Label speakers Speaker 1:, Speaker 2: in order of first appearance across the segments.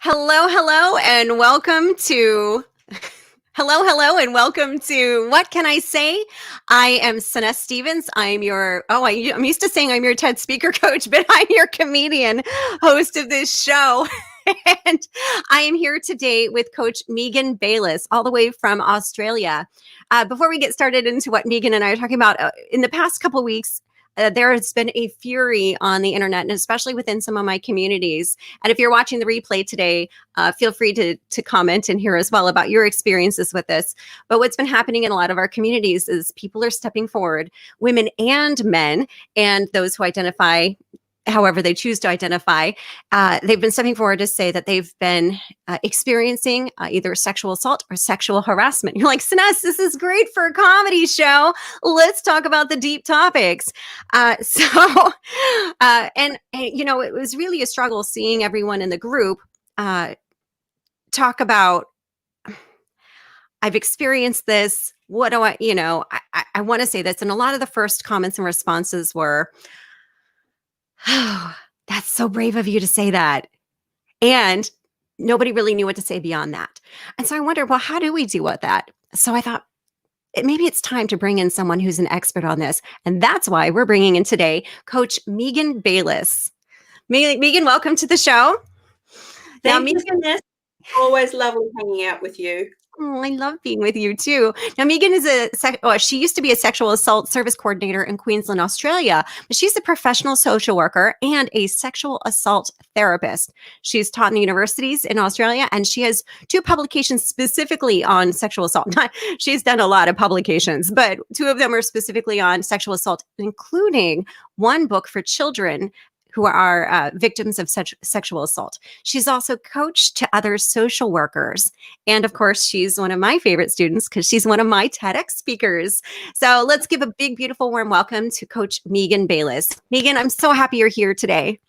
Speaker 1: Hello, and welcome to welcome to What Can I Say? I am Sana Stevens. I'm I'm used to saying I'm your TED speaker coach, but I'm your comedian host of this show. And I am here today with Coach Megan Bayliss, all the way from Australia. Before we get started into what Megan and I are talking about, in the past couple of weeks, there has been a fury on the internet, and especially within some of my communities. And if you're watching the replay today, feel free to comment in here as well about your experiences with this. But what's been happening in a lot of our communities is people are stepping forward, women and men, and those who identify however they choose to identify. They've been stepping forward to say that they've been experiencing either sexual assault or sexual harassment. You're like, Sines, this is great for a comedy show. Let's talk about the deep topics. And you know, it was really a struggle seeing everyone in the group talk about, I've experienced this. What do I want to say this. And a lot of the first comments and responses were, oh, that's so brave of you to say that. And nobody really knew what to say beyond that. And so I wondered, well, how do we deal with that? So I thought maybe it's time to bring in someone who's an expert on this. And that's why we're bringing in today Coach Megan Bayliss. Megan, welcome to the show.
Speaker 2: Thank you, Vanessa. Always lovely hanging out with you.
Speaker 1: Oh, I love being with you too. Now, Megan is she used to be a sexual assault service coordinator in Queensland, Australia, but she's a professional social worker and a sexual assault therapist. She's taught in universities in Australia, and she has 2 publications specifically on sexual assault. She's done a lot of publications, but 2 of them are specifically on sexual assault, including one book for children who are victims of sexual assault. She's also coached to other social workers. And of course, she's one of my favorite students because she's one of my TEDx speakers. So let's give a big, beautiful, warm welcome to Coach Megan Bayliss. Megan, I'm so happy you're here today.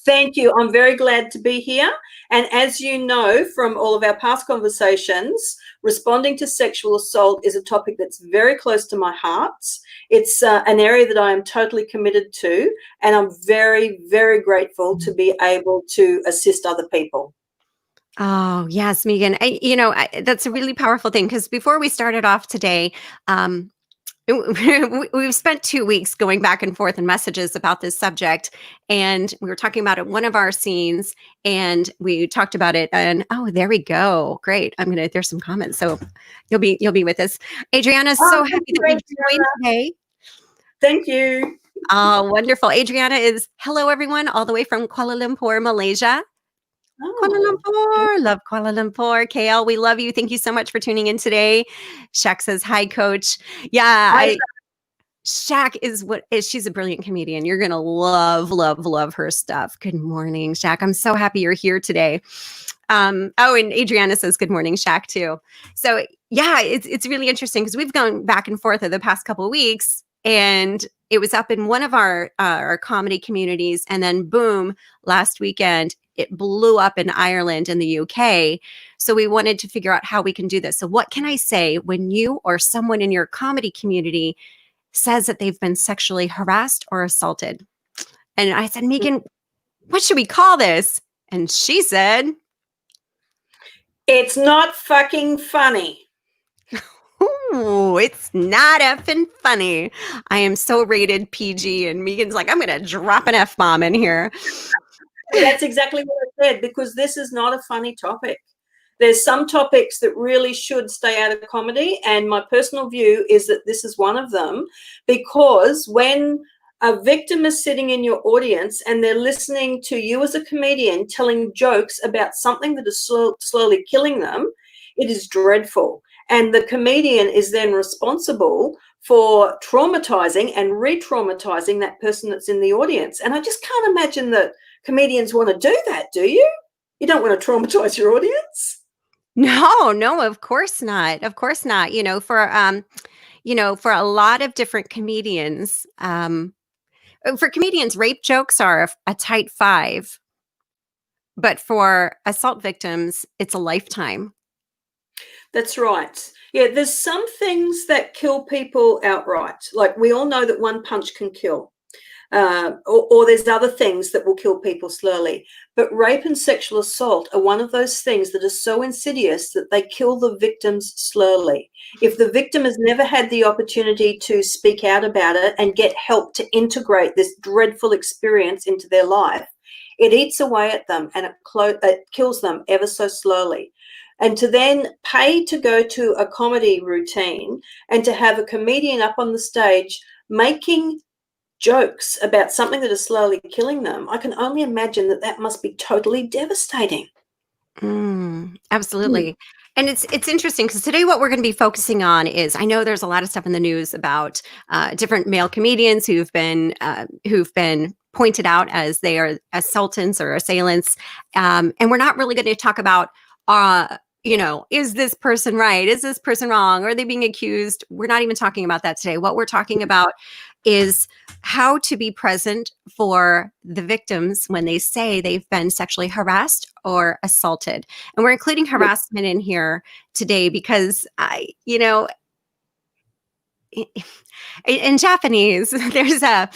Speaker 2: Thank you. I'm very glad to be here. And as you know from all of our past conversations, responding to sexual assault is a topic that's very close to my heart. It's an area that I am totally committed to, and I'm very, very grateful to be able to assist other people.
Speaker 1: Oh, yes, Megan. That's a really powerful thing, because before we started off today, we've spent 2 weeks going back and forth in messages about this subject, and we were talking about it in one of our scenes, and we talked about it, and oh, there we go. Great. There's some comments, so you'll be with us. Adrianna, so happy that you've joined today.
Speaker 2: Thank you.
Speaker 1: Oh, wonderful. Adrianna is, hello everyone, all the way from Kuala Lumpur, Malaysia. Oh. Kuala Lumpur, love Kuala Lumpur. KL, we love you. Thank you so much for tuning in today. Shaq says, hi, Coach. Yeah, Shaq she's a brilliant comedian. You're going to love her stuff. Good morning, Shaq. I'm so happy you're here today. And Adrianna says, good morning, Shaq, too. So yeah, it's really interesting because we've gone back and forth over the past couple of weeks, and it was up in one of our comedy communities, and then boom, last weekend, it blew up in Ireland and the UK. So we wanted to figure out how we can do this. So what can I say when you or someone in your comedy community says that they've been sexually harassed or assaulted? And I said, Megan, what should we call this? And she said,
Speaker 2: it's not fucking funny.
Speaker 1: Ooh, it's not effing funny. I am so rated PG, and Megan's like, I'm going to drop an F-bomb in here.
Speaker 2: That's exactly what I said, because this is not a funny topic. There's some topics that really should stay out of comedy, and my personal view is that this is one of them, because when a victim is sitting in your audience and they're listening to you as a comedian telling jokes about something that is slowly killing them, it is dreadful. And the comedian is then responsible for traumatizing and re-traumatizing that person that's in the audience. And I just can't imagine that comedians want to do that, do you? You don't want to traumatize your audience?
Speaker 1: No, of course not. Of course not. For a lot of different comedians, rape jokes are a tight 5. But for assault victims, it's a lifetime.
Speaker 2: That's right. Yeah, there's some things that kill people outright. Like, we all know that one punch can kill. or there's other things that will kill people slowly. But rape and sexual assault are one of those things that are so insidious that they kill the victims slowly. If the victim has never had the opportunity to speak out about it and get help to integrate this dreadful experience into their life, it eats away at them and it kills them ever so slowly. And to then pay to go to a comedy routine and to have a comedian up on the stage making jokes about something that is slowly killing them, I can only imagine that that must be totally devastating.
Speaker 1: Absolutely. And it's interesting because today what we're going to be focusing on is, I know there's a lot of stuff in the news about different male comedians who've been pointed out as they are assailants or assailants, and we're not really going to talk about is this person right? Is this person wrong? Are they being accused? We're not even talking about that today. What we're talking about is how to be present for the victims when they say they've been sexually harassed or assaulted. And we're including harassment in here today because in Japanese, there's a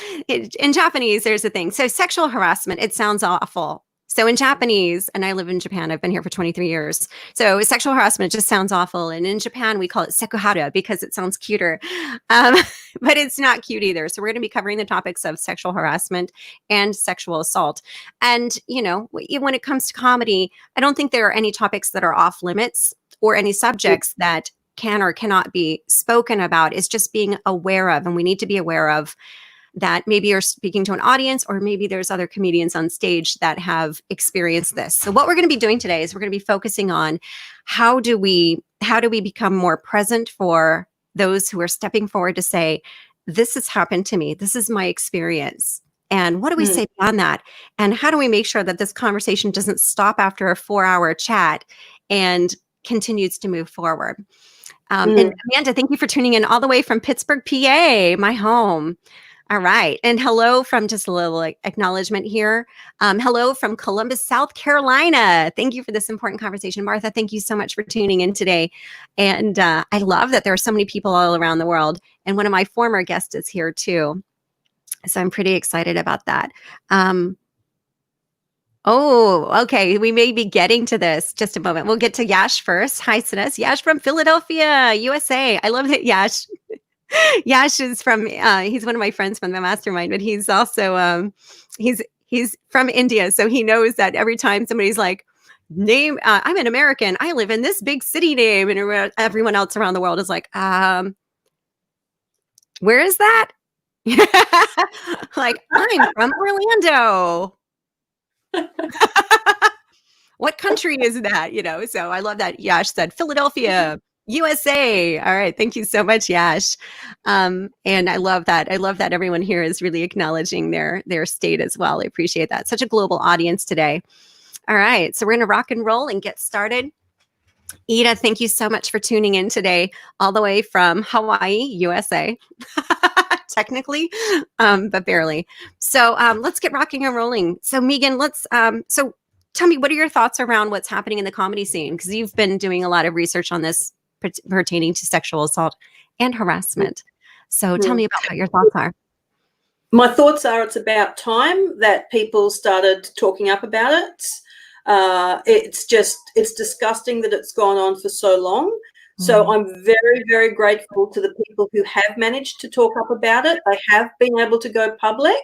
Speaker 1: thing. So sexual harassment, it sounds awful. So in Japanese, and I live in Japan, I've been here for 23 years. So sexual harassment just sounds awful. And in Japan, we call it sekuhara because it sounds cuter. But it's not cute either. So we're going to be covering the topics of sexual harassment and sexual assault. And, when it comes to comedy, I don't think there are any topics that are off limits or any subjects that can or cannot be spoken about. Is just being aware of, and we need to be aware of that maybe you're speaking to an audience or maybe there's other comedians on stage that have experienced this. So what we're going to be doing today is we're going to be focusing on how do we become more present for those who are stepping forward to say, this has happened to me. This is my experience. And what do we say beyond that? And how do we make sure that this conversation doesn't stop after a 4-hour chat and continues to move forward? And Amanda, thank you for tuning in all the way from Pittsburgh, PA, my home. All right. And hello from, just a little acknowledgement here. Hello from Columbus, South Carolina. Thank you for this important conversation. Martha, thank you so much for tuning in today. And I love that there are so many people all around the world. And one of my former guests is here too. So I'm pretty excited about that. Okay. We may be getting to this. Just a moment. We'll get to Yash first. Hi, Sinus. Yash from Philadelphia, USA. I love that Yash. Yash is from, he's one of my friends from the mastermind, but he's also, he's from India. So he knows that every time somebody's like, I'm an American, I live in this big city name. And everyone else around the world is like, where is that? Like, I'm from Orlando. What country is that? So I love that Yash said Philadelphia, USA. All right. Thank you so much, Yash. And I love that. I love that everyone here is really acknowledging their state as well. I appreciate that. Such a global audience today. All right. So we're going to rock and roll and get started. Ida, thank you so much for tuning in today, all the way from Hawaii, USA. Technically, but barely. So let's get rocking and rolling. So Megan, so tell me, what are your thoughts around what's happening in the comedy scene? Because you've been doing a lot of research on this pertaining to sexual assault and harassment. So tell me about what your thoughts are.
Speaker 2: My thoughts are it's about time that people started talking up about it. It's disgusting that it's gone on for so long. So I'm very, very grateful to the people who have managed to talk up about it. They have been able to go public.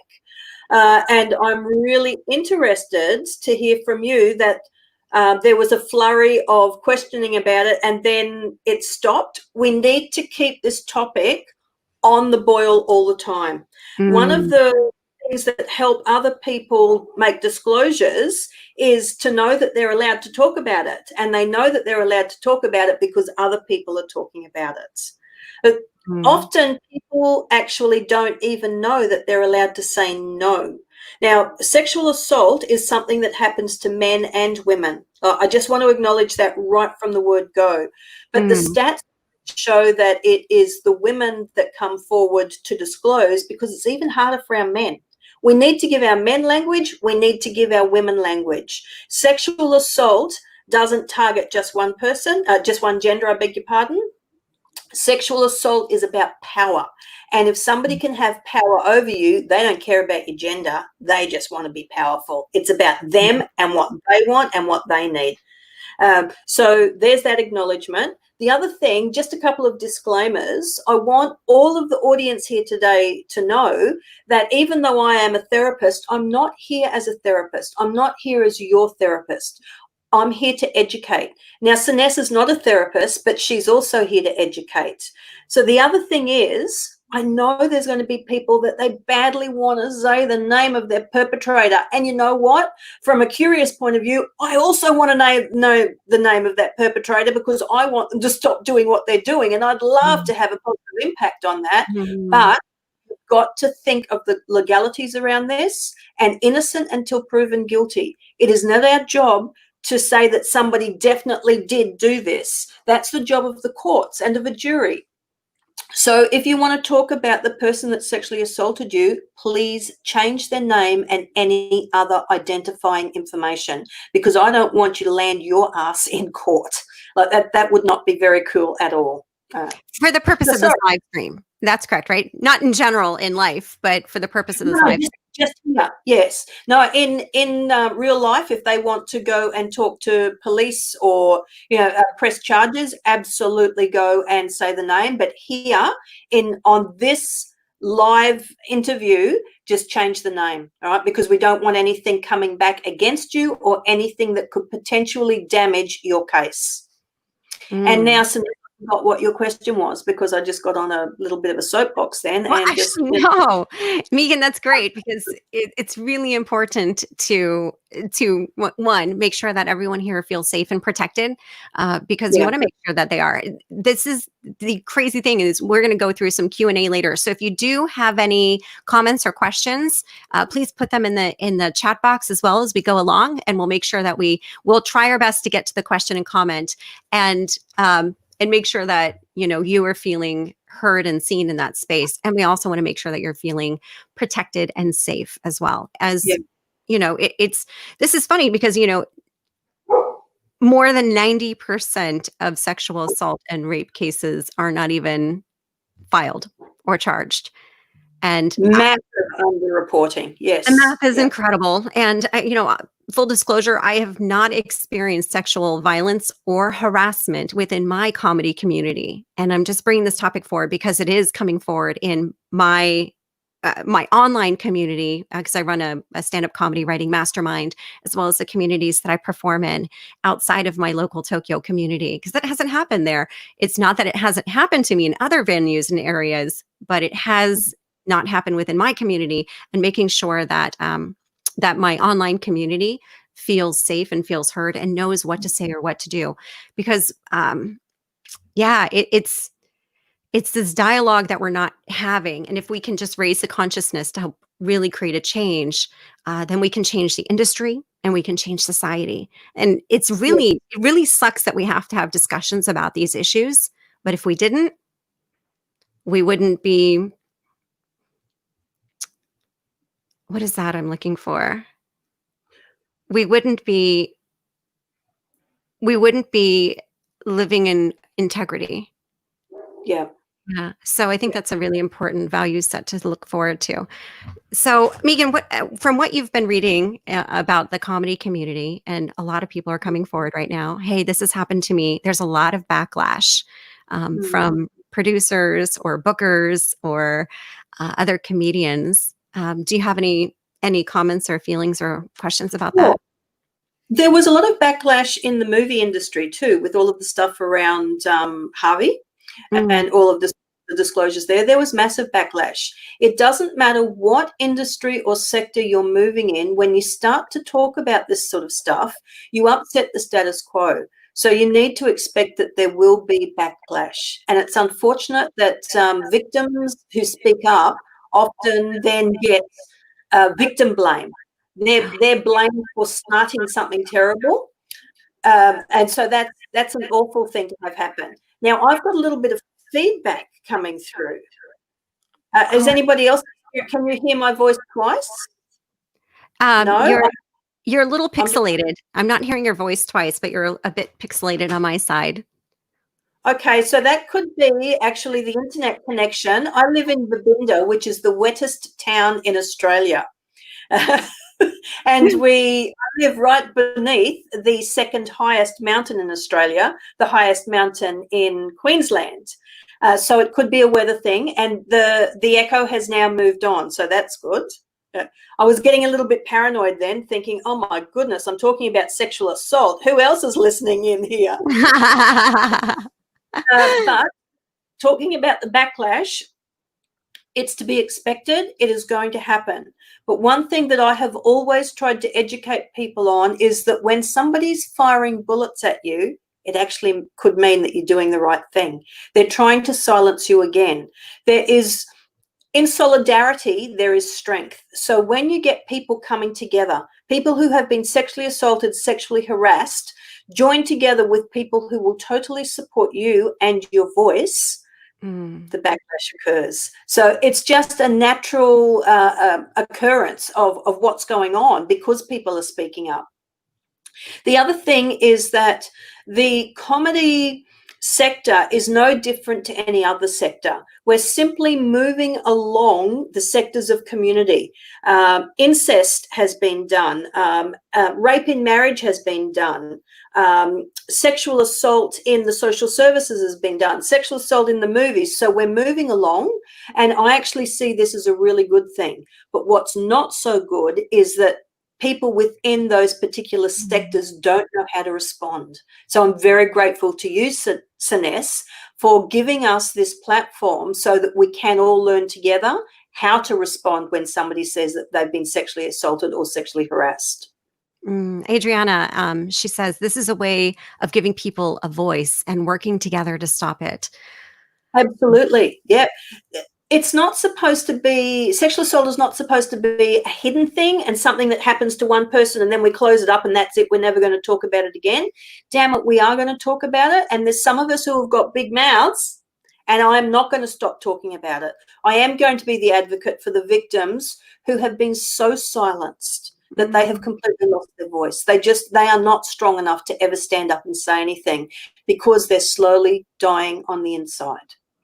Speaker 2: And I'm really interested to hear from you that there was a flurry of questioning about it and then it stopped. We need to keep this topic on the boil all the time. One of the things that help other people make disclosures is to know that they're allowed to talk about it, and they know that they're allowed to talk about it because other people are talking about it. But often people actually don't even know that they're allowed to say no. Now, sexual assault is something that happens to men and women. I just want to acknowledge that right from the word go. But the stats show that it is the women that come forward to disclose because it's even harder for our men. We need to give our men language. We need to give our women language. Sexual assault doesn't target just one person, just one gender, I beg your pardon. Sexual assault is about power. And if somebody can have power over you, they don't care about your gender. They just want to be powerful. It's about them and what they want and what they need. So there's that acknowledgement. The other thing, just a couple of disclaimers. I want all of the audience here today to know that even though I am a therapist, I'm not here as a therapist. I'm not here as your therapist. I'm here to educate. Now, Siness is not a therapist, but she's also here to educate. So the other thing is, I know there's going to be people that they badly want to say the name of their perpetrator. And you know what? From a curious point of view, I also want to know the name of that perpetrator because I want them to stop doing what they're doing. And I'd love to have a positive impact on that. But you've got to think of the legalities around this, and innocent until proven guilty. It is not our job to say that somebody definitely did do this. That's the job of the courts and of a jury. So if you want to talk about the person that sexually assaulted you, please change their name and any other identifying information, because I don't want you to land your ass in court. Like that would not be very cool at all.
Speaker 1: For the purpose of this live stream. That's correct, right? Not in general in life, but for the purpose of this live stream.
Speaker 2: Just here, yes. No, in real life, if they want to go and talk to police or press charges, absolutely go and say the name. But here, on this live interview, just change the name, all right? Because we don't want anything coming back against you or anything that could potentially damage your case. And now, not what your question was, because I just got on a little bit of a soapbox then.
Speaker 1: Well, no, Megan, that's great, because it's really important to one, make sure that everyone here feels safe and protected, because you want to make sure that they are. This is the crazy thing is we're going to go through some Q&A later. So if you do have any comments or questions, please put them in the chat box as well as we go along, and we'll make sure that we'll try our best to get to the question and comment, and make sure that, you are feeling heard and seen in that space. And we also want to make sure that you're feeling protected and safe as well. As, this is funny because, more than 90% of sexual assault and rape cases are not even filed or charged. And
Speaker 2: massive underreporting. Yes.
Speaker 1: The math is incredible. And, full disclosure, I have not experienced sexual violence or harassment within my comedy community. And I'm just bringing this topic forward because it is coming forward in my online community, because I run a stand-up comedy writing mastermind, as well as the communities that I perform in outside of my local Tokyo community, because that hasn't happened there. It's not that it hasn't happened to me in other venues and areas, but it has not happened within my community, and making sure that that my online community feels safe and feels heard and knows what to say or what to do. Because it's this dialogue that we're not having. And if we can just raise the consciousness to help really create a change, then we can change the industry and we can change society. And it really sucks that we have to have discussions about these issues. But if we didn't, we wouldn't be, what is that I'm looking for? We wouldn't be living in integrity.
Speaker 2: Yeah.
Speaker 1: Yeah. So I think that's a really important value set to look forward to. So Megan, from what you've been reading about the comedy community, and a lot of people are coming forward right now, hey, this has happened to me. There's a lot of backlash from producers or bookers or other comedians. Do you have any comments or feelings or questions about that?
Speaker 2: There was a lot of backlash in the movie industry too, with all of the stuff around Harvey and all of the disclosures there. There was massive backlash. It doesn't matter what industry or sector you're moving in. When you start to talk about this sort of stuff, you upset the status quo. So you need to expect that there will be backlash. And it's unfortunate that victims who speak up often then get victim blame. They're blamed for starting something terrible. And so that's an awful thing to have happen. Now, I've got a little bit of feedback coming through. Is anybody else? Can you hear my voice twice?
Speaker 1: No? You're a little pixelated. I'm not hearing your voice twice, but you're a bit pixelated on my side.
Speaker 2: Okay, so that could be actually the internet connection. I live in Babinda, which is the wettest town in Australia. And I live right beneath the second highest mountain in Australia, the highest mountain in Queensland. So it could be a weather thing, and the echo has now moved on, so that's good. I was getting a little bit paranoid then, thinking, oh my goodness, I'm talking about sexual assault. Who else is listening in here? But talking about the backlash, it's to be expected. It is going to happen. But one thing that I have always tried to educate people on is that when somebody's firing bullets at you, it actually could mean that you're doing the right thing. They're trying to silence you again. In solidarity, there is strength. So when you get people coming together, people who have been sexually assaulted, sexually harassed, join together with people who will totally support you and your voice, the backlash occurs. So it's just a natural occurrence of what's going on because people are speaking up. The other thing is that the comedy sector is no different to any other sector. We're simply moving along the sectors of community. Incest has been done. Rape in marriage has been done. Sexual assault in the social services has been done. Sexual assault in the movies. So we're moving along, and I actually see this as a really good thing. But what's not so good is that people within those particular sectors don't know how to respond. So I'm very grateful to you, Sines, for giving us this platform so that we can all learn together how to respond when somebody says that they've been sexually assaulted or sexually harassed.
Speaker 1: Adrianna, she says, this is a way of giving people a voice and working together to stop it.
Speaker 2: Absolutely. Yeah. It's not supposed to be, sexual assault is not supposed to be a hidden thing and something that happens to one person and then we close it up and that's it. We're never going to talk about it again. Damn it, we are going to talk about it. And there's some of us who have got big mouths, and I'm not going to stop talking about it. I am going to be the advocate for the victims who have been so silenced that they have completely lost their voice. They are not strong enough to ever stand up and say anything because they're slowly dying on the inside,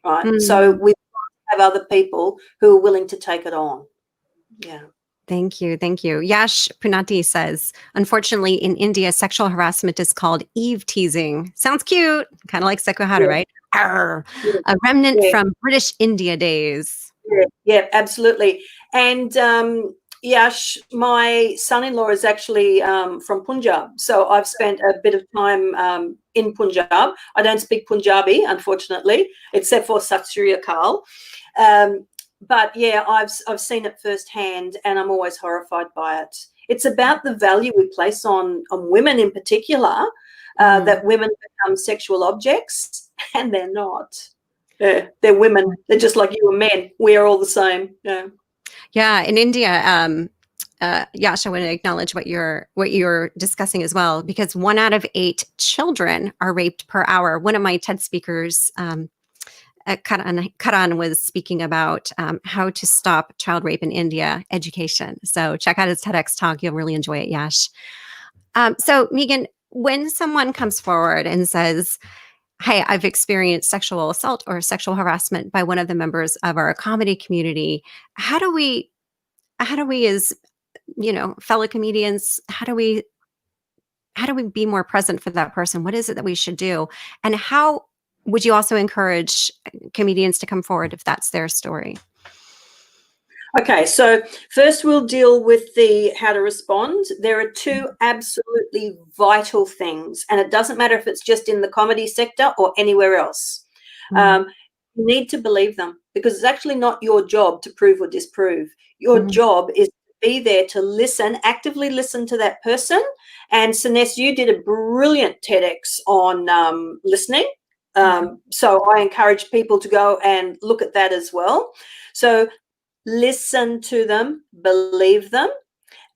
Speaker 2: right? So we have other people who are willing to take it on. Yeah.
Speaker 1: Thank you. Thank you. Yash Punati says, unfortunately, in India, sexual harassment is called Eve teasing. Sounds cute. Kind of like Sekuhara, right? Arr. A remnant from British India days.
Speaker 2: Yeah, absolutely. And Yash, my son-in-law is actually from Punjab. So I've spent a bit of time in Punjab. I don't speak Punjabi, unfortunately, except for Sat Sri Akal. But yeah, I've seen it firsthand, and I'm always horrified by it. It's about the value we place on women in particular, that women become sexual objects, and they're not. They're women. They're just like you and men. We are all the same. Yeah.
Speaker 1: Yeah, in India, Yash, I want to acknowledge what you're discussing as well, because 1 out of 8 children are raped per hour. One of my TED speakers, Karan, was speaking about how to stop child rape in India education. So check out his TEDx talk. You'll really enjoy it, Yash. So Megan, when someone comes forward and says, hey, I've experienced sexual assault or sexual harassment by one of the members of our comedy community, how do we as, fellow comedians, how do we be more present for that person? What is it that we should do? And how would you also encourage comedians to come forward if that's their story?
Speaker 2: Okay, so first we'll deal with the how to respond. There are 2 absolutely vital things, and it doesn't matter if it's just in the comedy sector or anywhere else. You need to believe them, because it's actually not your job to prove or disprove. Your job is to be there to listen, actively listen to that person. And Sines, you did a brilliant TEDx on listening. So I encourage people to go and look at that as well. So listen to them, believe them,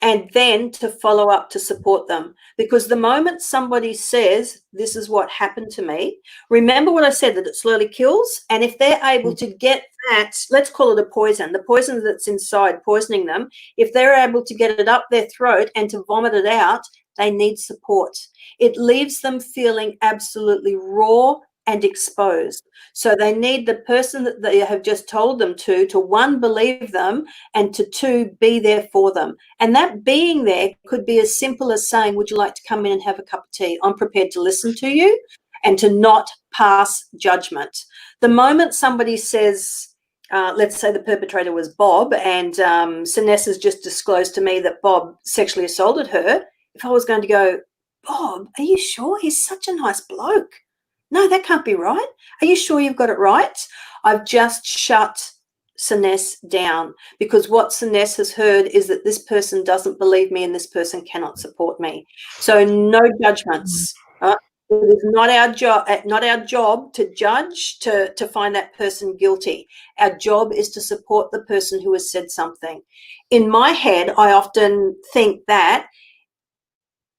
Speaker 2: and then to follow up to support them. Because the moment somebody says, this is what happened to me, remember what I said, that it slowly kills. And if they're able to get that, let's call it a poison, the poison that's inside poisoning them, if they're able to get it up their throat and to vomit it out, they need support. It leaves them feeling absolutely raw and exposed. So they need the person that they have just told them to one, believe them, and to two, be there for them. And that being there could be as simple as saying, would you like to come in and have a cup of tea? I'm prepared to listen to you and to not pass judgment. The moment somebody says, let's say the perpetrator was Bob, and Siness has just disclosed to me that Bob sexually assaulted her, if I was going to go, Bob, are you sure? He's such a nice bloke. No, that can't be right. Are you sure you've got it right? I've just shut Siness down, because what Siness has heard is that this person doesn't believe me and this person cannot support me. So no judgments. It is not our job to judge, to find that person guilty. Our job is to support the person who has said something. In my head, I often think that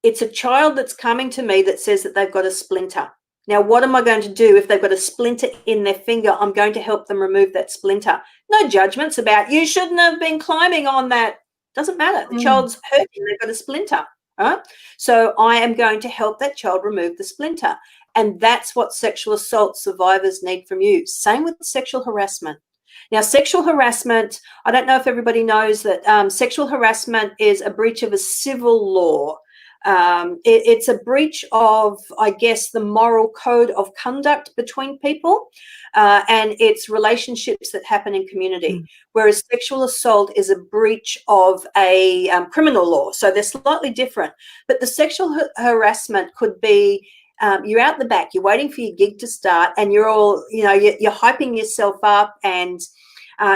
Speaker 2: it's a child that's coming to me that says that they've got a splinter. Now, what am I going to do if they've got a splinter in their finger? I'm going to help them remove that splinter. No judgments about, you shouldn't have been climbing on that. Doesn't matter. The child's hurting. They've got a splinter. Right? So I am going to help that child remove the splinter. And that's what sexual assault survivors need from you. Same with sexual harassment. Now, sexual harassment, I don't know if everybody knows that sexual harassment is a breach of a civil law. It's a breach of, I guess, the moral code of conduct between people, and it's relationships that happen in community, whereas sexual assault is a breach of a criminal law. So they're slightly different. But the sexual harassment could be, you're out the back, you're waiting for your gig to start, and you're all, you're hyping yourself up, and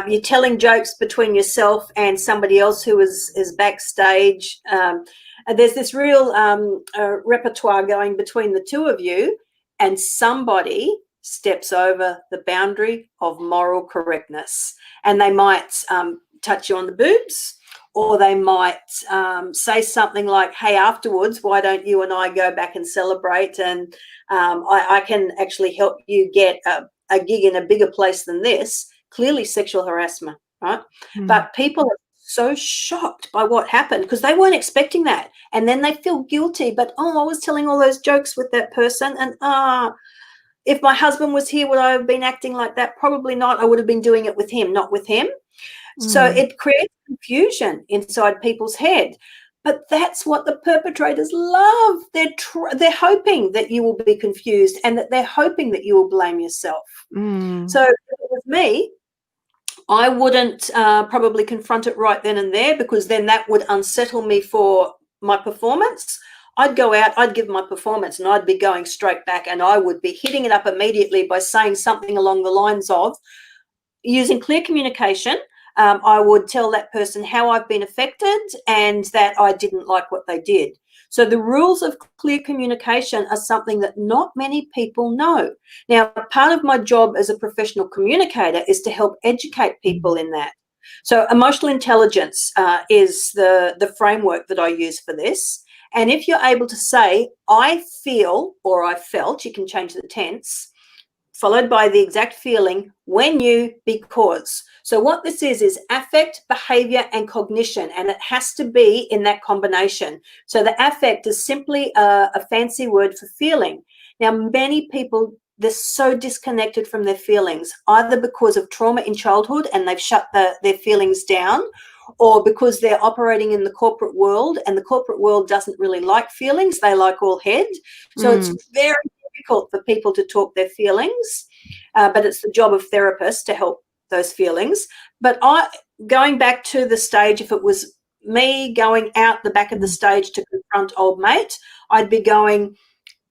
Speaker 2: you're telling jokes between yourself and somebody else who is backstage. And there's this real repertoire going between the two of you, and somebody steps over the boundary of moral correctness. And they might touch you on the boobs, or they might say something like, hey, afterwards, why don't you and I go back and celebrate, and I can actually help you get a gig in a bigger place than this. Clearly sexual harassment, right? But people are so shocked by what happened because they weren't expecting that. And then they feel guilty, but, I was telling all those jokes with that person, and if my husband was here, would I have been acting like that? Probably not. I would have been doing it with him, not with him. So it creates confusion inside people's head. But that's what the perpetrators love. They're hoping that you will be confused, and that they're hoping that you will blame yourself. So if it was me, I wouldn't probably confront it right then and there, because then that would unsettle me for my performance. I'd go out, I'd give my performance, and I'd be going straight back, and I would be hitting it up immediately by saying something along the lines of, using clear communication, I would tell that person how I've been affected and that I didn't like what they did. So the rules of clear communication are something that not many people know. Now, part of my job as a professional communicator is to help educate people in that. So emotional intelligence is the framework that I use for this. And if you're able to say, I feel, or I felt, you can change the tense, followed by the exact feeling, when you, because. So what this is affect, behavior, and cognition, and it has to be in that combination. So the affect is simply a fancy word for feeling. Now, many people, they're so disconnected from their feelings, either because of trauma in childhood and they've shut their feelings down, or because they're operating in the corporate world, and the corporate world doesn't really like feelings. They like all head. So it's very difficult for people to talk their feelings, but it's the job of therapists to help those feelings. But going back to the stage, if it was me going out the back of the stage to confront old mate, I'd be going,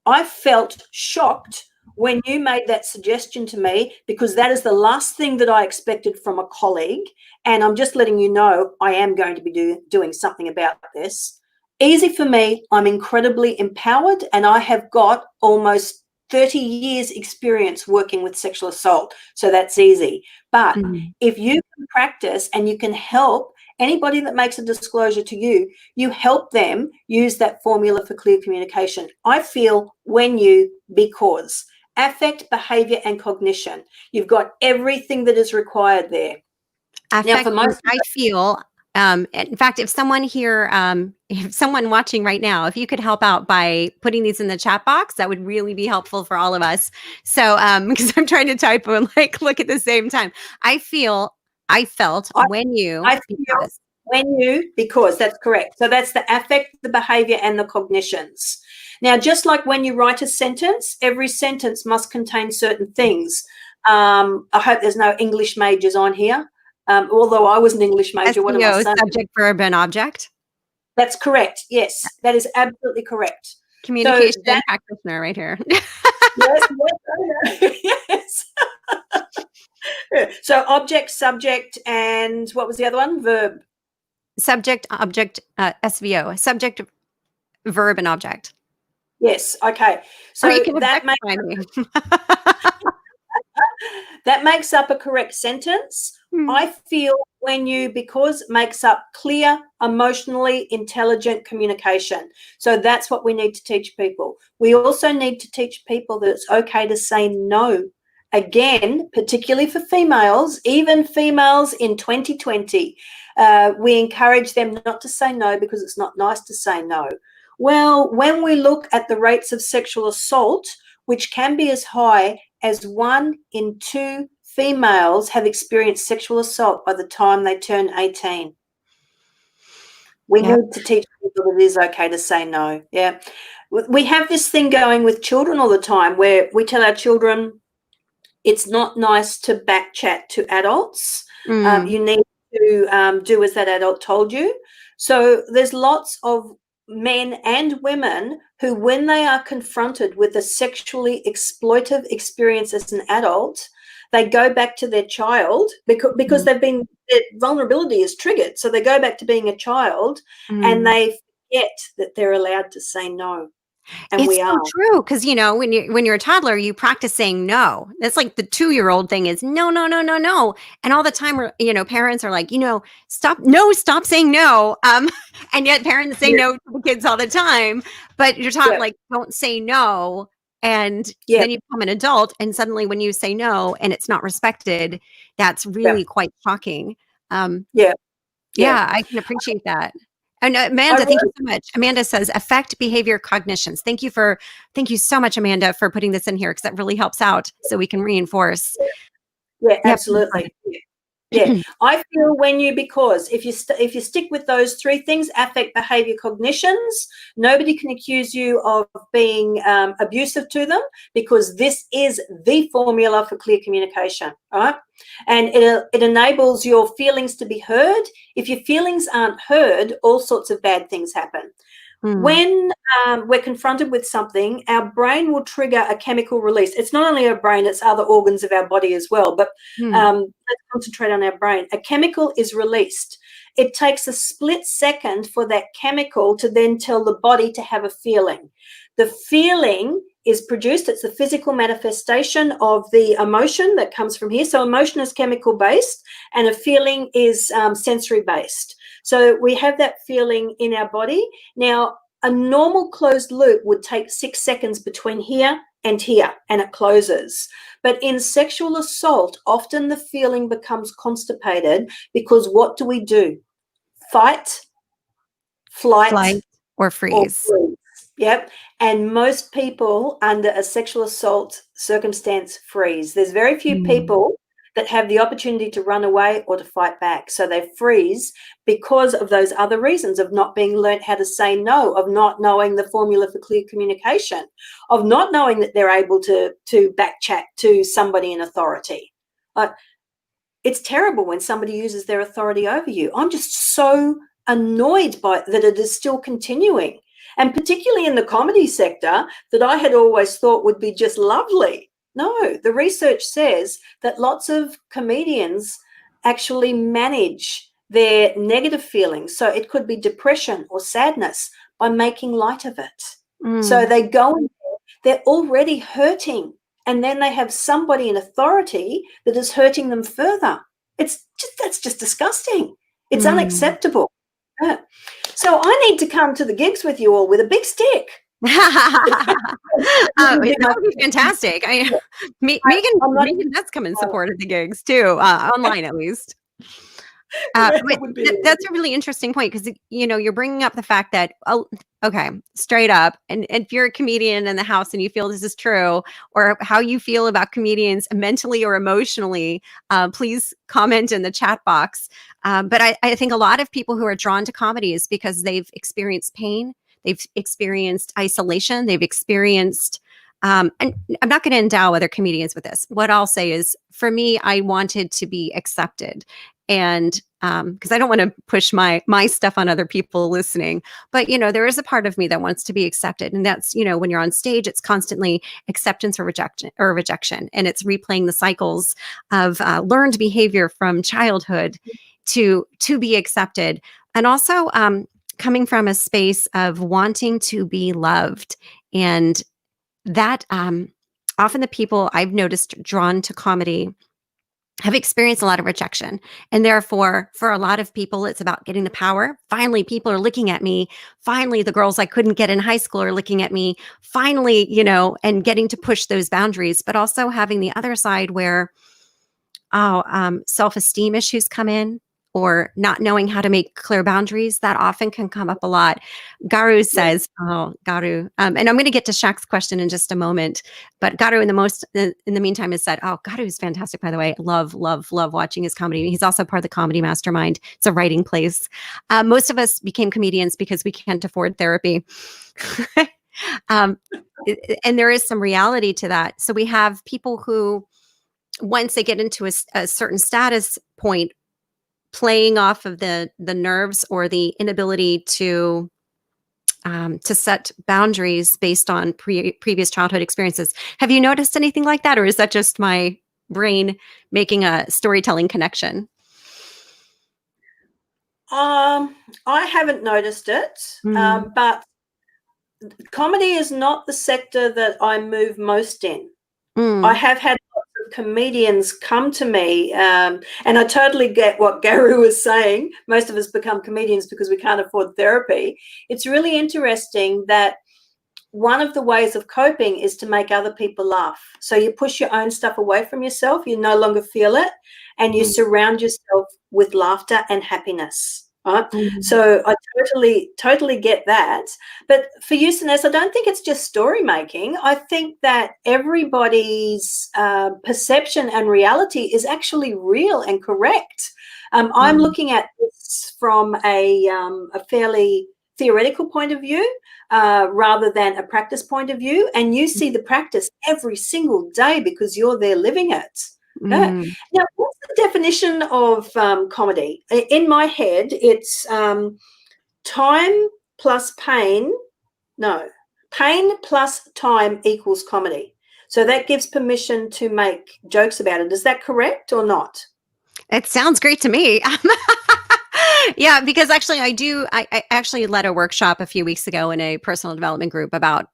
Speaker 2: I felt shocked when you made that suggestion to me, because that is the last thing that I expected from a colleague, and I'm just letting you know I am going to be doing something about this. Easy for me. I'm incredibly empowered, and I have got almost 30 years experience working with sexual assault, so that's easy. But if you can practice and you can help anybody that makes a disclosure to you, you help them use that formula for clear communication. I feel, when you, because. Affect, behavior, and cognition. You've got everything that is required there.
Speaker 1: Affect,
Speaker 2: now, for most
Speaker 1: I feel, In fact, if someone here, if someone watching right now, if you could help out by putting these in the chat box, that would really be helpful for all of us. So, because I'm trying to type and like look at the same time. I felt when you,
Speaker 2: I feel when you, because that's correct. So that's the affect, the behavior, and the cognitions. Now, just like when you write a sentence, every sentence must contain certain things. I hope there's no English majors on here. Although I was an English major, what am I saying?
Speaker 1: Subject, verb, and object.
Speaker 2: That's correct. Yes, that is absolutely correct.
Speaker 1: Communication practitioner right here.
Speaker 2: Yes. So object, subject, and what was the other one? Verb.
Speaker 1: Subject, object, SVO. Subject, verb, and object.
Speaker 2: Yes. Okay. So that makes up a correct sentence. I feel when you, because makes up clear, emotionally intelligent communication. So that's what we need to teach people. We also need to teach people that it's okay to say no. Again, particularly for females, even females in 2020, we encourage them not to say no because it's not nice to say no. Well, when we look at the rates of sexual assault, which can be as high as 1 in 2 females have experienced sexual assault by the time they turn 18. We need to teach people that it is okay to say no. Yeah. We have this thing going with children all the time where we tell our children it's not nice to back chat to adults. You need to do as that adult told you. So there's lots of men and women who, when they are confronted with a sexually exploitive experience as an adult, they go back to their child because they've been, their vulnerability is triggered. So they go back to being a child and they forget that they're allowed to say no. And
Speaker 1: it's so true because when you're a toddler, you practice saying no. That's like the 2-year-old thing is no, no, no, no, no, and all the time, parents are like, stop saying no. And yet parents say no to the kids all the time. But you're taught like don't say no, and then you become an adult, and suddenly when you say no and it's not respected, that's really quite shocking. I can appreciate that. And Amanda, thank you so much. Amanda says affect behavior cognitions. Thank you so much, Amanda, for putting this in here because that really helps out so we can reinforce.
Speaker 2: Yeah, absolutely. Yeah, I feel when you, because if you stick with those 3 things, affect, behavior, cognitions, nobody can accuse you of being abusive to them because this is the formula for clear communication, right? And it enables your feelings to be heard. If your feelings aren't heard, all sorts of bad things happen. When we're confronted with something, our brain will trigger a chemical release. It's not only our brain, it's other organs of our body as well. But let's concentrate on our brain. A chemical is released. It takes a split second for that chemical to then tell the body to have a feeling. The feeling is produced. It's the physical manifestation of the emotion that comes from here. So emotion is chemical based and a feeling is sensory based. So we have that feeling in our body. Now, a normal closed loop would take 6 seconds between here and here, and it closes. But in sexual assault, often the feeling becomes constipated because what do? Fight, flight
Speaker 1: or freeze.
Speaker 2: Yep. And most people under a sexual assault circumstance freeze. There's very few people that have the opportunity to run away or to fight back. So they freeze because of those other reasons of not being learnt how to say no, of not knowing the formula for clear communication, of not knowing that they're able to back chat to somebody in authority. It's terrible when somebody uses their authority over you. I'm just so annoyed by that it is still continuing. And particularly in the comedy sector that I had always thought would be just lovely. No, the research says that lots of comedians actually manage their negative feelings. So it could be depression or sadness by making light of it. So they go in there, they're already hurting. And then they have somebody in authority that is hurting them further. That's just disgusting. It's unacceptable. Yeah. So I need to come to the gigs with you all with a big stick.
Speaker 1: That would be fantastic. Megan does come and support at the gigs too, online at least. That's a really interesting point because, you're bringing up the fact that, okay, straight up, and if you're a comedian in the house and you feel this is true, or how you feel about comedians mentally or emotionally, please comment in the chat box. But I think a lot of people who are drawn to comedy is because they've experienced pain, they've experienced isolation, they've experienced and I'm not going to endow other comedians with this. What I'll say is, for me, I wanted to be accepted. And because I don't want to push my stuff on other people listening. But, there is a part of me that wants to be accepted. And that's, when you're on stage, it's constantly acceptance or rejection. And it's replaying the cycles of learned behavior from childhood to be accepted. And also coming from a space of wanting to be loved. And that often the people I've noticed drawn to comedy have experienced a lot of rejection. And therefore, for a lot of people, it's about getting the power. Finally, people are looking at me. Finally, the girls I couldn't get in high school are looking at me. Finally, and getting to push those boundaries, but also having the other side where, self-esteem issues come in, or not knowing how to make clear boundaries. That often can come up a lot. Garu says, Garu, and I'm going to get to Shaq's question in just a moment, but Garu in the meantime has said, Garu is fantastic, by the way. Love watching his comedy. He's also part of the Comedy Mastermind. It's a writing place. Most of us became comedians because we can't afford therapy. And there is some reality to that. So we have people who, once they get into a certain status point, playing off of the nerves or the inability to set boundaries based on previous childhood experiences. Have you noticed anything like that, or is that just my brain making a storytelling connection?
Speaker 2: I haven't noticed it, but comedy is not the sector that I move most in. I have had lots of comedians come to me, and I totally get what Garu was saying. Most of us become comedians because we can't afford therapy. It's really interesting that one of the ways of coping is to make other people laugh. So you push your own stuff away from yourself, you no longer feel it, and you surround yourself with laughter and happiness. Right? So I totally get that. But for you, Sinez, I don't think it's just story making. I think that everybody's perception and reality is actually real and correct. I'm looking at this from a fairly theoretical point of view rather than a practice point of view. And you see the practice every single day because you're there living it. Now, what's the definition of comedy? In my head, it's time plus pain. No, pain plus time equals comedy. So that gives permission to make jokes about it. Is that correct or not?
Speaker 1: It sounds great to me. Yeah, because actually I actually led a workshop a few weeks ago in a personal development group about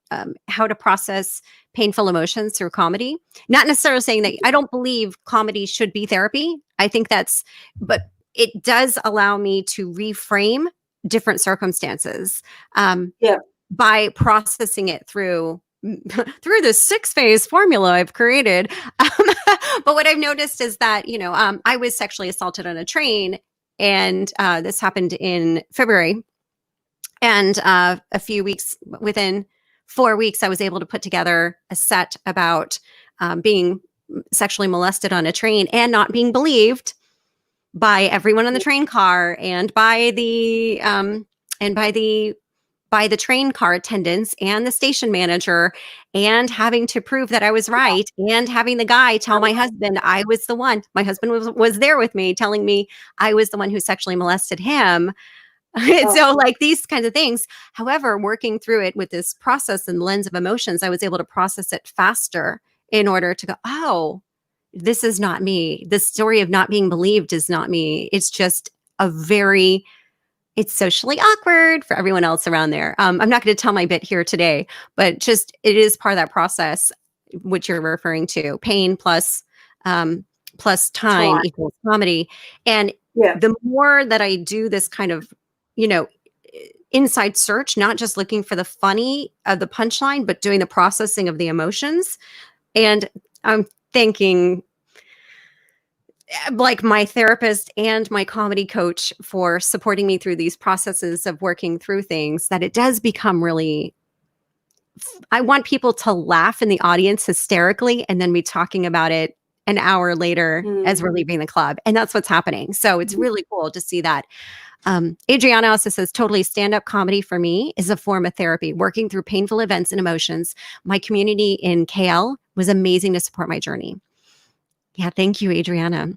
Speaker 1: how to process painful emotions through comedy. Not necessarily saying that I don't believe comedy should be therapy. I think but it does allow me to reframe different circumstances by processing it through the 6-phase formula I've created. But what I've noticed is that, I was sexually assaulted on a train, and this happened in February. And within 4 weeks, I was able to put together a set about being sexually molested on a train and not being believed by everyone in the train car and by the train car attendants and the station manager, and having to prove that I was right, and having the guy tell my husband I was the one. My husband was there with me, telling me I was the one who sexually molested him. So like these kinds of things. However, working through it with this process and lens of emotions, I was able to process it faster in order to go, this is not me. The story of not being believed is not me. It's just it's socially awkward for everyone else around there. I'm not going to tell my bit here today, but just it is part of that process, which you're referring to. Pain plus time equals comedy. And the more that I do this kind of, inside search, not just looking for the funny of the punchline, but doing the processing of the emotions. And I'm thinking like my therapist and my comedy coach for supporting me through these processes of working through things, that it does become really, I want people to laugh in the audience hysterically and then be talking about it an hour later as we're leaving the club. And that's what's happening. So it's really cool to see that. Adrianna also says, totally, stand-up comedy for me is a form of therapy, working through painful events and emotions. My community in KL was amazing to support my journey. Yeah, thank you, Adrianna.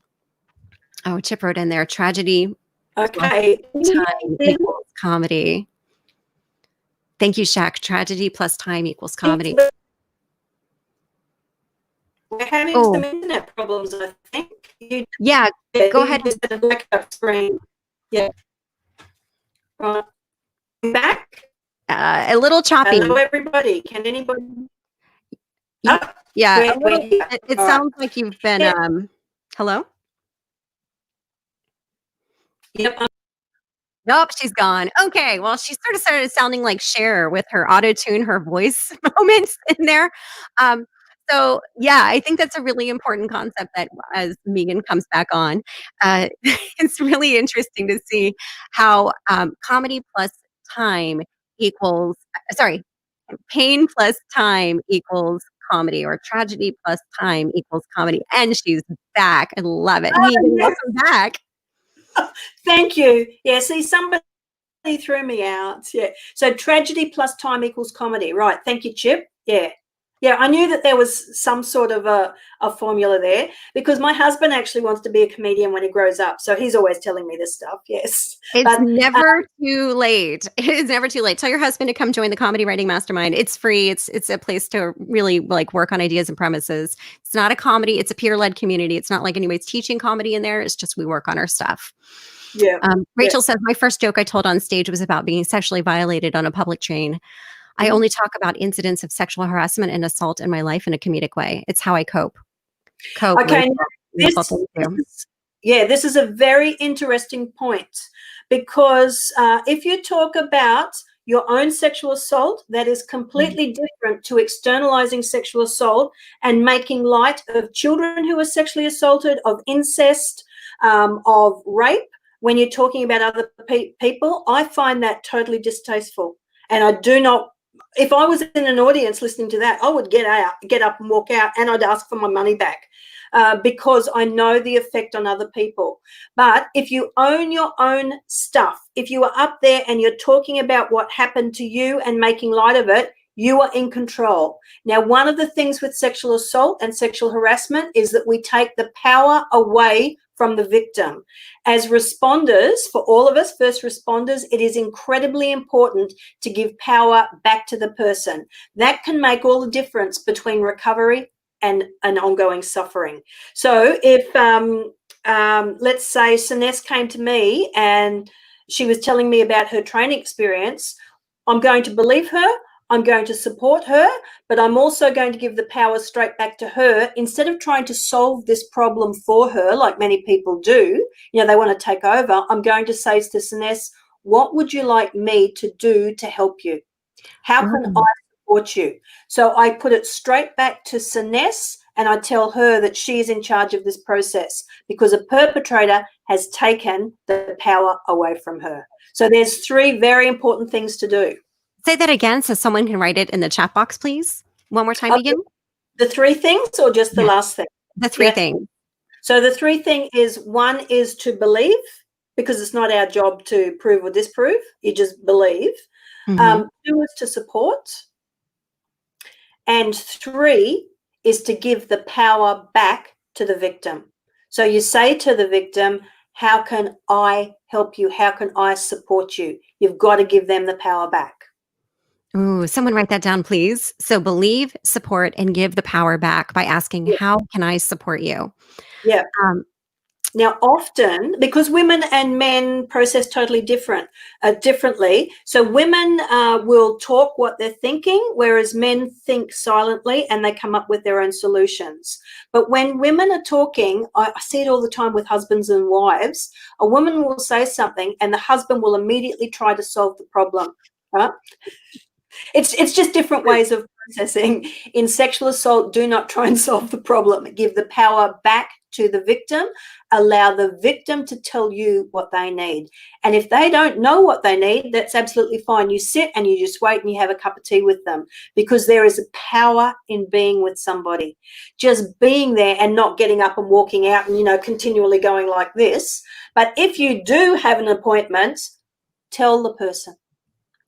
Speaker 1: Oh, Chip wrote in there, tragedy
Speaker 2: Okay.
Speaker 1: time equals comedy. Thank you, Shaq. Tragedy plus time equals comedy.
Speaker 2: We're having some internet problems, I think.
Speaker 1: Yeah, go ahead.
Speaker 2: A backup screen. Yeah. Right. Back.
Speaker 1: A little choppy.
Speaker 2: Hello, everybody. Can anybody?
Speaker 1: Yeah, it sounds like you've been. Hello.
Speaker 2: Yep.
Speaker 1: Nope, she's gone. Okay, well, she sort of started sounding like Cher with her auto-tune, her voice moments in there. So yeah, I think that's a really important concept that as Megan comes back on, it's really interesting to see how comedy plus time equals, pain plus time equals comedy, or tragedy plus time equals comedy. And she's back. I love it. Megan, welcome back.
Speaker 2: Thank you. Yeah, see, somebody threw me out. Yeah. So tragedy plus time equals comedy. Right. Thank you, Chip. Yeah. Yeah, I knew that there was some sort of a formula there, because my husband actually wants to be a comedian when he grows up. So he's always telling me this stuff. Yes.
Speaker 1: It's never too late. It is never too late. Tell your husband to come join the Comedy Writing Mastermind. It's free. It's a place to really like work on ideas and premises. It's not a comedy. It's a peer-led community. It's not like anybody's teaching comedy in there. It's just we work on our stuff.
Speaker 2: Yeah.
Speaker 1: Rachel says, my first joke I told on stage was about being sexually violated on a public train. I only talk about incidents of sexual harassment and assault in my life in a comedic way. It's how I cope.
Speaker 2: Okay. This is a very interesting point, because if you talk about your own sexual assault, that is completely different to externalizing sexual assault and making light of children who are sexually assaulted, of incest, of rape. When you're talking about other people, I find that totally distasteful. And I do not, if I was in an audience listening to that, I would get up and walk out, and I'd ask for my money back, because I know the effect on other people. But if you own your own stuff, if you are up there and you're talking about what happened to you and making light of it, you are in control. Now, one of the things with sexual assault and sexual harassment is that we take the power away from the victim. As responders, for all of us, first responders, it is incredibly important to give power back to the person. That can make all the difference between recovery and an ongoing suffering. So if, let's say Sinesse came to me and she was telling me about her training experience, I'm going to believe her. I'm going to support her, but I'm also going to give the power straight back to her. Instead of trying to solve this problem for her, like many people do, they want to take over, I'm going to say to Sinesse, what would you like me to do to help you? How can I support you? So I put it straight back to Sinesse, and I tell her that she is in charge of this process, because a perpetrator has taken the power away from her. So there's 3 very important things to do.
Speaker 1: Say that again so someone can write it in the chat box, please. One more time again.
Speaker 2: The 3 things, or just the last thing?
Speaker 1: The 3 things.
Speaker 2: So the 3 thing is, 1 is to believe, because it's not our job to prove or disprove. You just believe. 2 is to support. And 3 is to give the power back to the victim. So you say to the victim, how can I help you? How can I support you? You've got to give them the power back.
Speaker 1: Ooh, someone write that down, please. So believe, support, and give the power back by asking, how can I support you?
Speaker 2: Yeah. Now, often, because women and men process totally differently, so women will talk what they're thinking, whereas men think silently and they come up with their own solutions. But when women are talking, I see it all the time with husbands and wives, a woman will say something and the husband will immediately try to solve the problem, right? It's just different ways of processing. In sexual assault, do not try and solve the problem. Give the power back to the victim. Allow the victim to tell you what they need. And if they don't know what they need, that's absolutely fine. You sit and you just wait and you have a cup of tea with them, because there is a power in being with somebody. Just being there and not getting up and walking out and, continually going like this. But if you do have an appointment, tell the person.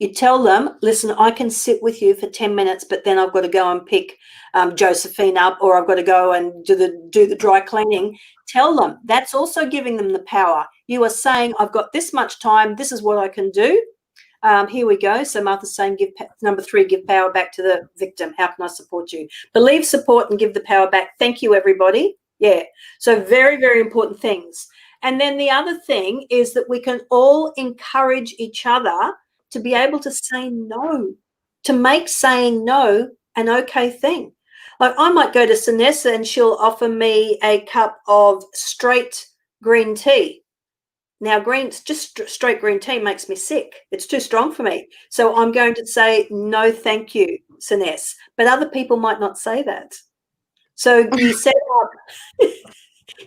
Speaker 2: You tell them, listen, I can sit with you for 10 minutes, but then I've got to go and pick Josephine up, or I've got to go and do the dry cleaning. Tell them. That's also giving them the power. You are saying, I've got this much time. This is what I can do. Here we go. So Martha's saying, number 3, give power back to the victim. How can I support you? Believe, support, and give the power back. Thank you, everybody. Yeah. So very, very important things. And then the other thing is that we can all encourage each other to be able to say no, to make saying no an okay thing. Like, I might go to Sinessa and she'll offer me a cup of straight green tea. Now, straight green tea makes me sick. It's too strong for me. So I'm going to say, no, thank you, Sinessa. But other people might not say that. So you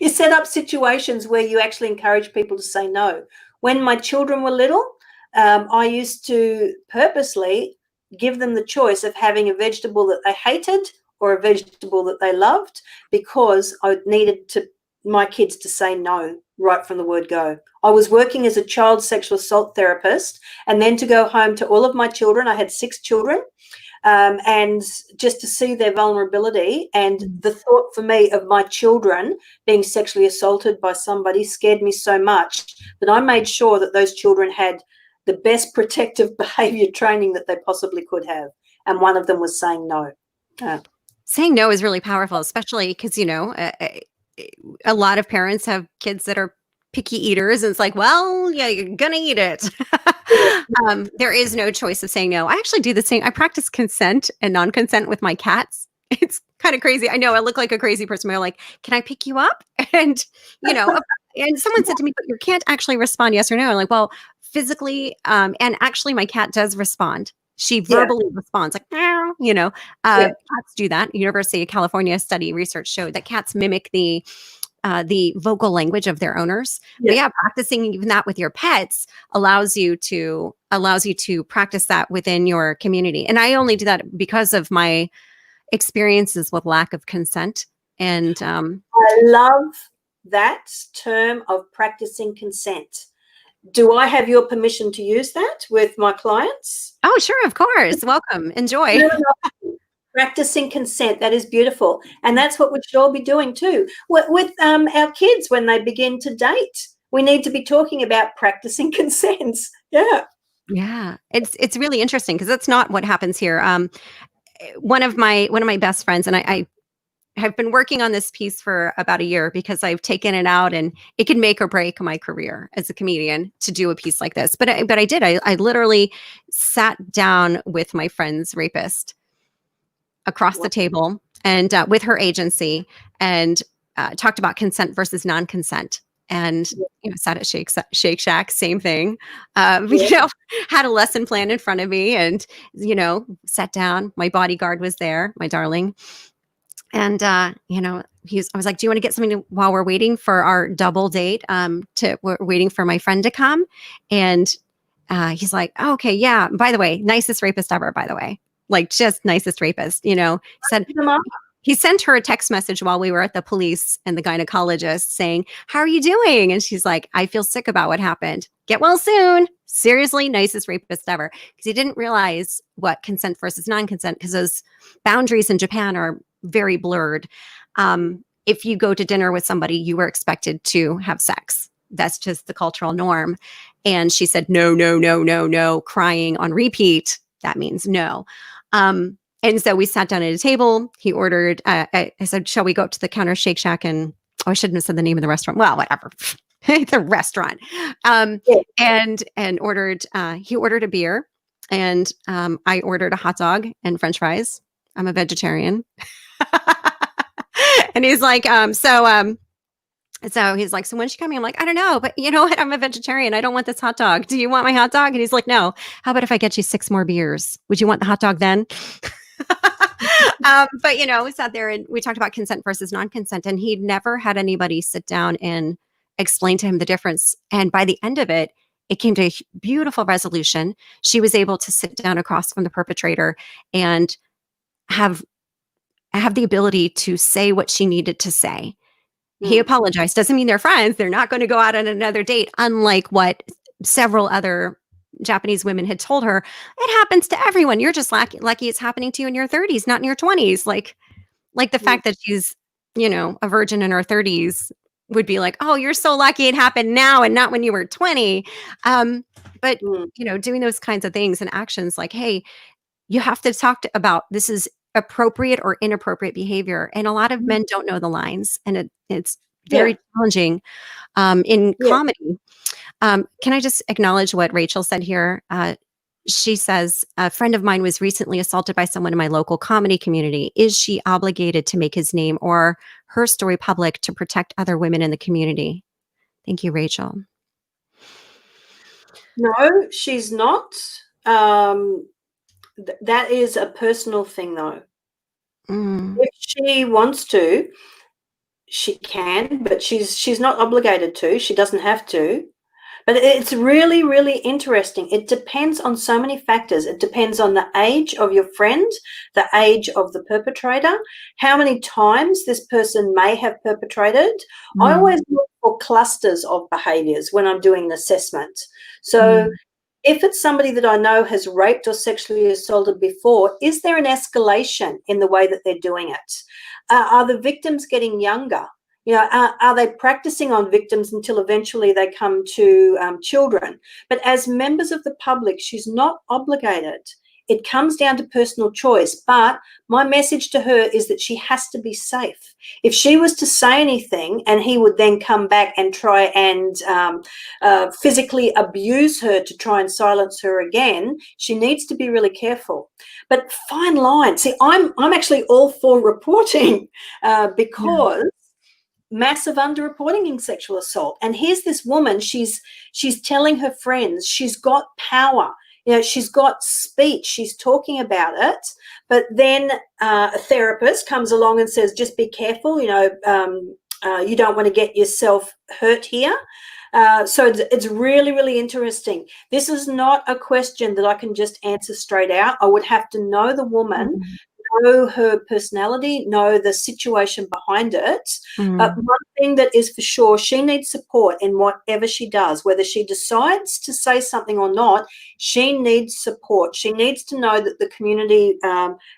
Speaker 2: set up situations where you actually encourage people to say no. When my children were little, I used to purposely give them the choice of having a vegetable that they hated or a vegetable that they loved, because I needed my kids to say no right from the word go. I was working as a child sexual assault therapist, and then to go home to all of my children. I had 6 children, and just to see their vulnerability, and the thought for me of my children being sexually assaulted by somebody scared me so much that I made sure that those children had the best protective behavior training that they possibly could have. And one of them was saying no.
Speaker 1: Saying no is really powerful, especially because, a lot of parents have kids that are picky eaters, and it's like, well, yeah, you're gonna eat it. There is no choice of saying no. I actually do the same. I practice consent and non-consent with my cats. It's kind of crazy. I know I look like a crazy person. They're like, can I pick you up? And, and someone said to me, but you can't actually respond yes or no. I'm like, well, physically, and actually my cat does respond. She verbally responds like, meow, cats do that. University of California study research showed that cats mimic the vocal language of their owners. But practicing even that with your pets allows you to practice that within your community. And I only do that because of my experiences with lack of consent. And
Speaker 2: I love that term of practicing consent. Do I have your permission to use that with my clients?
Speaker 1: Oh, sure, of course. Welcome. Enjoy.
Speaker 2: Practicing consent. That is beautiful. And that's what we should all be doing too. With our kids when they begin to date, we need to be talking about practicing consent. Yeah.
Speaker 1: Yeah. It's really interesting because that's not what happens here. One of my best friends, and I have been working on this piece for about a year because I've taken it out, and it can make or break my career as a comedian to do a piece like this. But I did. I literally sat down with my friend's rapist across the table and with her agency, and talked about consent versus non-consent. And sat at Shake Shack, same thing. Had a lesson plan in front of me, and sat down. My bodyguard was there, my darling. And, I was like, do you want to get something while we're waiting for our double date? We're waiting for my friend to come. And he's like, oh, okay, yeah. By the way, nicest rapist ever, by the way. Like, just nicest rapist, said. He sent her a text message while we were at the police and the gynecologist saying, how are you doing? And she's like, I feel sick about what happened. Get well soon. Seriously, nicest rapist ever. Because he didn't realize what consent versus non-consent, because those boundaries in Japan are very blurred. If you go to dinner with somebody, you were expected to have sex. That's just the cultural norm. And she said, no, no, no, no, no, crying on repeat. That means no. And so we sat down at a table. He ordered, I said, shall we go up to the counter Shake Shack? And I shouldn't have said the name of the restaurant. Well, whatever. The restaurant. And ordered, he ordered a beer, and I ordered a hot dog and French fries. I'm a vegetarian. And he's like, So he's like, so when's she coming? I'm like, I don't know, but you know what? I'm a vegetarian. I don't want this hot dog. Do you want my hot dog? And he's like, no. How about if I get you 6 more beers? Would you want the hot dog then? But, we sat there and we talked about consent versus non-consent, and he'd never had anybody sit down and explain to him the difference. And by the end of it, it came to a beautiful resolution. She was able to sit down across from the perpetrator and have the ability to say what she needed to say. He apologized. Doesn't mean they're friends. They're not going to go out on another date, unlike what several other Japanese women had told her. It happens to everyone. You're just lucky it's happening to you in your 30s, not in your 20s. Like the fact that she's, a virgin in her 30s would be like, oh, you're so lucky it happened now and not when you were 20. But, doing those kinds of things and actions like, hey, you have to talk about this is appropriate or inappropriate behavior. And a lot of men don't know the lines, and it's very challenging in comedy. Can I just acknowledge what Rachel said here? She says, a friend of mine was recently assaulted by someone in my local comedy community. Is she obligated to make his name or her story public to protect other women in the community? Thank you, Rachel.
Speaker 2: No, she's not. That is a personal thing, though. If she wants to, she can, but she's not obligated to. She doesn't have to. But it's really, really interesting. It depends on so many factors. It depends on the age of your friend, the age of the perpetrator, how many times this person may have perpetrated. I always look for clusters of behaviours when I'm doing an assessment. So if it's somebody that I know has raped or sexually assaulted before, is there an escalation in the way that they're doing it? Are the victims getting younger? Are they practicing on victims until eventually they come to children? But as members of the public, she's not obligated. It comes down to personal choice. But my message to her is that she has to be safe. If she was to say anything and he would then come back and try and physically abuse her to try and silence her again, she needs to be really careful. But fine line. See, I'm actually all for reporting because massive underreporting in sexual assault. And here's this woman, she's telling her friends, she's got power, she's got speech, she's talking about it. But then a therapist comes along and says, just be careful, you don't want to get yourself hurt here. So it's really, really interesting. This is not a question that I can just answer straight out. I would have to know the woman, know her personality, know the situation behind it. But one thing that is for sure, she needs support in whatever she does, whether she decides to say something or not. She needs support. She needs to know that the community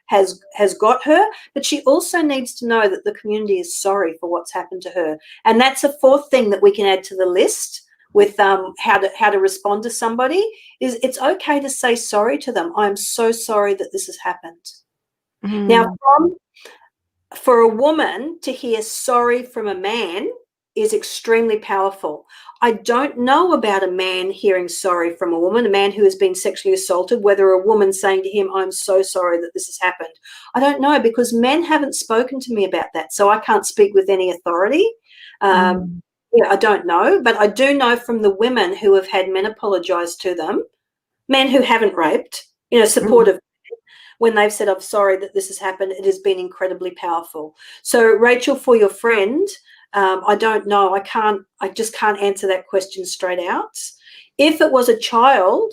Speaker 2: has got her, but she also needs to know that the community is sorry for what's happened to her. And that's a fourth thing that we can add to the list with how to respond to somebody is it's okay to say sorry to them. I'm so sorry that this has happened. Now, for a woman to hear sorry from a man is extremely powerful. I don't know about a man hearing sorry from a woman, a man who has been sexually assaulted, whether a woman saying to him, I'm so sorry that this has happened. I don't know, because men haven't spoken to me about that, so I can't speak with any authority. I don't know, but I do know from the women who have had men apologise to them, men who haven't raped, supportive. When they've said, I'm sorry that this has happened, it has been incredibly powerful. So, Rachel, for your friend, I don't know. I just can't answer that question straight out. If it was a child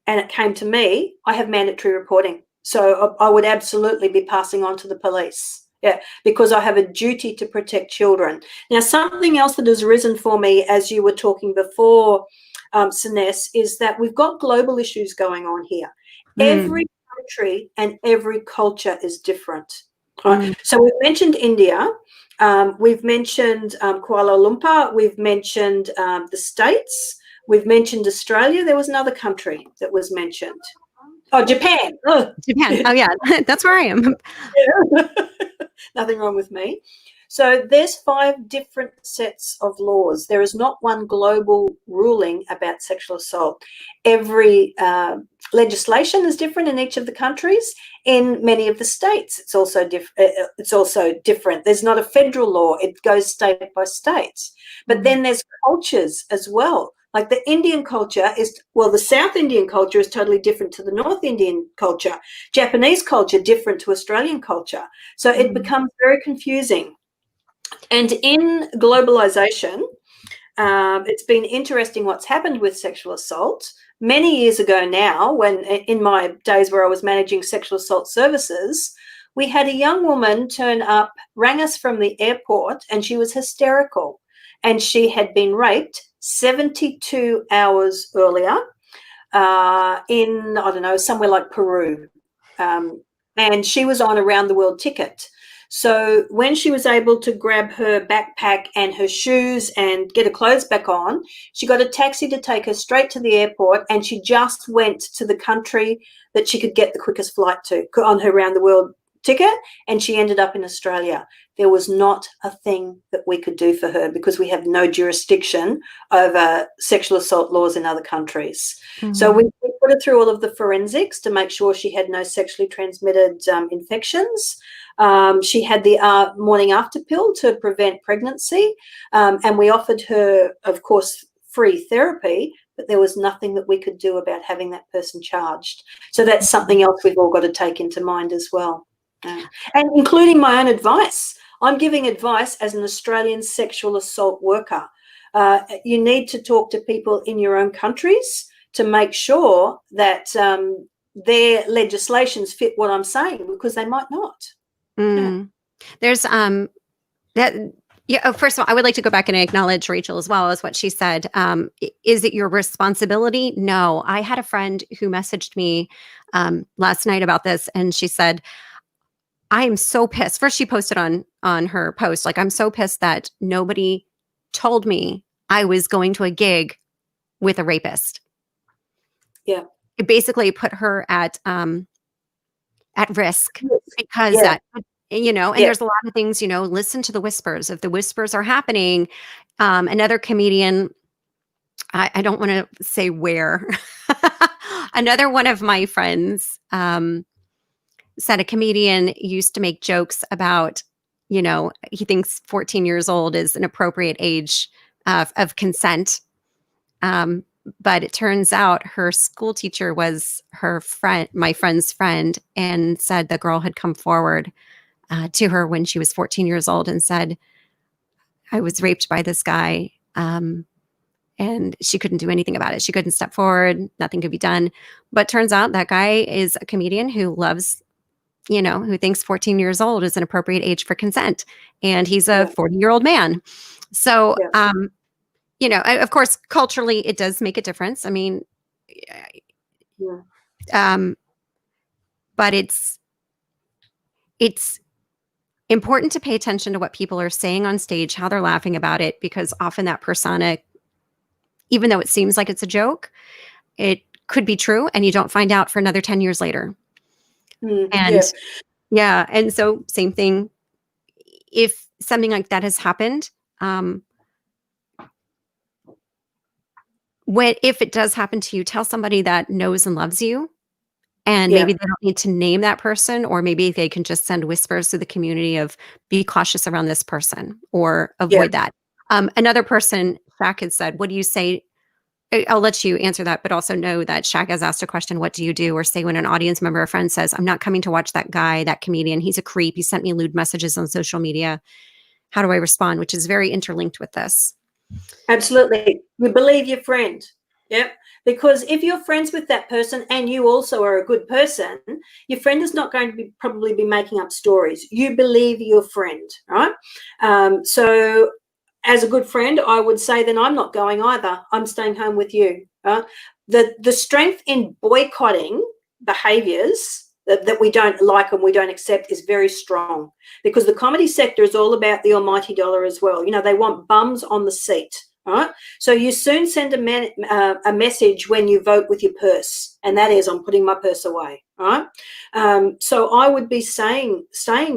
Speaker 2: and it came to me, I have mandatory reporting. So I would absolutely be passing on to the police. Yeah, because I have a duty to protect children. Now, something else that has risen for me as you were talking before, Sines, is that we've got global issues going on here. Every country and every culture is different. Right? So we've mentioned India, we've mentioned Kuala Lumpur, we've mentioned the States, we've mentioned Australia. There was another country that was mentioned. Oh, Japan.
Speaker 1: Japan. Oh, yeah. That's where I am.
Speaker 2: Nothing wrong with me. So there's 5 different sets of laws. There is not one global ruling about sexual assault. Every legislation is different in each of the countries. In many of the states, it's also different. There's not a federal law. It goes state by state. But then there's cultures as well. Like the Indian culture is, well, the South Indian culture is totally different to the North Indian culture. Japanese culture different to Australian culture. So it becomes very confusing. And in globalization, it's been interesting what's happened with sexual assault. Many years ago now, when in my days where I was managing sexual assault services, we had a young woman turn up, rang us from the airport, and she was hysterical. And she had been raped 72 hours earlier in, I don't know, somewhere like Peru. And she was on a round the world ticket. So when she was able to grab her backpack and her shoes and get her clothes back on, she got a taxi to take her straight to the airport, and she just went to the country that she could get the quickest flight to on her round the world ticket, and she ended up in Australia. There was not a thing that we could do for her because we have no jurisdiction over sexual assault laws in other countries. So we put her through all of the forensics to make sure she had no sexually transmitted infections. She had the morning after pill to prevent pregnancy, and we offered her, of course, free therapy, but there was nothing that we could do about having that person charged. So that's something else we've all got to take into mind as well. And including my own advice. I'm giving advice as an Australian sexual assault worker. You need to talk to people in your own countries to make sure that their legislations fit what I'm saying, because they might not.
Speaker 1: There's that. Yeah. First of all, I would like to go back and acknowledge Rachel as well as what she said. Is it your responsibility? No. I had a friend who messaged me last night about this, and she said, I am so pissed. First, she posted on her post, like, I'm so pissed that nobody told me I was going to a gig with a rapist.
Speaker 2: Yeah.
Speaker 1: It basically put her at risk because that, and there's a lot of things, listen to the whispers. If the whispers are happening, another comedian, I don't want to say where, another one of my friends, said a comedian used to make jokes about, he thinks 14 years old is an appropriate age of consent. But it turns out her school teacher was her friend, my friend's friend, and said the girl had come forward to her when she was 14 years old and said, I was raped by this guy. And she couldn't do anything about it. She couldn't step forward. Nothing could be done. But turns out that guy is a comedian who loves, who thinks 14 years old is an appropriate age for consent. And he's a 40-year-old man. So, of course, culturally, it does make a difference. I mean, but it's important to pay attention to what people are saying on stage, how they're laughing about it, because often that persona, even though it seems like it's a joke, it could be true, and you don't find out for another 10 years later. And and so same thing. If something like that has happened, if it does happen to you, tell somebody that knows and loves you, and maybe they don't need to name that person, or maybe they can just send whispers to the community of be cautious around this person or avoid that. Another person, Shaq, had said, what do you say? I'll let you answer that, but also know that Shaq has asked a question, what do you do? Or say when an audience member or friend says, I'm not coming to watch that guy, that comedian, he's a creep, he sent me lewd messages on social media. How do I respond? Which is very interlinked with this.
Speaker 2: Absolutely. You believe your friend. Yep. Because if you're friends with that person and you also are a good person, your friend is not going to probably be making up stories. You believe your friend, right? So as a good friend, I would say then I'm not going either. I'm staying home with you. The strength in boycotting behaviours that we don't like and we don't accept is very strong, because the comedy sector is all about the almighty dollar as well. They want bums on the seat. Right? So you soon send a message when you vote with your purse, and that is, I'm putting my purse away. right? So I would be staying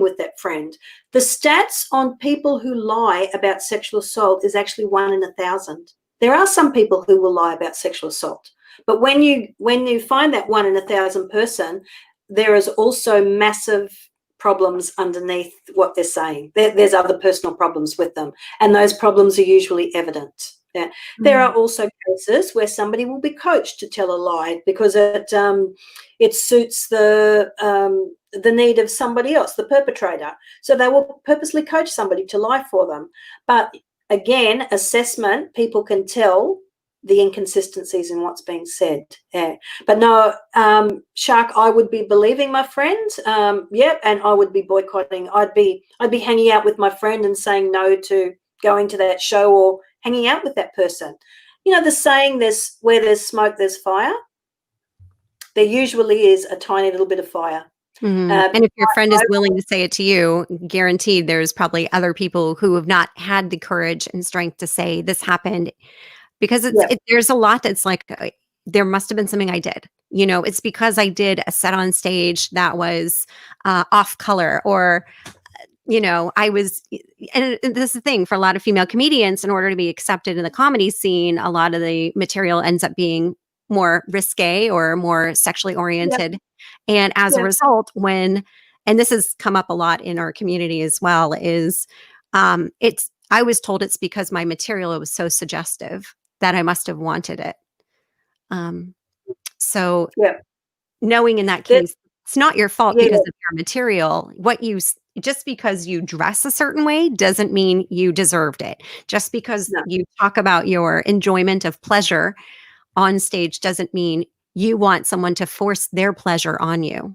Speaker 2: with that friend. The stats on people who lie about sexual assault is actually 1 in 1,000. There are some people who will lie about sexual assault, but when you find that 1 in 1,000 person, there is also massive problems underneath what they're saying. There's other personal problems with them, and those problems are usually evident. Yeah. There are also cases where somebody will be coached to tell a lie because it suits the need of somebody else, the perpetrator. So they will purposely coach somebody to lie for them. But again, assessment, people can tell the inconsistencies in what's being said. Yeah. But no, Shark, I would be believing my friend. And I would be boycotting. I'd be hanging out with my friend and saying no to going to that show or hanging out with that person. You know, the saying, where there's smoke, there's fire. There usually is a tiny little bit of fire.
Speaker 1: And if your friend is willing to say it to you, guaranteed there's probably other people who have not had the courage and strength to say this happened, because there's a lot that's like, there must have been something I did. You know, it's because I did a set on stage that was off color, or, you know, I was, and this is the thing for a lot of female comedians, in order to be accepted in the comedy scene, a lot of the material ends up being more risque or more sexually oriented. And as a result, and this has come up a lot in our community as well, is I was told it's because my material was so suggestive that I must have wanted it. So knowing in that case, it's not your fault because of your material. Just because you dress a certain way doesn't mean you deserved it. Just because you talk about your enjoyment of pleasure on stage doesn't mean you want someone to force their pleasure on you.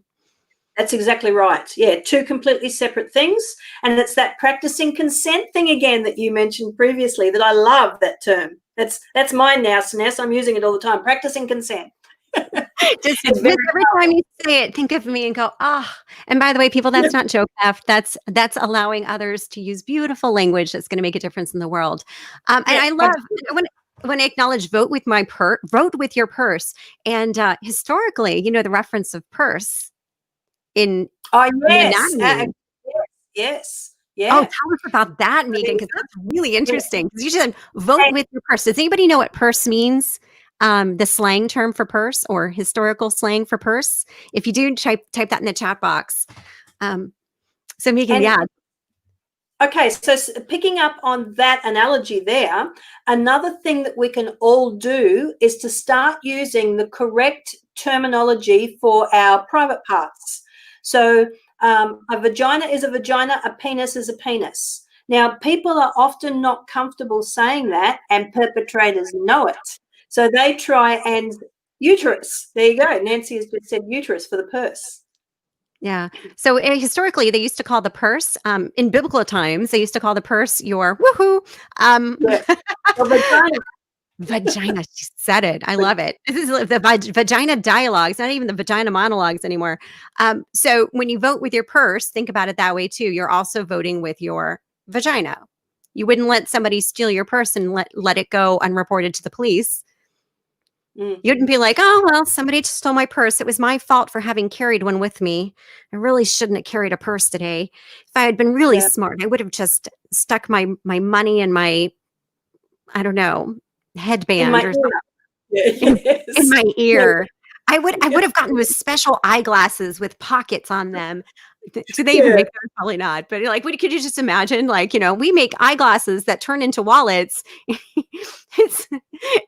Speaker 2: That's exactly right. Yeah, two completely separate things. And it's that practicing consent thing again that you mentioned previously, that I love that term. That's mine now, Sness. I'm using it all the time. Practicing consent.
Speaker 1: Just every time you say it, think of me and go, and by the way, people, that's not joke theft. That's allowing others to use beautiful language that's going to make a difference in the world. And I love when I acknowledge vote with your purse. And historically, you know, the reference of purse in anatomy.
Speaker 2: Yes. Yeah.
Speaker 1: Oh, tell us about that, Megan, because that's really interesting. Because you said vote with your purse. Does anybody know what purse means? The slang term for purse, or historical slang for purse? If you do, type that in the chat box. So Megan,
Speaker 2: Okay, so picking up on that analogy there, another thing that we can all do is to start using the correct terminology for our private parts. So a vagina is a vagina, a penis is a penis. Now, people are often not comfortable saying that, and perpetrators know it. So they try and uterus. There you go. Nancy has just said uterus for the purse.
Speaker 1: Yeah. So historically, they used to call the purse, in biblical times, they used to call the purse your woohoo.
Speaker 2: Vagina.
Speaker 1: Vagina. She said it. I love it. This is the vagina dialogues, not even the vagina monologues anymore. So when you vote with your purse, think about it that way too. You're also voting with your vagina. You wouldn't let somebody steal your purse and let it go unreported to the police. You wouldn't be like, oh, well, somebody just stole my purse. It was my fault for having carried one with me. I really shouldn't have carried a purse today. If I had been really smart, I would have just stuck my money in my, I don't know, headband or something in my ear. I would have gotten with special eyeglasses with pockets on them. Do they even make them? Probably not. But like, could you just imagine? Like, you know, we make eyeglasses that turn into wallets.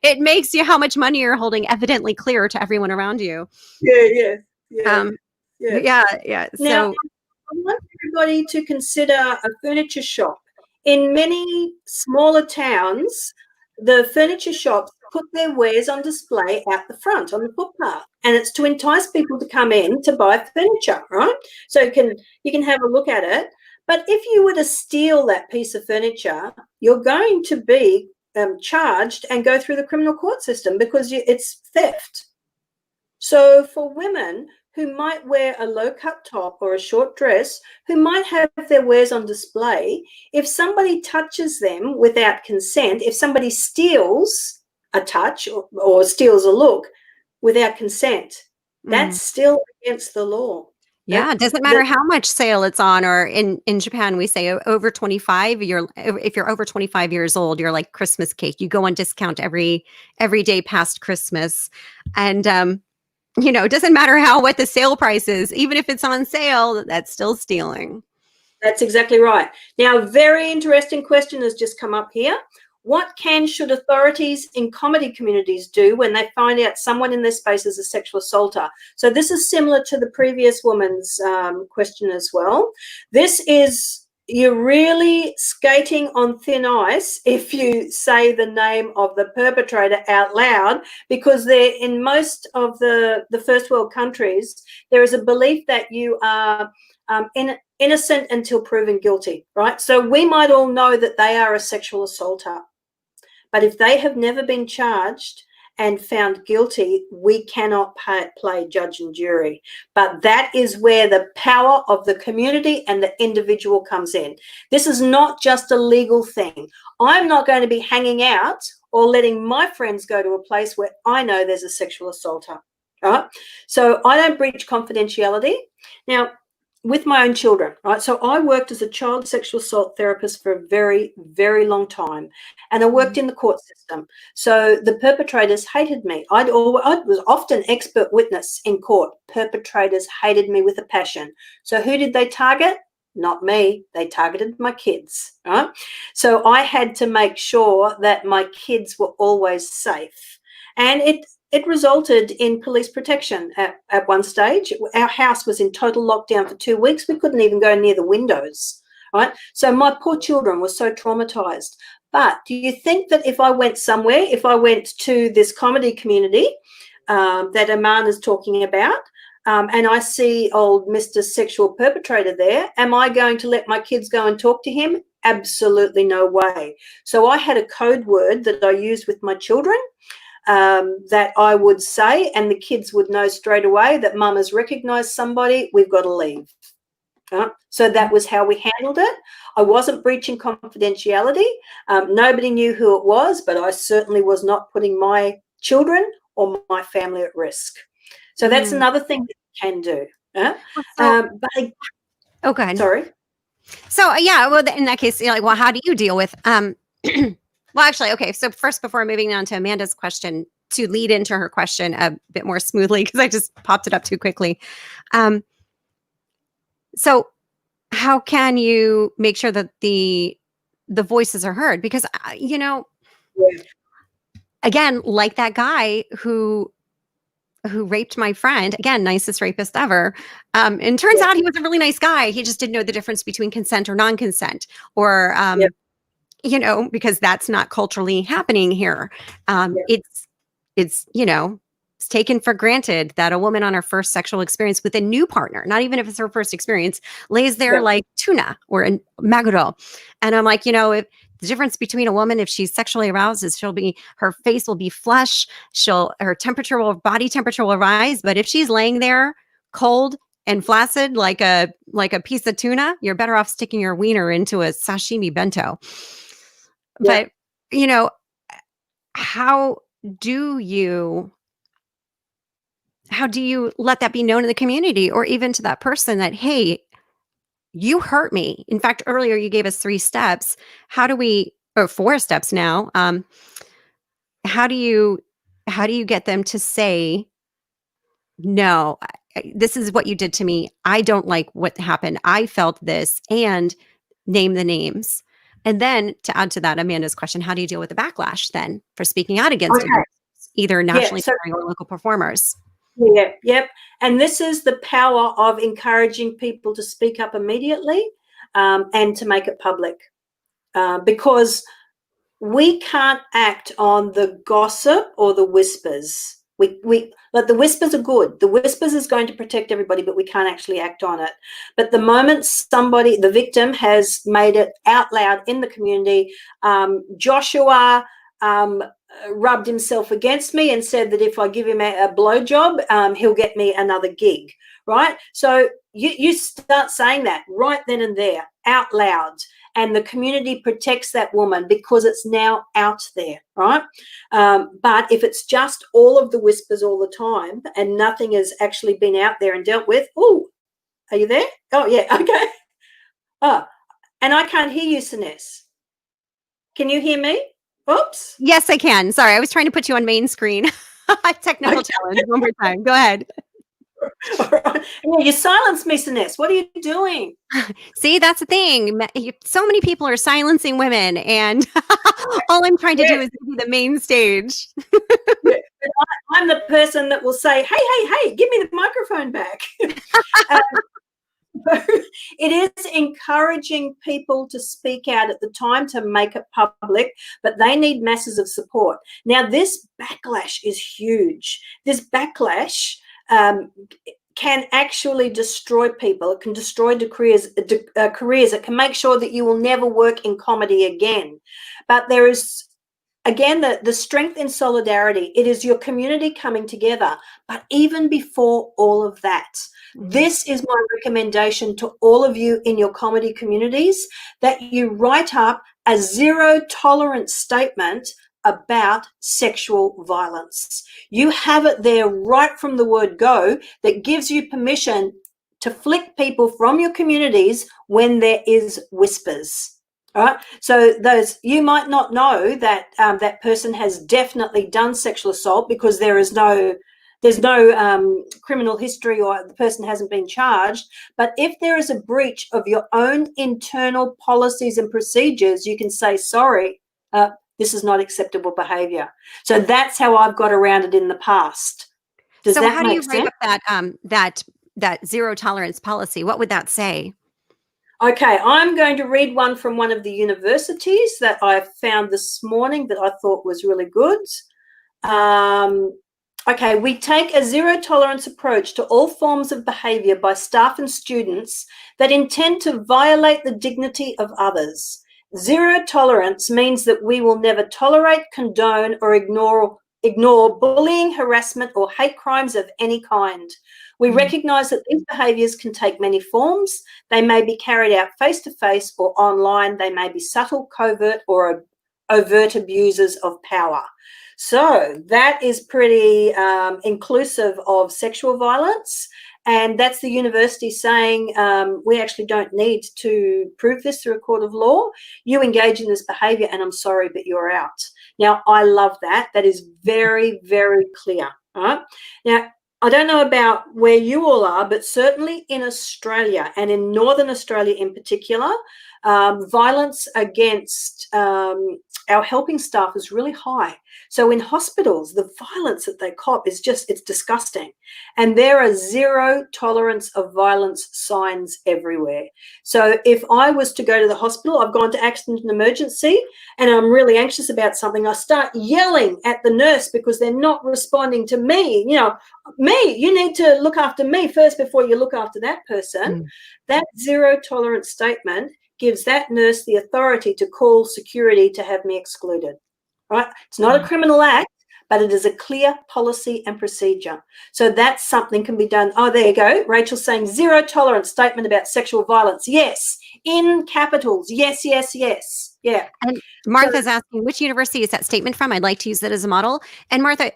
Speaker 1: It makes you how much money you're holding evidently clear to everyone around you.
Speaker 2: Yeah.
Speaker 1: So
Speaker 2: I want everybody to consider a furniture shop. In many smaller towns, the furniture shops put their wares on display out the front on the footpath, and it's to entice people to come in to buy furniture, right? So you can have a look at it. But if you were to steal that piece of furniture, you're going to be charged and go through the criminal court system because it's theft. So for women who might wear a low-cut top or a short dress, who might have their wares on display, if somebody touches them without consent, if somebody steals a touch or steals a look without consent, That's still against the law.
Speaker 1: Yeah, it doesn't matter how much sale it's on, or in Japan, we say over 25, if you're over 25 years old, you're like Christmas cake. You go on discount every day past Christmas. And it doesn't matter what the sale price is, even if it's on sale, that's still stealing.
Speaker 2: That's exactly right. Now, a very interesting question has just come up here. What should authorities in comedy communities do when they find out someone in their space is a sexual assaulter? So this is similar to the previous woman's question as well. This is, you're really skating on thin ice if you say the name of the perpetrator out loud, because in most of the first world countries, there is a belief that you are innocent until proven guilty, right? So we might all know that they are a sexual assaulter, but if they have never been charged and found guilty, we cannot play judge and jury. But that is where the power of the community and the individual comes in. This is not just a legal thing. I'm not going to be hanging out or letting my friends go to a place where I know there's a sexual assaulter, right? So I don't breach confidentiality. Now, with my own children, right? So I worked as a child sexual assault therapist for a very, very long time, and I worked in the court system. So the perpetrators hated me. I was often expert witness in court. Perpetrators hated me with a passion. So who did they target? Not me. They targeted my kids, right? So I had to make sure that my kids were always safe. And it resulted in police protection at one stage. Our house was in total lockdown for 2 weeks. We couldn't even go near the windows, right? So my poor children were so traumatized. But do you think that if I went somewhere, if I went to this comedy community that Aiman is talking about, and I see old Mr. Sexual Perpetrator there, am I going to let my kids go and talk to him? Absolutely no way. So I had a code word that I used with my children, that I would say, and the kids would know straight away that mum has recognised somebody, we've got to leave. So that was how we handled it. I wasn't breaching confidentiality. Nobody knew who it was, but I certainly was not putting my children or my family at risk. So that's another thing that you can do.
Speaker 1: Oh, go ahead.
Speaker 2: Sorry.
Speaker 1: So yeah, well, in that case, well, how do you deal with well, actually, okay. So first, before moving on to Amanda's question, to lead into her question a bit more smoothly, because I just popped it up too quickly. So how can you make sure that the voices are heard? Because, again, like that guy who raped my friend, again, nicest rapist ever. And turns out he was a really nice guy. He just didn't know the difference between consent or non-consent, or, because that's not culturally happening here. It's taken for granted that a woman on her first sexual experience with a new partner, not even if it's her first experience, lays there like tuna or a maguro. And I'm like, if the difference between a woman, if she's sexually aroused, is her face will be flush, her body temperature will rise. But if she's laying there cold and flaccid like a piece of tuna, you're better off sticking your wiener into a sashimi bento. But how do you let that be known in the community, or even to that person that, hey, you hurt me? In fact, earlier you gave us 3 steps. Or 4 steps now. How do you get them to say, no, this is what you did to me. I don't like what happened. I felt this, and name the names. And then to add to that, Amanda's question, how do you deal with the backlash then for speaking out against it, either nationally or local performers?
Speaker 2: Yep. And this is the power of encouraging people to speak up immediately, and to make it public, because we can't act on the gossip or the whispers. Like, the whispers are good. The whispers is going to protect everybody, but we can't actually act on it. But the moment the victim has made it out loud in the community, Joshua rubbed himself against me and said that if I give him a blowjob, he'll get me another gig, right? So you start saying that right then and there, out loud. and the community protects that woman because it's now out there, right? But if it's just all of the whispers all the time and nothing has actually been out there and dealt with, oh, are you there? Oh, yeah, okay. Oh, and I can't hear you, Sinez. Can you hear me? Oops.
Speaker 1: Yes, I can. Sorry, I was trying to put you on main screen. Technical challenge. One more time. Go ahead.
Speaker 2: All right. Yeah, you silenced me, Sinez. What are you doing?
Speaker 1: See, that's the thing. So many people are silencing women, and all I'm trying to do is be the main stage.
Speaker 2: Yeah. I'm the person that will say, hey, give me the microphone back. It is encouraging people to speak out at the time to make it public, but they need masses of support. Now, this backlash is huge. This backlash can actually destroy people. It can destroy careers. It can make sure that you will never work in comedy again. But there is, again, the strength in solidarity. It is your community coming together. But even before all of that, this is my recommendation to all of you in your comedy communities, that you write up a zero tolerance statement about sexual violence. You have it there right from the word go that gives you permission to flick people from your communities when there is whispers. All right. So those, you might not know that that person has definitely done sexual assault because there's no criminal history, or the person hasn't been charged. But if there is a breach of your own internal policies and procedures, you can say, sorry, this is not acceptable behaviour. So that's how I've got around it in the past. Does
Speaker 1: so
Speaker 2: that
Speaker 1: how do you
Speaker 2: make
Speaker 1: write
Speaker 2: sense?
Speaker 1: up that zero tolerance policy? What would that say?
Speaker 2: Okay, I'm going to read one from one of the universities that I found this morning that I thought was really good. Okay, we take a zero tolerance approach to all forms of behaviour by staff and students that intend to violate the dignity of others. Zero tolerance means that we will never tolerate, condone, or ignore bullying, harassment, or hate crimes of any kind. We recognise that these behaviours can take many forms. They may be carried out face-to-face or online. They may be subtle, covert, or overt abusers of power. So that is pretty inclusive of sexual violence. And that's the university saying, we actually don't need to prove this through a court of law. You engage in this behaviour and I'm sorry, but you're out. Now, I love that. That is very, very clear. All right? Now, I don't know about where you all are, but certainly in Australia and in Northern Australia in particular, violence against our helping staff is really high. So in hospitals, the violence that they cop is just, it's disgusting. And there are zero tolerance of violence signs everywhere. So if I was to go to the hospital, I've gone to accident and emergency, and I'm really anxious about something, I start yelling at the nurse because they're not responding to me. You know, me, you need to look after me first before you look after that person. That zero tolerance statement gives that nurse the authority to call security to have me excluded. Right? It's not a criminal act, but it is a clear policy and procedure. So that's something can be done. Oh, there you go. Rachel's saying zero tolerance statement about sexual violence. Yes, in capitals. Yes, yes, yes. Yeah.
Speaker 1: And Martha's asking, which university is that statement from? I'd like to use that as a model. And Martha,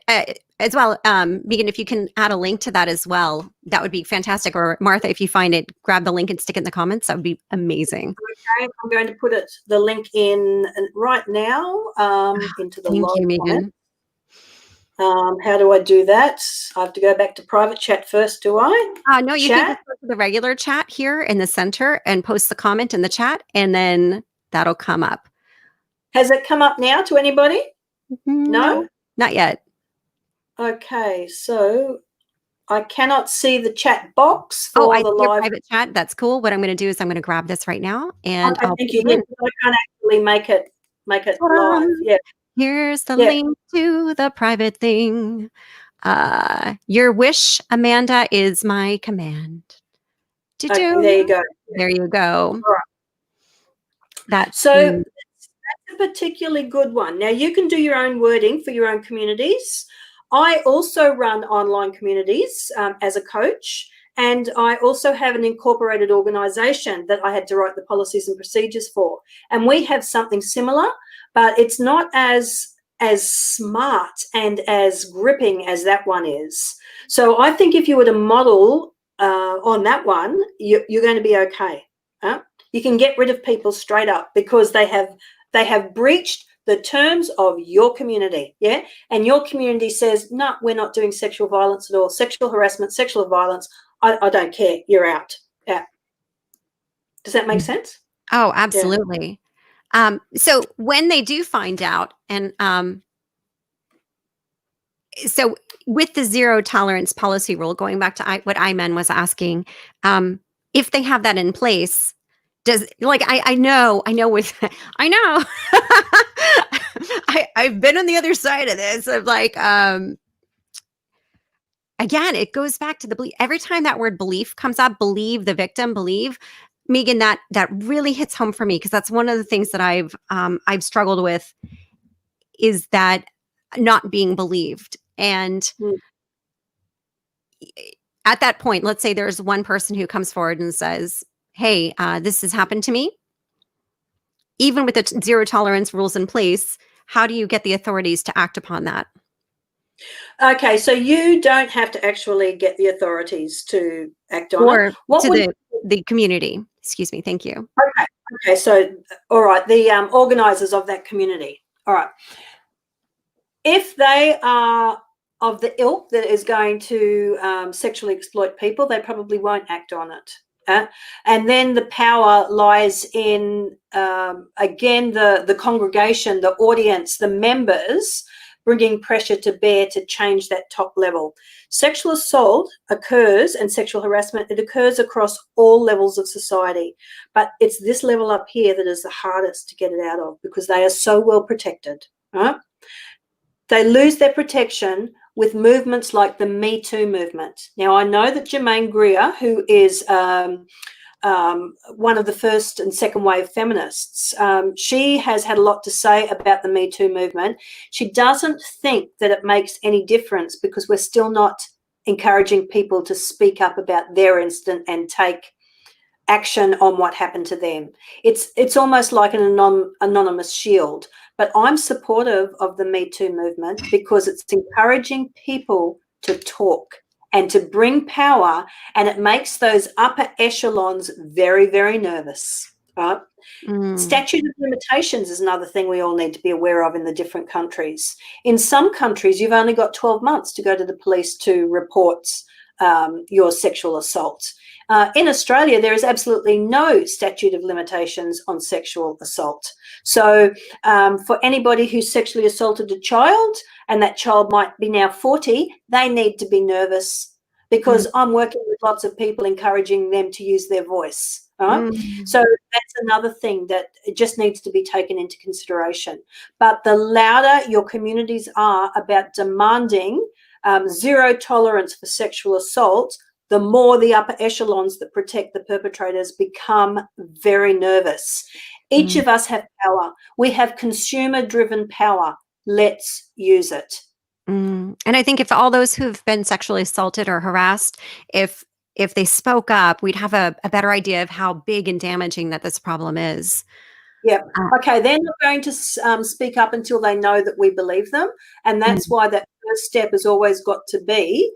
Speaker 1: as well, Megan, if you can add a link to that as well, that would be fantastic. Or Martha, if you find it, grab the link and stick it in the comments. That would be amazing.
Speaker 2: Okay, I'm going to put the link in right now into the
Speaker 1: Thank you, Megan.
Speaker 2: How do I do that? I have to go back to private chat first, do I?
Speaker 1: No, you can just go to the regular chat here in the center and post the comment in the chat, and then that'll come up.
Speaker 2: Has it come up now to anybody?
Speaker 1: No, not yet.
Speaker 2: Okay, so I cannot see the chat box for the live
Speaker 1: private chat. That's cool. What I'm going to do is I'm going to grab this right now, and
Speaker 2: thank you. I can't actually make it live. Yeah.
Speaker 1: Here's the link to the private thing. Your wish, Amanda, is my command.
Speaker 2: Okay, there you go.
Speaker 1: There you go.
Speaker 2: All right. That's a particularly good one. Now, you can do your own wording for your own communities. I also run online communities as a coach, And I also have an incorporated organisation that I had to write the policies and procedures for. And we have something similar, but it's not as smart and as gripping as that one is. So I think if you were to model on that one, you're going to be okay. You can get rid of people straight up because they have breached the terms of your community, yeah? And your community says, no, we're not doing sexual violence at all, sexual harassment, sexual violence. I don't care. You're out. Yeah. Does that make sense?
Speaker 1: Oh, absolutely. Yeah. So when they do find out, and so with the zero tolerance policy rule, going back to what Aiman was asking, if they have that in place, does I know with I know I've been on the other side of this of again, it goes back to the belief. Every time that word belief comes up, believe the victim, believe, Megan, that really hits home for me because that's one of the things that I've struggled with is that not being believed. And at that point, let's say there's one person who comes forward and says, hey, this has happened to me. Even with the zero tolerance rules in place, how do you get the authorities to act upon that?
Speaker 2: Okay, so you don't have to actually get the authorities to act on it.
Speaker 1: Or to the community. Excuse me. Thank you.
Speaker 2: Okay. So, all right, the organisers of that community. All right. If they are of the ilk that is going to sexually exploit people, they probably won't act on it. And then the power lies in, again, the congregation, the audience, the members bringing pressure to bear to change that top level. Sexual assault occurs and sexual harassment, it occurs across all levels of society. But it's this level up here that is the hardest to get it out of because they are so well protected. Right? They lose their protection with movements like the Me Too movement. Now, I know that Germaine Greer, who is one of the first and second wave feminists, she has had a lot to say about the Me Too movement. She doesn't think that it makes any difference because we're still not encouraging people to speak up about their incident and take action on what happened to them. It's almost like an anonymous shield. But I'm supportive of the Me Too movement because it's encouraging people to talk and to bring power, and it makes those upper echelons very, very nervous. Right? Statute of limitations is another thing we all need to be aware of in the different countries. In some countries, you've only got 12 months to go to the police to report your sexual assault. In Australia, there is absolutely no statute of limitations on sexual assault. So for anybody who sexually assaulted a child and that child might be now 40, they need to be nervous because I'm working with lots of people encouraging them to use their voice. Right? So that's another thing that it just needs to be taken into consideration. But the louder your communities are about demanding zero tolerance for sexual assault, the more the upper echelons that protect the perpetrators become very nervous. Each of us have power. We have consumer-driven power. Let's use it.
Speaker 1: And I think if all those who've been sexually assaulted or harassed, if they spoke up, we'd have a better idea of how big and damaging that this problem is.
Speaker 2: Yeah. Okay, they're not going to speak up until they know that we believe them. And that's why that first step has always got to be,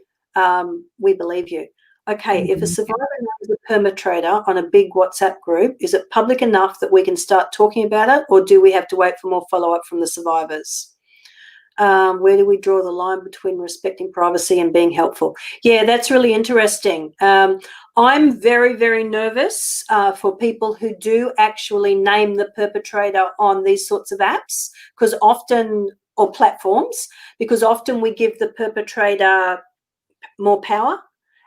Speaker 2: we believe you. Okay, if a survivor knows a perpetrator on a big WhatsApp group, is it public enough that we can start talking about it, or do we have to wait for more follow-up from the survivors? Where do we draw the line between respecting privacy and being helpful? Yeah, that's really interesting. I'm very, very nervous for people who do actually name the perpetrator on these sorts of apps or platforms, because often we give the perpetrator more power.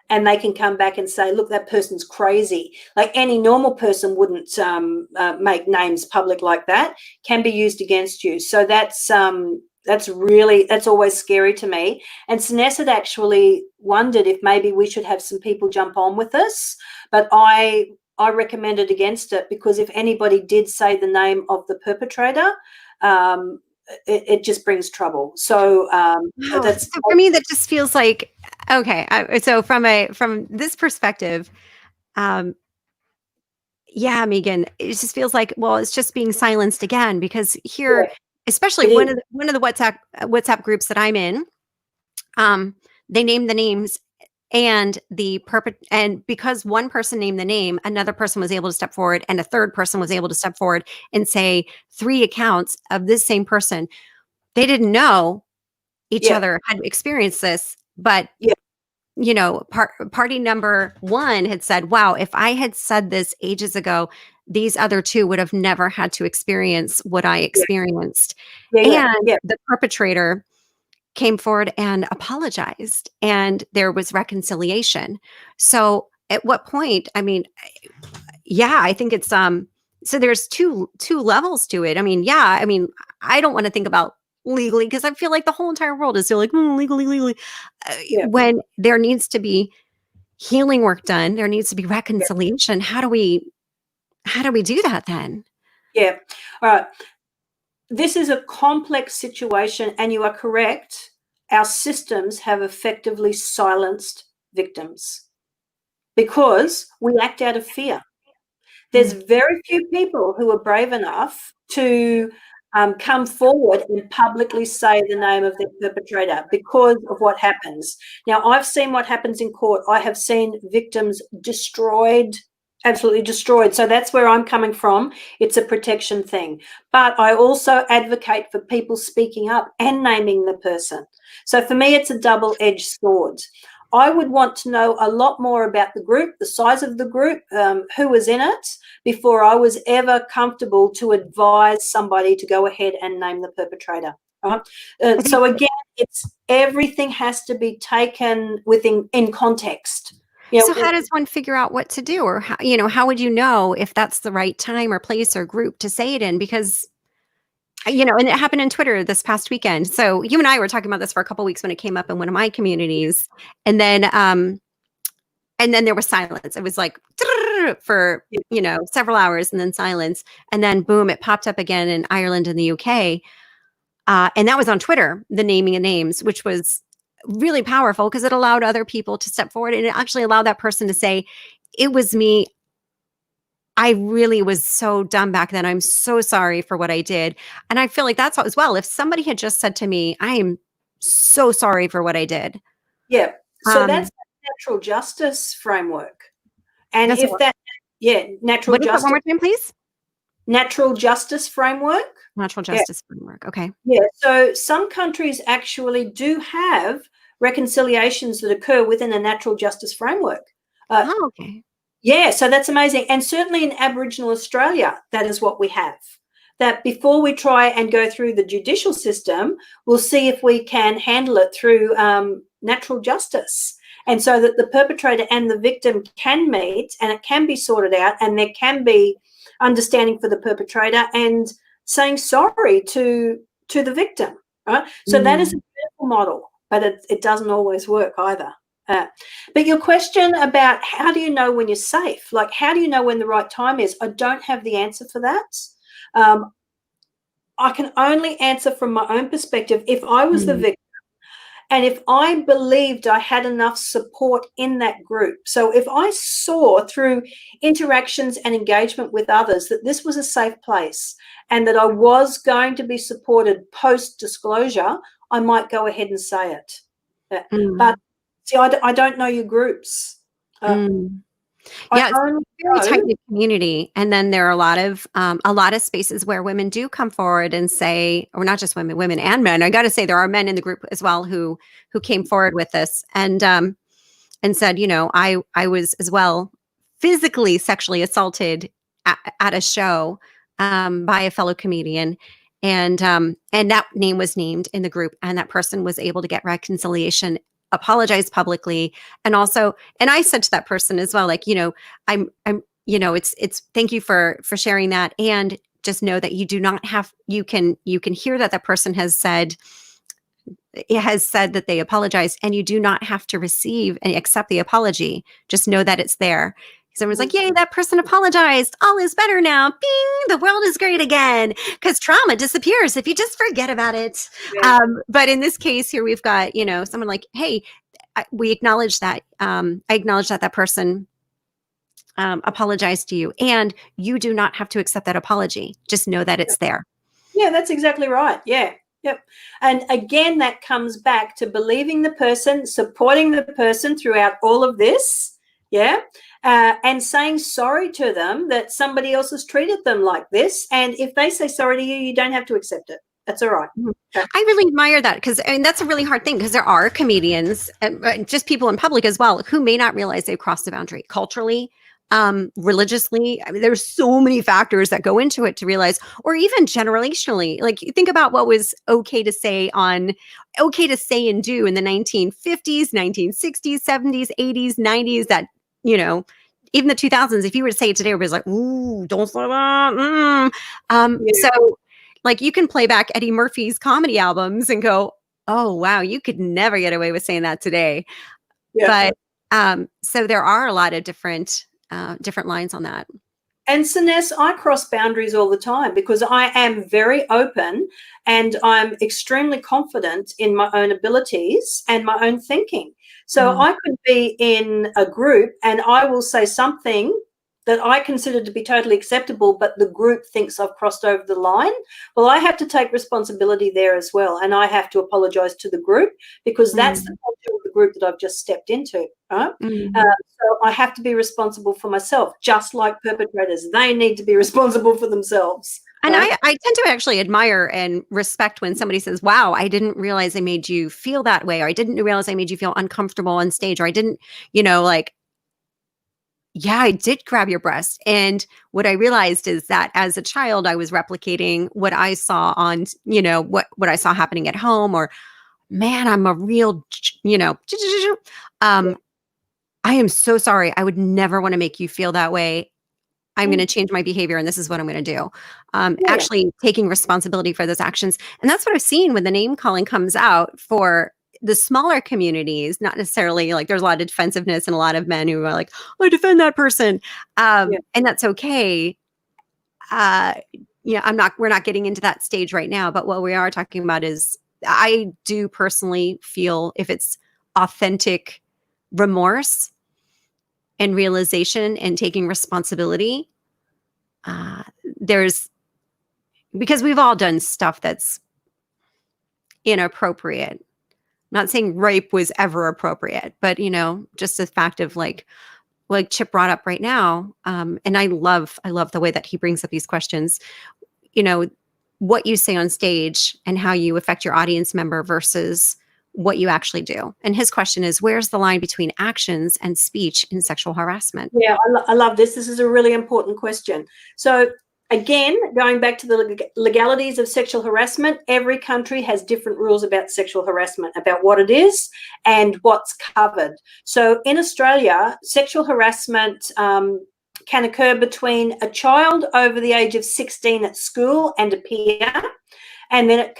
Speaker 2: And they can come back and say, look, that person's crazy. Like any normal person wouldn't make names public like that, can be used against you. So that's always scary to me. And Siness had actually wondered if maybe we should have some people jump on with us. But I recommended against it because if anybody did say the name of the perpetrator, it just brings trouble. So
Speaker 1: for me, that just feels like Okay. So from this perspective, um, yeah, Megan, it just feels like, well, it's just being silenced again because here,
Speaker 2: Yeah,
Speaker 1: especially
Speaker 2: it is.
Speaker 1: one of the WhatsApp groups that I'm in, um, they name the names and and because one person named the name, another person was able to step forward and a third person was able to step forward and say three accounts of this same person. They didn't know each
Speaker 2: Yeah,
Speaker 1: other had experienced this, but
Speaker 2: yeah,
Speaker 1: party number one had said, wow, if I had said this ages ago, these other two would have never had to experience what I
Speaker 2: yeah,
Speaker 1: experienced.
Speaker 2: yeah, yeah,
Speaker 1: And
Speaker 2: yeah,
Speaker 1: the perpetrator came forward and apologized, and there was reconciliation. So at what point, I mean, yeah, I think it's so there's two levels to it. I mean, yeah, I mean, I don't want to think about legally because I feel like the whole entire world is still like legally.
Speaker 2: yeah,
Speaker 1: When there needs to be healing work done, there needs to be
Speaker 2: yeah,
Speaker 1: reconciliation. How do we do that then?
Speaker 2: yeah. All right. This is a complex situation, and you are correct. Our systems have effectively silenced victims because we act out of fear. There's
Speaker 1: Mm.
Speaker 2: very few people who are brave enough to come forward and publicly say the name of their perpetrator because of what happens. Now, I've seen what happens in court. I have seen victims destroyed, absolutely destroyed. So that's where I'm coming from. It's a protection thing. But I also advocate for people speaking up and naming the person. So for me, it's a double-edged sword. I would want to know a lot more about the group, the size of the group, who was in it, before I was ever comfortable to advise somebody to go ahead and name the perpetrator. Right?
Speaker 1: I think
Speaker 2: So again, it's everything has to be taken in context. You
Speaker 1: so.
Speaker 2: know,
Speaker 1: How does one figure out what to do, or how would you know if that's the right time or place or group to say it in? Because and it happened in Twitter this past weekend. So you and I were talking about this for a couple weeks when it came up in one of my communities, and then there was silence. It was like for several hours, and then silence, and then boom, it popped up again in Ireland and the UK, and that was on Twitter. The naming of names, which was really powerful because it allowed other people to step forward, and it actually allowed that person to say, "It was me. I really was so dumb back then. I'm so sorry for what I did." And I feel like that's as well. If somebody had just said to me, "I am so sorry for what I did."
Speaker 2: yeah. So that's
Speaker 1: Um,
Speaker 2: the natural justice framework. And
Speaker 1: that's
Speaker 2: if that, yeah, natural
Speaker 1: what is that one
Speaker 2: justice,
Speaker 1: more time, please?
Speaker 2: natural justice framework.
Speaker 1: Natural
Speaker 2: Yeah,
Speaker 1: justice framework. Okay.
Speaker 2: yeah. So some countries actually do have reconciliations that occur within a natural justice framework. Uh,
Speaker 1: Oh, okay.
Speaker 2: yeah, so that's amazing. And certainly in Aboriginal Australia, that is what we have. That before we try and go through the judicial system, we'll see if we can handle it through natural justice. And so that the perpetrator and the victim can meet and it can be sorted out and there can be understanding for the perpetrator and saying sorry to the victim. Right? So that is a
Speaker 1: Mm,
Speaker 2: beautiful model, but it doesn't always work either. But your question about how do you know when you're safe, like how do you know when the right time is, I don't have the answer for that. Um, I can only answer from my own perspective. If I was the
Speaker 1: mm,
Speaker 2: victim and if I believed I had enough support in that group, so if I saw through interactions and engagement with others that this was a safe place and that I was going to be supported post disclosure, I might go ahead and say it. But
Speaker 1: mm,
Speaker 2: see, I don't know your groups.
Speaker 1: mm.
Speaker 2: I
Speaker 1: Yeah, it's
Speaker 2: only
Speaker 1: a very
Speaker 2: know,
Speaker 1: tight knit community, and then there are a lot of spaces where women do come forward and say, or not just women, women and men. I got to say, there are men in the group as well who came forward with this and said, I was as well physically sexually assaulted at a show by a fellow comedian. And that name was named in the group, and that person was able to get reconciliation, apologize publicly, and I said to that person as well, like, I'm it's thank you for sharing that, and just know that you do not have you can hear that that person has said that they apologized, and you do not have to receive and accept the apology. Just know that it's there. Someone's like, yay, that person apologized. All is better now. Bing, the world is great again. Because trauma disappears if you just forget about it.
Speaker 2: yeah,
Speaker 1: But in this case here, we've got, someone like, hey, we acknowledge that. I acknowledge that that person apologized to you, and you do not have to accept that apology. Just know that it's there.
Speaker 2: Yeah, that's exactly right. Yeah. Yep. And again, that comes back to believing the person, supporting the person throughout all of this. Yeah. And saying sorry to them that somebody else has treated them like this. And if they say sorry to you, you don't have to accept it. That's all right.
Speaker 1: I really admire that, because that's a really hard thing, because there are comedians, just people in public as well, who may not realize they've crossed the boundary culturally, religiously. I mean, there's so many factors that go into it to realize, or even generationally. Like, think about what was okay to say and do in the 1950s, 1960s, 70s, 80s, 90s, that, even the 2000s. If you were to say it today, everybody's like, ooh, don't say that. So, like, you can play back Eddie Murphy's comedy albums and go, oh, wow, you could never get away with saying that today. Yeah. But so there are a lot of different lines on that.
Speaker 2: And Siness, I cross boundaries all the time because I am very open and I'm extremely confident in my own abilities and my own thinking. So I could be in a group and I will say something that I consider to be totally acceptable, but the group thinks I've crossed over the line. Well, I have to take responsibility there as well, and I have to apologize to the group, because that's the culture of the group that I've just stepped into. Right? So I have to be responsible for myself, just like perpetrators. They need to be responsible for themselves.
Speaker 1: And I tend to actually admire and respect when somebody says, wow, I didn't realize I made you feel that way, or I didn't realize I made you feel uncomfortable on stage, or I didn't, yeah, I did grab your breast. And what I realized is that as a child, I was replicating what I saw on, what I saw happening at home, or, man, I'm a real, I am so sorry. I would never want to make you feel that way. I'm going to change my behavior, and this is what I'm going to do. Actually taking responsibility for those actions. And that's what I've seen when the name calling comes out for the smaller communities. Not necessarily, like, there's a lot of defensiveness and a lot of men who are like, I defend that person. And that's okay. We're not getting into that stage right now, but what we are talking about is, I do personally feel, if it's authentic remorse and realization and taking responsibility, because we've all done stuff that's inappropriate. I'm not saying rape was ever appropriate, but just the fact of like Chip brought up right now, and I love the way that he brings up these questions. What you say on stage and how you affect your audience member versus what you actually do. And his question is, where's the line between actions and speech in sexual harassment?
Speaker 2: Yeah, I love this. This is a really important question. So again, going back to the legalities of sexual harassment, every country has different rules about sexual harassment, about what it is and what's covered. So in Australia, sexual harassment can occur between a child over the age of 16 at school and a peer. And then it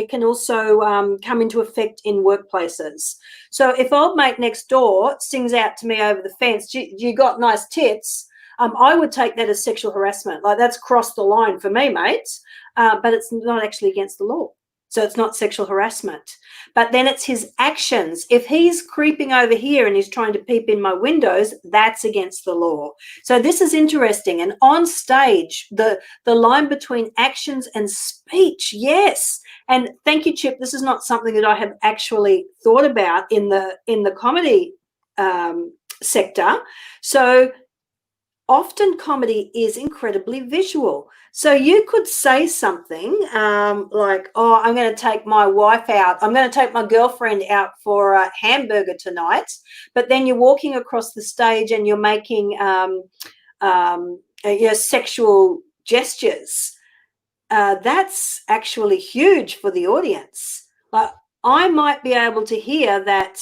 Speaker 2: can also come into effect in workplaces. So if old mate next door sings out to me over the fence, you got nice tits, I would take that as sexual harassment. Like, that's crossed the line for me, mates, but it's not actually against the law. So it's not sexual harassment. But then it's his actions. If he's creeping over here and he's trying to peep in my windows, that's against the law. So this is interesting. And on stage, the line between actions and speech, yes. And thank you, Chip. This is not something that I have actually thought about in the comedy sector. So often comedy is incredibly visual. So you could say something like, oh, I'm going to take my wife out. I'm going to take my girlfriend out for a hamburger tonight. But then you're walking across the stage and you're making sexual gestures. That's actually huge for the audience. Like, I might be able to hear that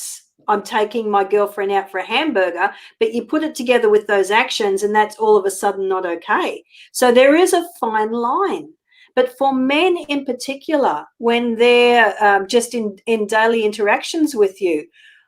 Speaker 2: I'm taking my girlfriend out for a hamburger, but you put it together with those actions and that's all of a sudden not okay. So there is a fine line. But for men in particular, when they're just in daily interactions with you,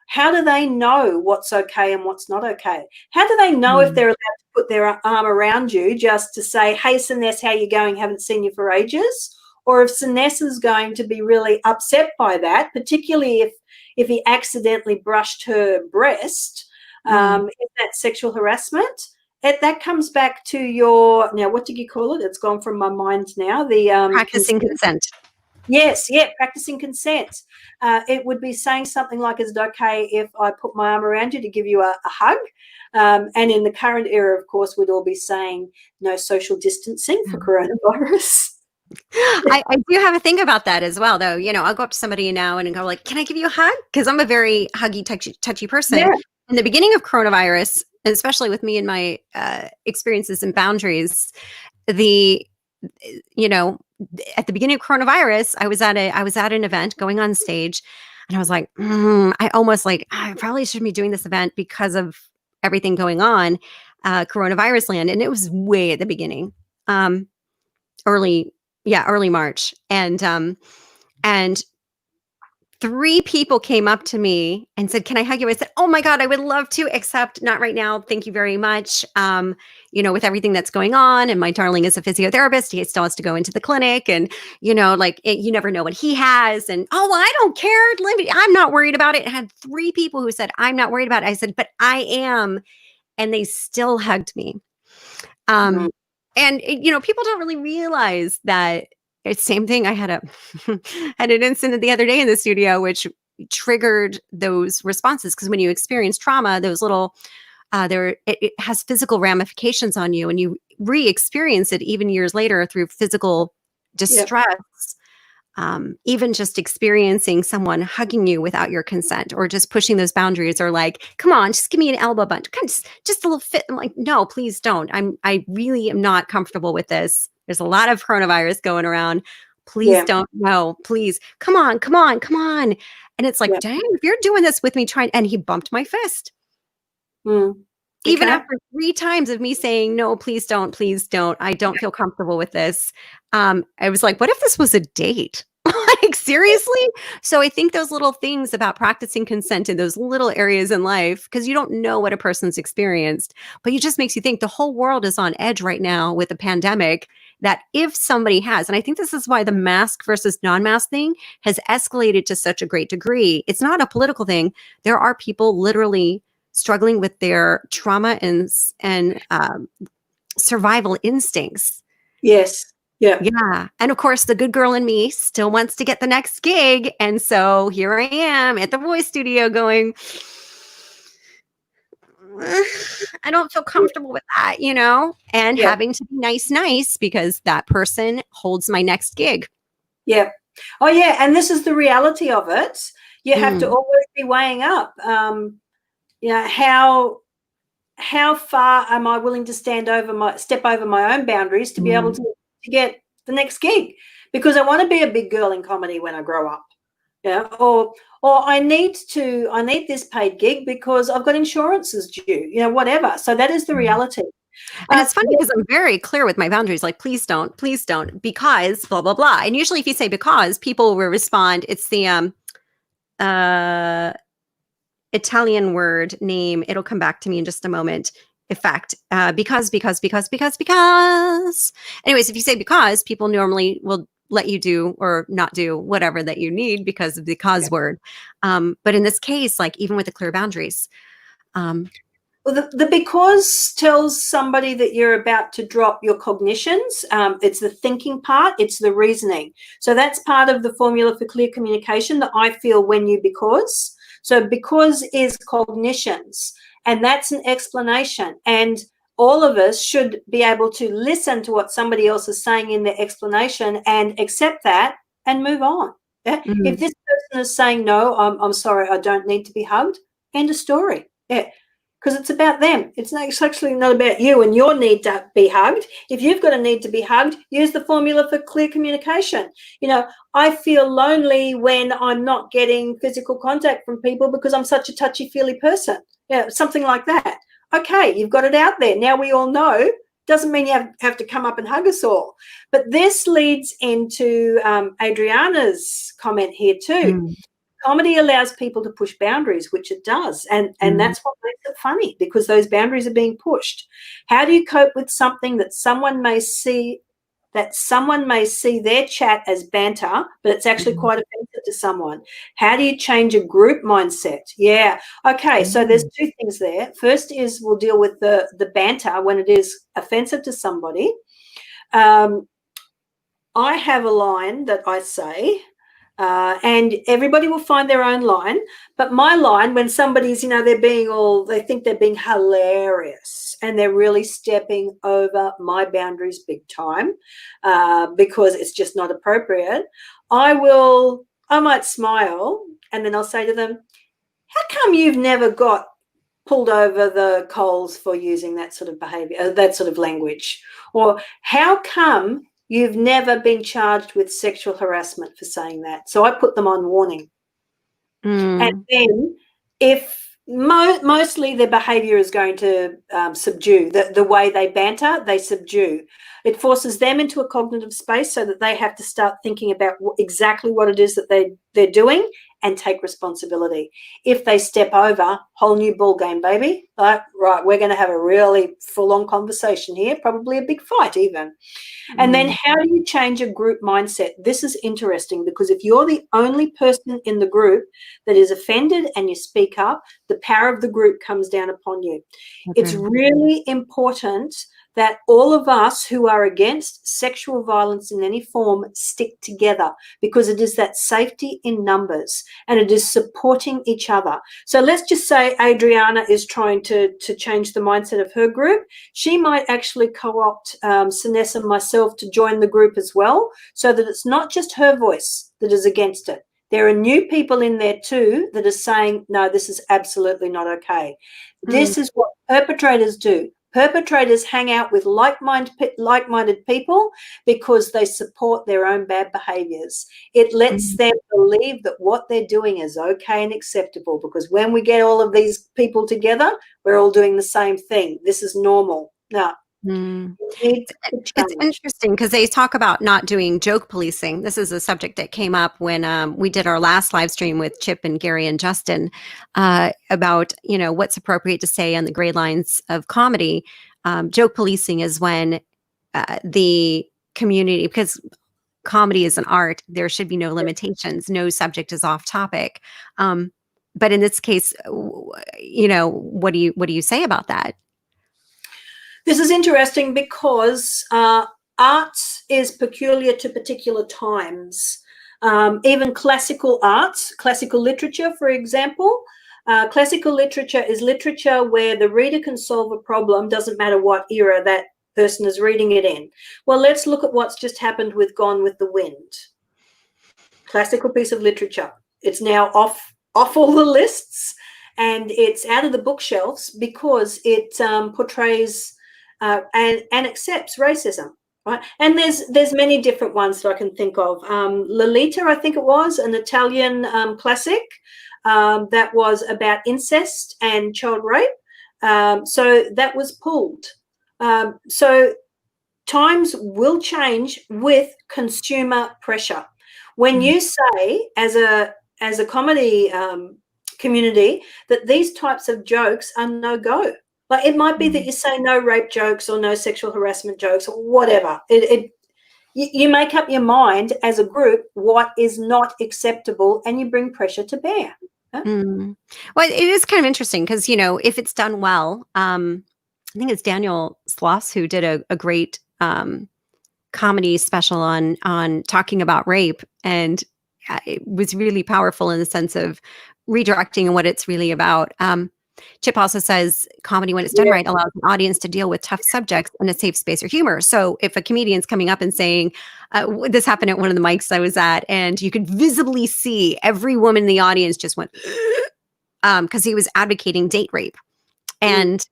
Speaker 2: how do they know what's okay and what's not okay? How do they know if they're allowed to put their arm around you just to say, hey, Siness, how you going? Haven't seen you for ages. Or if Siness is going to be really upset by that, particularly if he accidentally brushed her breast. Is that sexual harassment? That comes back to your, now what did you call it? It's gone from my mind now. The
Speaker 1: Practicing consent.
Speaker 2: Yes, practicing consent. It would be saying something like, is it okay if I put my arm around you to give you a hug? And in the current era, of course, we'd all be saying no social distancing for coronavirus.
Speaker 1: I do have a thing about that as well, though. I'll go up to somebody now and go like, can I give you a hug? Because I'm a very huggy, touchy person.
Speaker 2: Yeah.
Speaker 1: In the beginning of coronavirus, and especially with me and my experiences and boundaries, at the beginning of coronavirus, I was at an event going on stage, and I was like, I probably shouldn't be doing this event because of everything going on, coronavirus land. And it was way at the beginning, early March. And 3 people came up to me and said, can I hug you? I said, oh my God, I would love to, except not right now. Thank you very much. With everything that's going on, and my darling is a physiotherapist. He still has to go into the clinic, and, you never know what he has. And, oh, well, I don't care. I'm not worried about it. I had 3 people who said, I'm not worried about it. I said, but I am. And they still hugged me. And, people don't really realize that. It's same thing. I had had an incident the other day in the studio, which triggered those responses. Because when you experience trauma, those little, it has physical ramifications on you, and you re-experience it even years later through physical distress. Even just experiencing someone hugging you without your consent, or just pushing those boundaries, or like, come on, just give me an elbow bump, just a little fit. I'm like, no, please don't. I really am not comfortable with this. There's a lot of coronavirus going around. Please don't. No, please. Come on. And it's like, dang, if you're doing this with me, and he bumped my fist. Even after 3 times of me saying, no, please don't. I don't feel comfortable with this. I was like, what if this was a date? Like, seriously? So I think those little things about practicing consent in those little areas in life, because you don't know what a person's experienced, but it just makes you think the whole world is on edge right now with the pandemic, that if somebody has, and I think this is why the mask versus non-mask thing has escalated to such a great degree. It's not a political thing. There are people literally struggling with their trauma and survival instincts.
Speaker 2: Yes. Yeah.
Speaker 1: Yeah. And of course, the good girl in me still wants to get the next gig. And so here I am at the voice studio going, I don't feel comfortable with that, and having to be nice because that person holds my next gig. Yeah.
Speaker 2: Oh, yeah. And this is the reality of it. You have to always be weighing up, how far am I willing to step over my own boundaries to be able to get the next gig, because I want to be a big girl in comedy when I grow up. Or I need this paid gig because I've got insurances due, whatever. So that is the reality.
Speaker 1: And it's funny because I'm very clear with my boundaries, like, please don't, because blah, blah, blah. And usually if you say because, people will respond, it's the Italian word name. It'll come back to me in just a moment. Effect, because. Anyways, if you say because, people normally will let you do or not do whatever that you need because of the cause word. But in this case, like, even with the clear boundaries.
Speaker 2: Well, the because tells somebody that you're about to drop your cognitions. It's the thinking part. It's the reasoning. So that's part of the formula for clear communication that I feel when you because. So because is cognitions, and that's an explanation. And all of us should be able to listen to what somebody else is saying in their explanation and accept that and move on. Yeah? If this person is saying, no, I'm sorry, I don't need to be hugged, end of story. Yeah. Because it's about them. It's actually not about you and your need to be hugged. If you've got a need to be hugged, use the formula for clear communication. I feel lonely when I'm not getting physical contact from people because I'm such a touchy-feely person. Yeah, something like that. Okay, you've got it out there. Now we all know. Doesn't mean you have to come up and hug us all. But this leads into Adrianna's comment here too. Comedy allows people to push boundaries, which it does. And that's what makes it funny, because those boundaries are being pushed. How do you cope with something that someone may see that someone may see their chat as banter, but it's actually quite offensive to someone. How do you change a group mindset? Yeah. Okay. So there's two things there. First is we'll deal with the banter when it is offensive to somebody. I have a line that I say, and everybody will find their own line. But my line, when somebody's, they think they're being hilarious and they're really stepping over my boundaries big time because it's just not appropriate, I might smile and then I'll say to them, how come you've never got pulled over the coals for using that sort of behavior, that sort of language? Or how come you've never been charged with sexual harassment for saying that? So I put them on warning. And then if mostly their behavior is going to subdue, the way they banter, they subdue. It forces them into a cognitive space so that they have to start thinking about exactly what it is that they're doing and take responsibility. If they step over, whole new ball game, baby. Right, we're going to have a really full-on conversation here, probably a big fight even. And then how do you change a group mindset? This is interesting because if you're the only person in the group that is offended and you speak up, the power of the group comes down upon you. Okay. It's really important that all of us who are against sexual violence in any form stick together, because it is that safety in numbers and it is supporting each other. So let's just say Adrianna is trying to change the mindset of her group. She might actually co-opt Sinessa and myself to join the group as well, so that it's not just her voice that is against it. There are new people in there too that are saying, no, this is absolutely not okay. This is what perpetrators do. Perpetrators hang out with like-minded people because they support their own bad behaviors. It lets them believe that what they're doing is okay and acceptable, because when we get all of these people together, we're all doing the same thing. This is normal. No.
Speaker 1: It's interesting because they talk about not doing joke policing. This is a subject that came up when we did our last live stream with Chip and Gary and Justin about, what's appropriate to say on the gray lines of comedy. Joke policing is when the community, because comedy is an art, there should be no limitations. No subject is off topic. But in this case, what do you say about that?
Speaker 2: This is interesting because art is peculiar to particular times. Even classical arts, classical literature, for example, classical literature is literature where the reader can solve a problem, doesn't matter what era that person is reading it in. Well, let's look at what's just happened with Gone with the Wind. Classical piece of literature. It's now off all the lists and it's out of the bookshelves because it portrays and accepts racism, right? And there's many different ones that I can think of. Lolita, I think it was, an Italian classic that was about incest and child rape. So that was pulled. So times will change with consumer pressure. When you say as a comedy community that these types of jokes are no-go, like it might be that you say no rape jokes or no sexual harassment jokes or whatever. You make up your mind as a group what is not acceptable and you bring pressure to bear. Huh?
Speaker 1: Well, it is kind of interesting because, if it's done well, I think it's Daniel Sloss who did a great comedy special on talking about rape, and it was really powerful in the sense of redirecting and what it's really about. Chip also says comedy, when it's done right, allows an audience to deal with tough subjects in a safe space or humor. So if a comedian's coming up and saying, this happened at one of the mics I was at, and you could visibly see every woman in the audience just went, because he was advocating date rape. And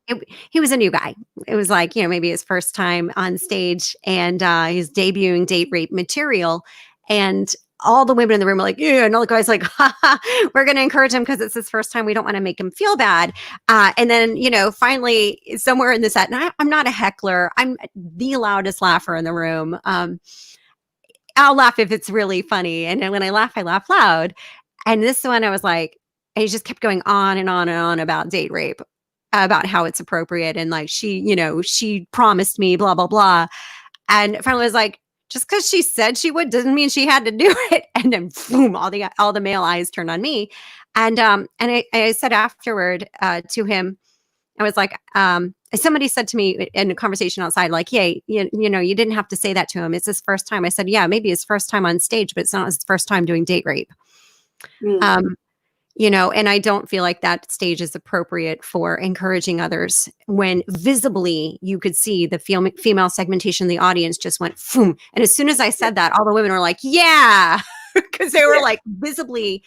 Speaker 1: he was a new guy. It was like, maybe his first time on stage, and he's debuting date rape material. And all the women in the room are like, yeah, and all the guys like, we're going to encourage him because it's his first time. We don't want to make him feel bad. And then, finally somewhere in the set, and I'm not a heckler. I'm the loudest laugher in the room. I'll laugh if it's really funny. And then when I laugh loud. And this one I was like, and he just kept going on and on and on about date rape, about how it's appropriate. And like, she promised me blah, blah, blah. And finally I was like, just because she said she would doesn't mean she had to do it. And then boom, all the male eyes turned on me. And I said afterward to him, I was like, somebody said to me in a conversation outside, like, yeah, you know, you didn't have to say that to him. It's his first time. I said, yeah, maybe his first time on stage, but it's not his first time doing date rape. You know, and I don't feel like that stage is appropriate for encouraging others when visibly you could see the female segmentation in the audience just went boom. And as soon as I said that, all the women were like, yeah, because they were like visibly.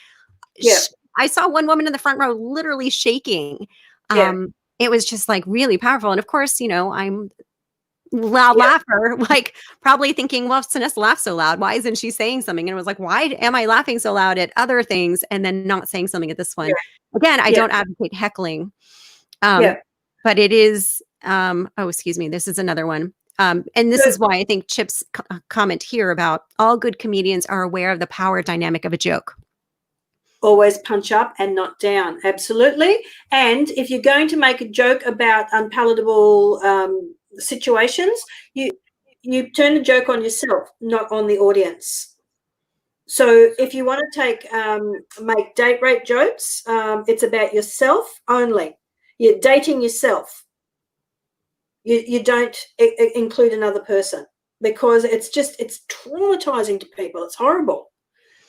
Speaker 1: I saw one woman in the front row literally shaking. It was just like really powerful. And of course, you know, I'm loud laugher, like probably thinking, well, if Sinessa laughs so loud, why isn't she saying something? And it was like, why am I laughing so loud at other things and then not saying something at this one? Again, I don't advocate heckling. But it is, excuse me, this is another one. And this is why I think Chip's comment here about all good comedians are aware of the power dynamic of a joke.
Speaker 2: Always punch up and not down. Absolutely. And if you're going to make a joke about unpalatable situations, you turn the joke on yourself, not on the audience. So if you want to make date rape jokes, it's about yourself only. You're dating yourself. You don't include another person because it's traumatizing to people. It's horrible.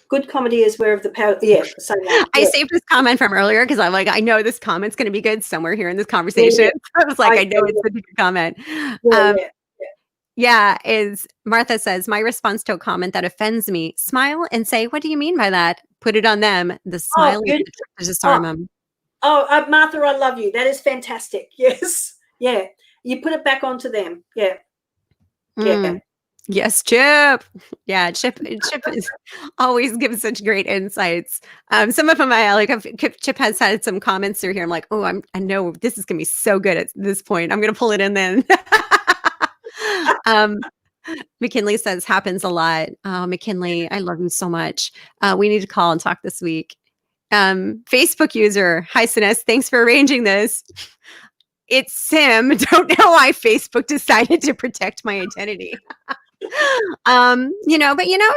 Speaker 2: Good comedy is where of the power. I
Speaker 1: saved this comment from earlier because I'm like, I know this comment's going to be good somewhere here in this conversation. I was like, I know it's a good comment. Is Martha says, my response to a comment that offends me, smile and say, what do you mean by that? Put it on them. The smile is just harm them.
Speaker 2: Martha, I love you. That is fantastic. Yes. Yeah. You put it back onto them. Yeah. Yeah.
Speaker 1: Yes, Chip. Yeah, Chip always gives such great insights. Some of them I like. Chip has had some comments through here. I'm like, oh, I know this is gonna be so good at this point. I'm gonna pull it in then. McKinley says happens a lot. McKinley, I love you so much. We need to call and talk this week. Facebook user, hi Siness, thanks for arranging this. It's Sim. Don't know why Facebook decided to protect my identity. You know, but you know,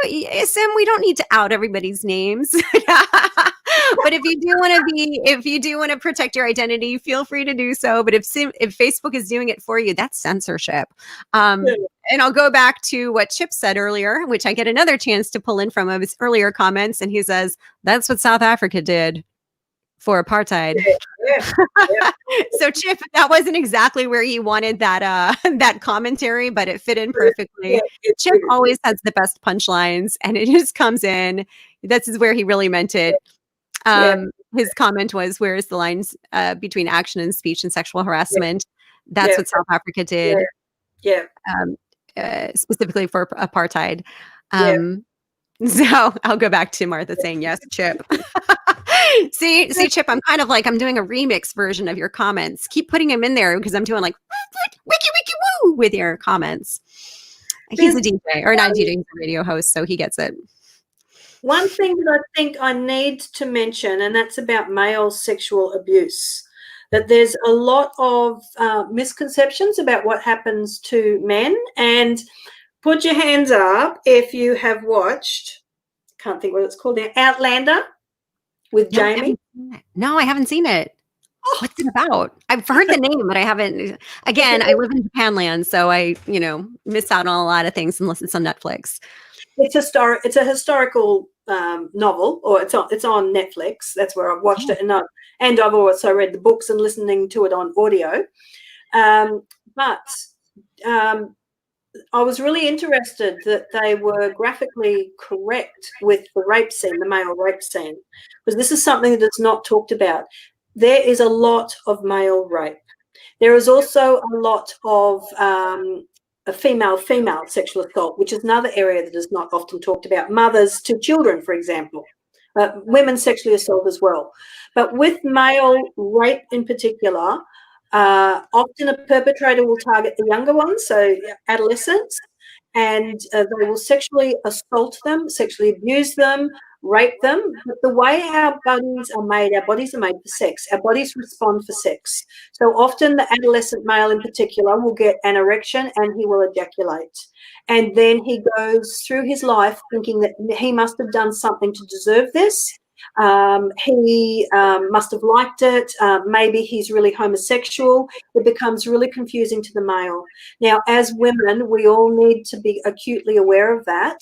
Speaker 1: Sim, we don't need to out everybody's names. But if you do want to protect your identity, feel free to do so. But if Facebook is doing it for you, that's censorship. And I'll go back to what Chip said earlier, which I get another chance to pull in from his earlier comments. And he says, that's what South Africa did for apartheid. So Chip, that wasn't exactly where you wanted that that commentary, but it fit in perfectly. Chip always has the best punchlines, and it just comes in. This is where he really meant it. His comment was, where is the lines between action and speech and sexual harassment? That's what South Africa did. Specifically for apartheid. So I'll go back to Martha saying, yes, Chip. See, Chip, I'm kind of like, I'm doing a remix version of your comments. Keep putting them in there because I'm doing like, wiki, woo with your comments. He's a DJ, or not a DJ, he's a radio host, so he gets it.
Speaker 2: One thing that I think I need to mention, and that's about male sexual abuse, that there's a lot of misconceptions about what happens to men. And put your hands up if you have watched, can't think what it's called now, Outlander with Jamie.
Speaker 1: No, I haven't seen it. What's it about? I've heard the name, but I haven't. Again, I live in Japan land, so I, miss out on a lot of things unless it's on Netflix.
Speaker 2: It's a historical novel, or it's on Netflix. That's where I've watched it, and I've also read the books and listening to it on audio. But I was really interested that they were graphically correct with the rape scene, the male rape scene, because this is something that is not talked about. There is a lot of male rape. There is also a lot of a female sexual assault, which is another area that is not often talked about. Mothers to children, for example. Women sexually assault as well. But with male rape in particular, often a perpetrator will target the younger ones, so adolescents, and they will sexually assault them, sexually abuse them, rape them. But the way our bodies are made for sex. Our bodies respond for sex. So often the adolescent male in particular will get an erection and he will ejaculate. And then he goes through his life thinking that he must have done something to deserve this. He must have liked it. Maybe he's really homosexual. It becomes really confusing to the male. Now, as women, we all need to be acutely aware of that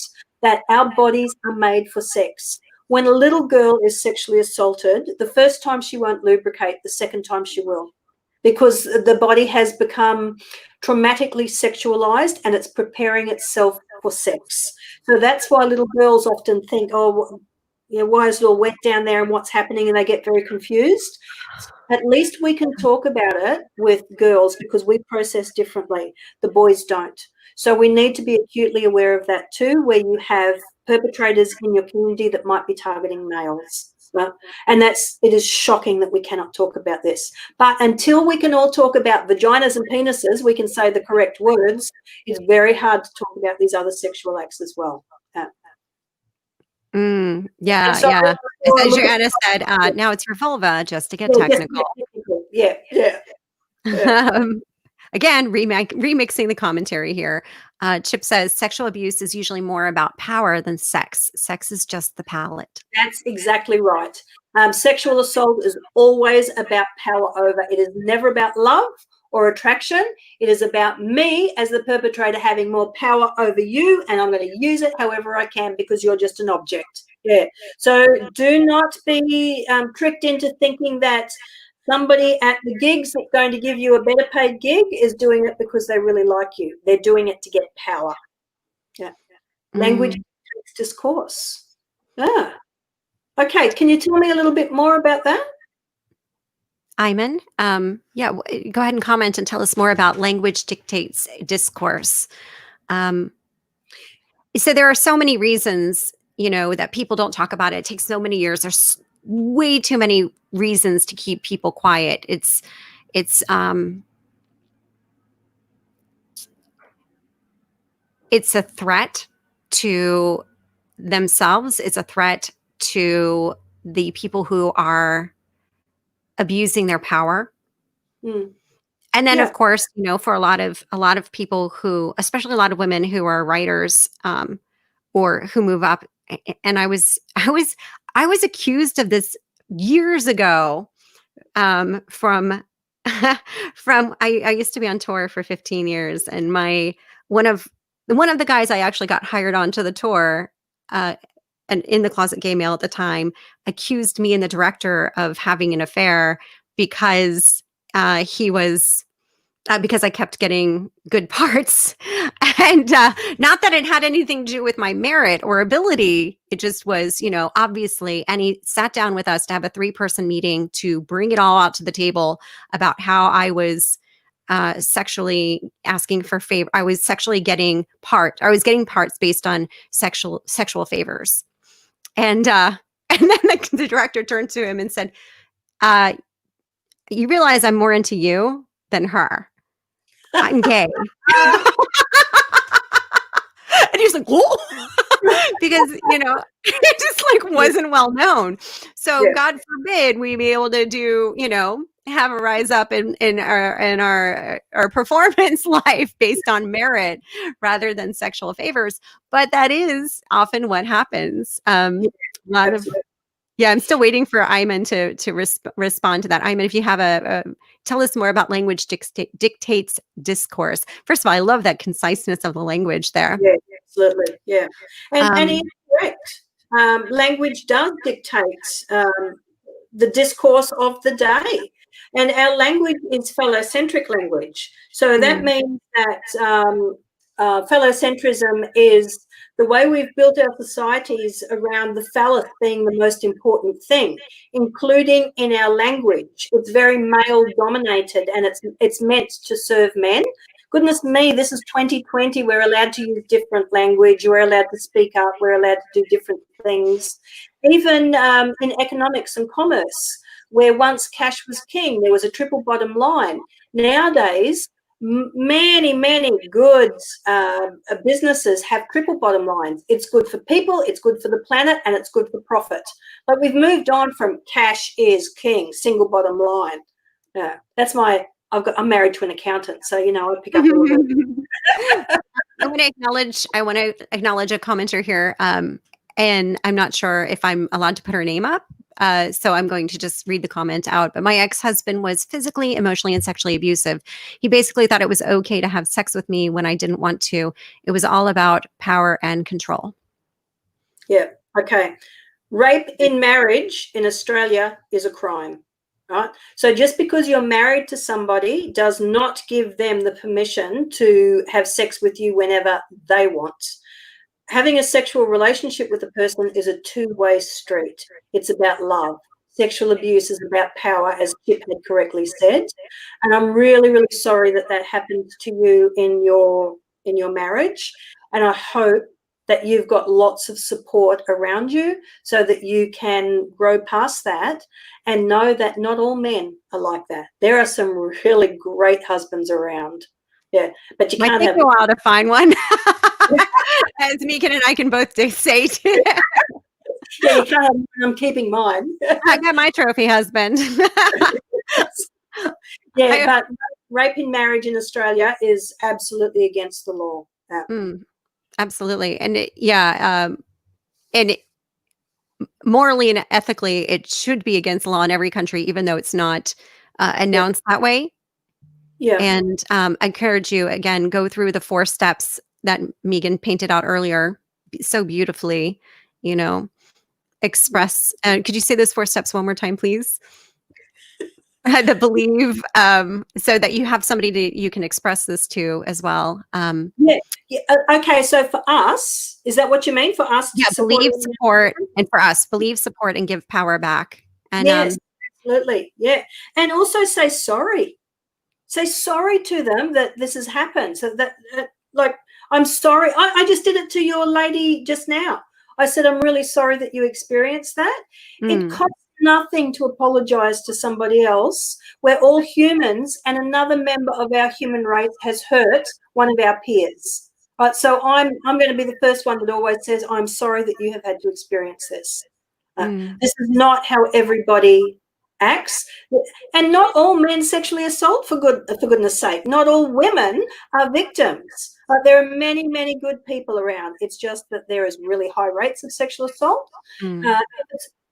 Speaker 2: our bodies are made for sex. When a little girl is sexually assaulted, the first time she won't lubricate, the second time she will, because the body has become traumatically sexualized and it's preparing itself for sex. So that's why little girls often think, oh, why is it all wet down there and what's happening? And they get very confused. At least we can talk about it with girls because we process differently. The boys don't. So we need to be acutely aware of that too, where you have perpetrators in your community that might be targeting males. And it is shocking that we cannot talk about this. But until we can all talk about vaginas and penises, we can say the correct words. It's very hard to talk about these other sexual acts as well.
Speaker 1: Yeah. As Adrianna said, now it's your vulva, just to get technical.
Speaker 2: Yeah.
Speaker 1: Again, remixing the commentary here. Chip says sexual abuse is usually more about power than sex. Sex is just the palate.
Speaker 2: That's exactly right. Sexual assault is always about power over. It is never about love or attraction. It is about me as the perpetrator having more power over you, and I'm going to use it however I can because you're just an object. Yeah. So do not be tricked into thinking that somebody at the gigs that's going to give you a better paid gig is doing it because they really like you. They're doing it to get power. Yeah. Language discourse. Okay. Can you tell me a little bit more about that?
Speaker 1: Aiman, go ahead and comment and tell us more about language dictates discourse. So there are so many reasons, that people don't talk about it. It takes so many years. There's way too many reasons to keep people quiet. It's a threat to themselves. It's a threat to the people who are abusing their power. And then, of course, for a lot of people who, especially a lot of women who are writers, or who move up. And I was accused of this years ago, from I used to be on tour for 15 years, and one of the guys I actually got hired onto the tour, and in the Closet Gay Male at the time, accused me and the director of having an affair because because I kept getting good parts, and not that it had anything to do with my merit or ability. It just was, obviously. And he sat down with us to have a 3-person meeting to bring it all out to the table about how I was sexually asking for favor. I was sexually getting parts. I was getting parts based on sexual favors, and then the director turned to him and said, "You realize I'm more into you than her. I'm gay." And he was like, "Whoa." Because, it just wasn't well known. So God forbid we be able to do, have a rise up in our performance life based on merit rather than sexual favors. But that is often what happens. I'm still waiting for Aiman to respond to that. Aiman, if you have tell us more about language dictates discourse. First of all, I love that conciseness of the language there.
Speaker 2: Yeah, absolutely. Yeah. And he's correct. Language does dictate the discourse of the day. And our language is phallocentric language. So that means that phallocentrism is the way we've built our societies around the phallus being the most important thing, including in our language. It's very male dominated, and it's meant to serve men. Goodness me, this is 2020. We're allowed to use different language. We're allowed to speak up. We're allowed to do different things. Even in economics and commerce, where once cash was king, there was a triple bottom line. Nowadays, many good businesses have triple bottom lines. It's good for people, it's good for the planet, and it's good for profit. But we've moved on from cash is king, single bottom line. That's I'm married to an accountant, so I pick up a little bit.
Speaker 1: I want to acknowledge a commenter here, and I'm not sure if I'm allowed to put her name up. So I'm going to just read the comment out. But my ex-husband was physically, emotionally, and sexually abusive. He basically thought it was okay to have sex with me when I didn't want to. It was all about power and control.
Speaker 2: Yeah. Okay. Rape in marriage in Australia is a crime. Right? So just because you're married to somebody does not give them the permission to have sex with you whenever they want. Having a sexual relationship with a person is a two-way street. It's about love. Sexual abuse is about power, as Chip had correctly said. And I'm really, really sorry that happened to you in your marriage. And I hope that you've got lots of support around you so that you can grow past that and know that not all men are like that. There are some really great husbands around. Yeah, but you can't have...
Speaker 1: go out to find one. As Megan and I can both say.
Speaker 2: Yeah, you can't have one. I'm keeping mine.
Speaker 1: I got my trophy husband.
Speaker 2: Yeah, but rape in marriage in Australia is absolutely against the law.
Speaker 1: Absolutely. And and morally and ethically, it should be against the law in every country, even though it's not announced that way.
Speaker 2: Yeah.
Speaker 1: And I encourage you, again, go through the 4 steps that Megan painted out earlier so beautifully, express. Could you say those 4 steps one more time, please? The believe, so that you have somebody you can express this to as well.
Speaker 2: Yeah. Okay. So for us, is that what you mean? For us,
Speaker 1: yeah, believe, support, and for us, believe, support, and give power back. And
Speaker 2: yes, absolutely. Yeah, and also say sorry. Say sorry to them that this has happened. So that, like, I'm sorry. I just did it to your lady just now. I said, I'm really sorry that you experienced that. It costs nothing to apologize to somebody else. We're all humans, and another member of our human race has hurt one of our peers. Right, so I'm going to be the first one that always says, I'm sorry that you have had to experience this. This is not how everybody acts, and not all men sexually assault, for goodness sake. Not all women are victims. There are many good people around. It's just that there is really high rates of sexual assault.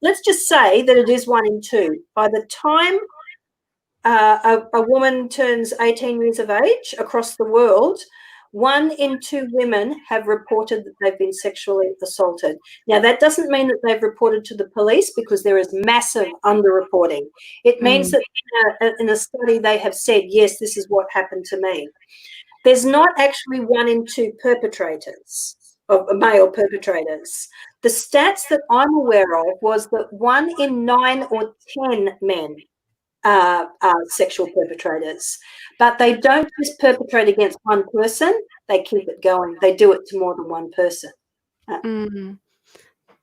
Speaker 2: Let's just say that it is 1 in 2. By the time a woman turns 18 years of age across the world, 1 in 2 women have reported that they've been sexually assaulted. Now, that doesn't mean that they've reported to the police, because there is massive underreporting. It means that in a study they have said, yes, this is what happened to me. There's not actually 1 in 2 perpetrators, of male perpetrators. The stats that I'm aware of was that 1 in 9 or 10 men are sexual perpetrators, but they don't just perpetrate against one person. They keep it going. They do it to more than one person.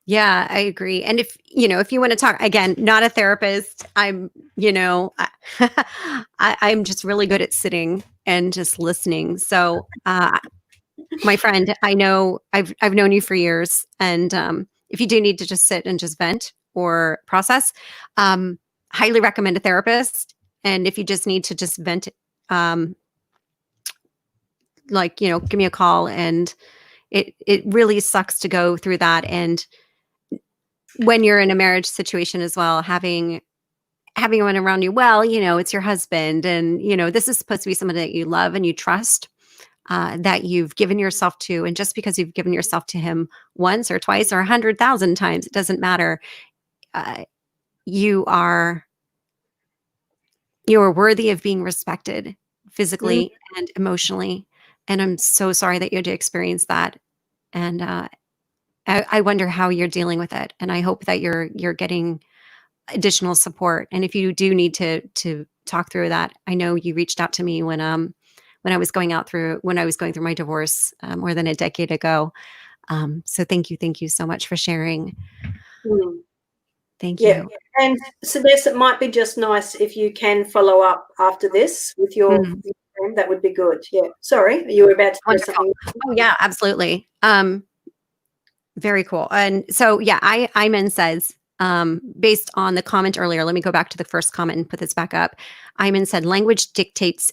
Speaker 1: Yeah, I agree. And if you want to talk, again, not a therapist, I'm I'm just really good at sitting and just listening. So my friend, I know I've known you for years, and if you do need to just sit and just vent or process, highly recommend a therapist. And if you just need to just vent, give me a call. And it really sucks to go through that. And when you're in a marriage situation as well, having one around you, well, it's your husband, and this is supposed to be somebody that you love and you trust, that you've given yourself to. And just because you've given yourself to him once or twice or 100,000 times, it doesn't matter. You are worthy of being respected physically and emotionally. And I'm so sorry that you had to experience that. And I wonder how you're dealing with it. And I hope that you're getting additional support. And if you do need to talk through that, I know you reached out to me when I was going through my divorce more than a decade ago. So thank you so much for sharing. Thank you.
Speaker 2: And Celeste, it might be just nice if you can follow up after this with your them, that would be good. Yeah. Sorry, you were about to say
Speaker 1: Wonderful.
Speaker 2: something.
Speaker 1: Oh yeah, absolutely. Very cool. And so, yeah, Aiman says, based on the comment earlier, let me go back to the first comment and put this back up. Aiman said, language dictates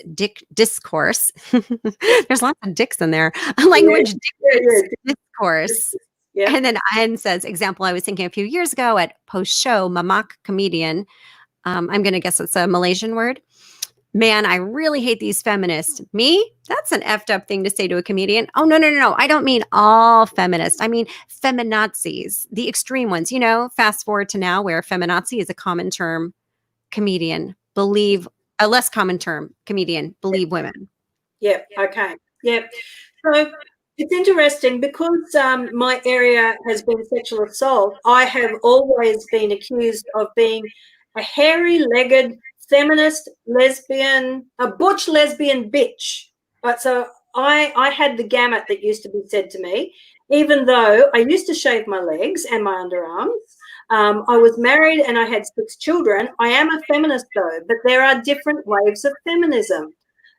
Speaker 1: discourse. There's lots of dicks in there. Language dictates discourse.
Speaker 2: Yeah.
Speaker 1: And then Anne says, example, I was thinking a few years ago at post-show, mamak comedian. I'm going to guess it's a Malaysian word. Man, I really hate these feminists. Me? That's an effed up thing to say to a comedian. Oh, no. I don't mean all feminists. I mean feminazis, the extreme ones. You know, fast forward to now where feminazi is a common term, comedian, believe, a less common term, comedian, believe women.
Speaker 2: Yeah, okay. Yeah. So it's interesting because my area has been sexual assault. I have always been accused of being a hairy-legged feminist, lesbian, a butch lesbian bitch. But so I had the gamut that used to be said to me, even though I used to shave my legs and my underarms. I was married and I had 6 children. I am a feminist though, but there are different waves of feminism.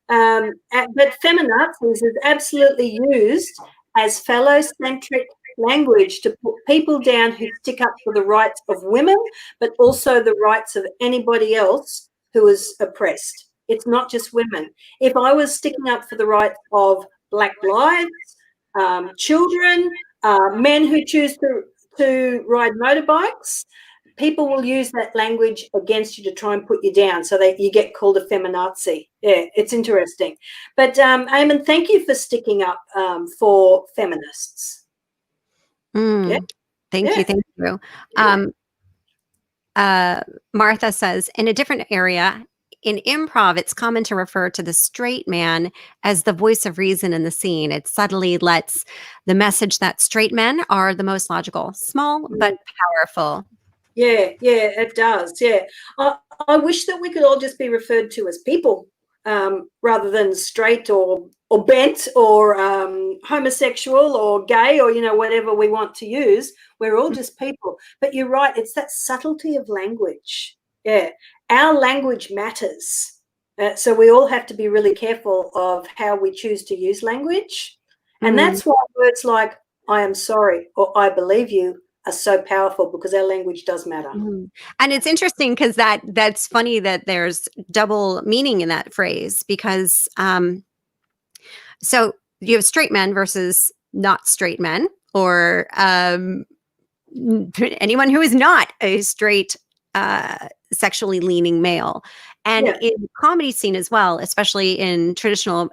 Speaker 2: But feminazis is absolutely used as phallocentric language to put people down who stick up for the rights of women, but also the rights of anybody else who is oppressed. It's not just women. If I was sticking up for the rights of Black lives, children, men who choose to ride motorbikes, people will use that language against you to try and put you down so that you get called a feminazi. Yeah, it's interesting. But Aiman, thank you for sticking up for feminists.
Speaker 1: Yeah. Thank you. Martha says, in a different area, in improv, it's common to refer to the straight man as the voice of reason in the scene. It subtly lets the message that straight men are the most logical, small but powerful.
Speaker 2: Yeah, it does. Yeah. I wish that we could all just be referred to as people rather than straight or bent or homosexual or gay or, whatever we want to use. We're all just people. But you're right. It's that subtlety of language. Yeah. Our language matters. So we all have to be really careful of how we choose to use language. And that's why words like I am sorry or I believe you are so powerful, because our language does matter.
Speaker 1: And it's interesting because that's funny that there's double meaning in that phrase, because so you have straight men versus not straight men, or anyone who is not a straight sexually leaning male. And in the comedy scene as well, especially in traditional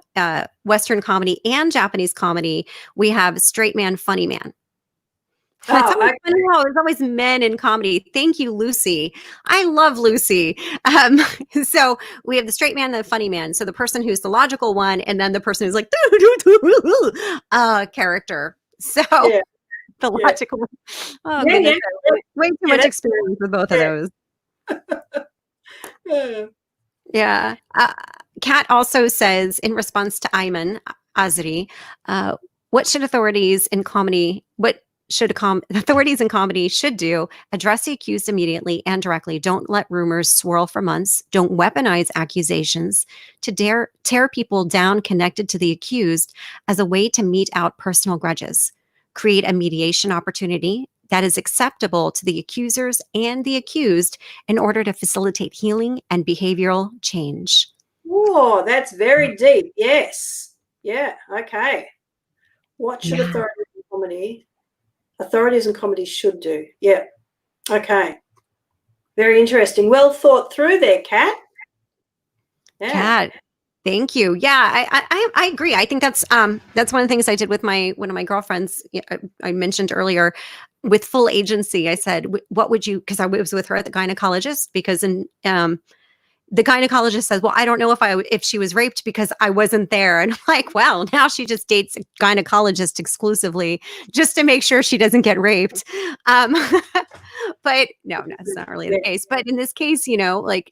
Speaker 1: Western comedy and Japanese comedy, we have straight man, funny man. There's always men in comedy. Thank you, Lucy. I love Lucy. So we have the straight man and the funny man. So the person who's the logical one, and then the person who's like character. So the logical. Way too much experience with both of those. Yeah. Kat also says, in response to Aiman Azri, what should authorities in comedy should do? Address the accused immediately and directly. Don't let rumors swirl for months. Don't weaponize accusations to tear people down connected to the accused as a way to mete out personal grudges. Create a mediation opportunity that is acceptable to the accusers and the accused in order to facilitate healing and behavioral change.
Speaker 2: Oh, that's very deep. Yes. Yeah. Okay. What should authorities in comedy should do? Yeah. Okay. Very interesting. Well thought through there, Kat.
Speaker 1: Yeah. Kat, thank you. Yeah, I agree. I think that's one of the things I did with one of my girlfriends. I mentioned earlier, with full agency. I said, "What would you?" Because I was with her at the gynecologist. Because the gynecologist says, "Well, I don't know if she was raped because I wasn't there." And I'm like, "Well, now she just dates a gynecologist exclusively just to make sure she doesn't get raped." But no, that's not really the case. But in this case, like,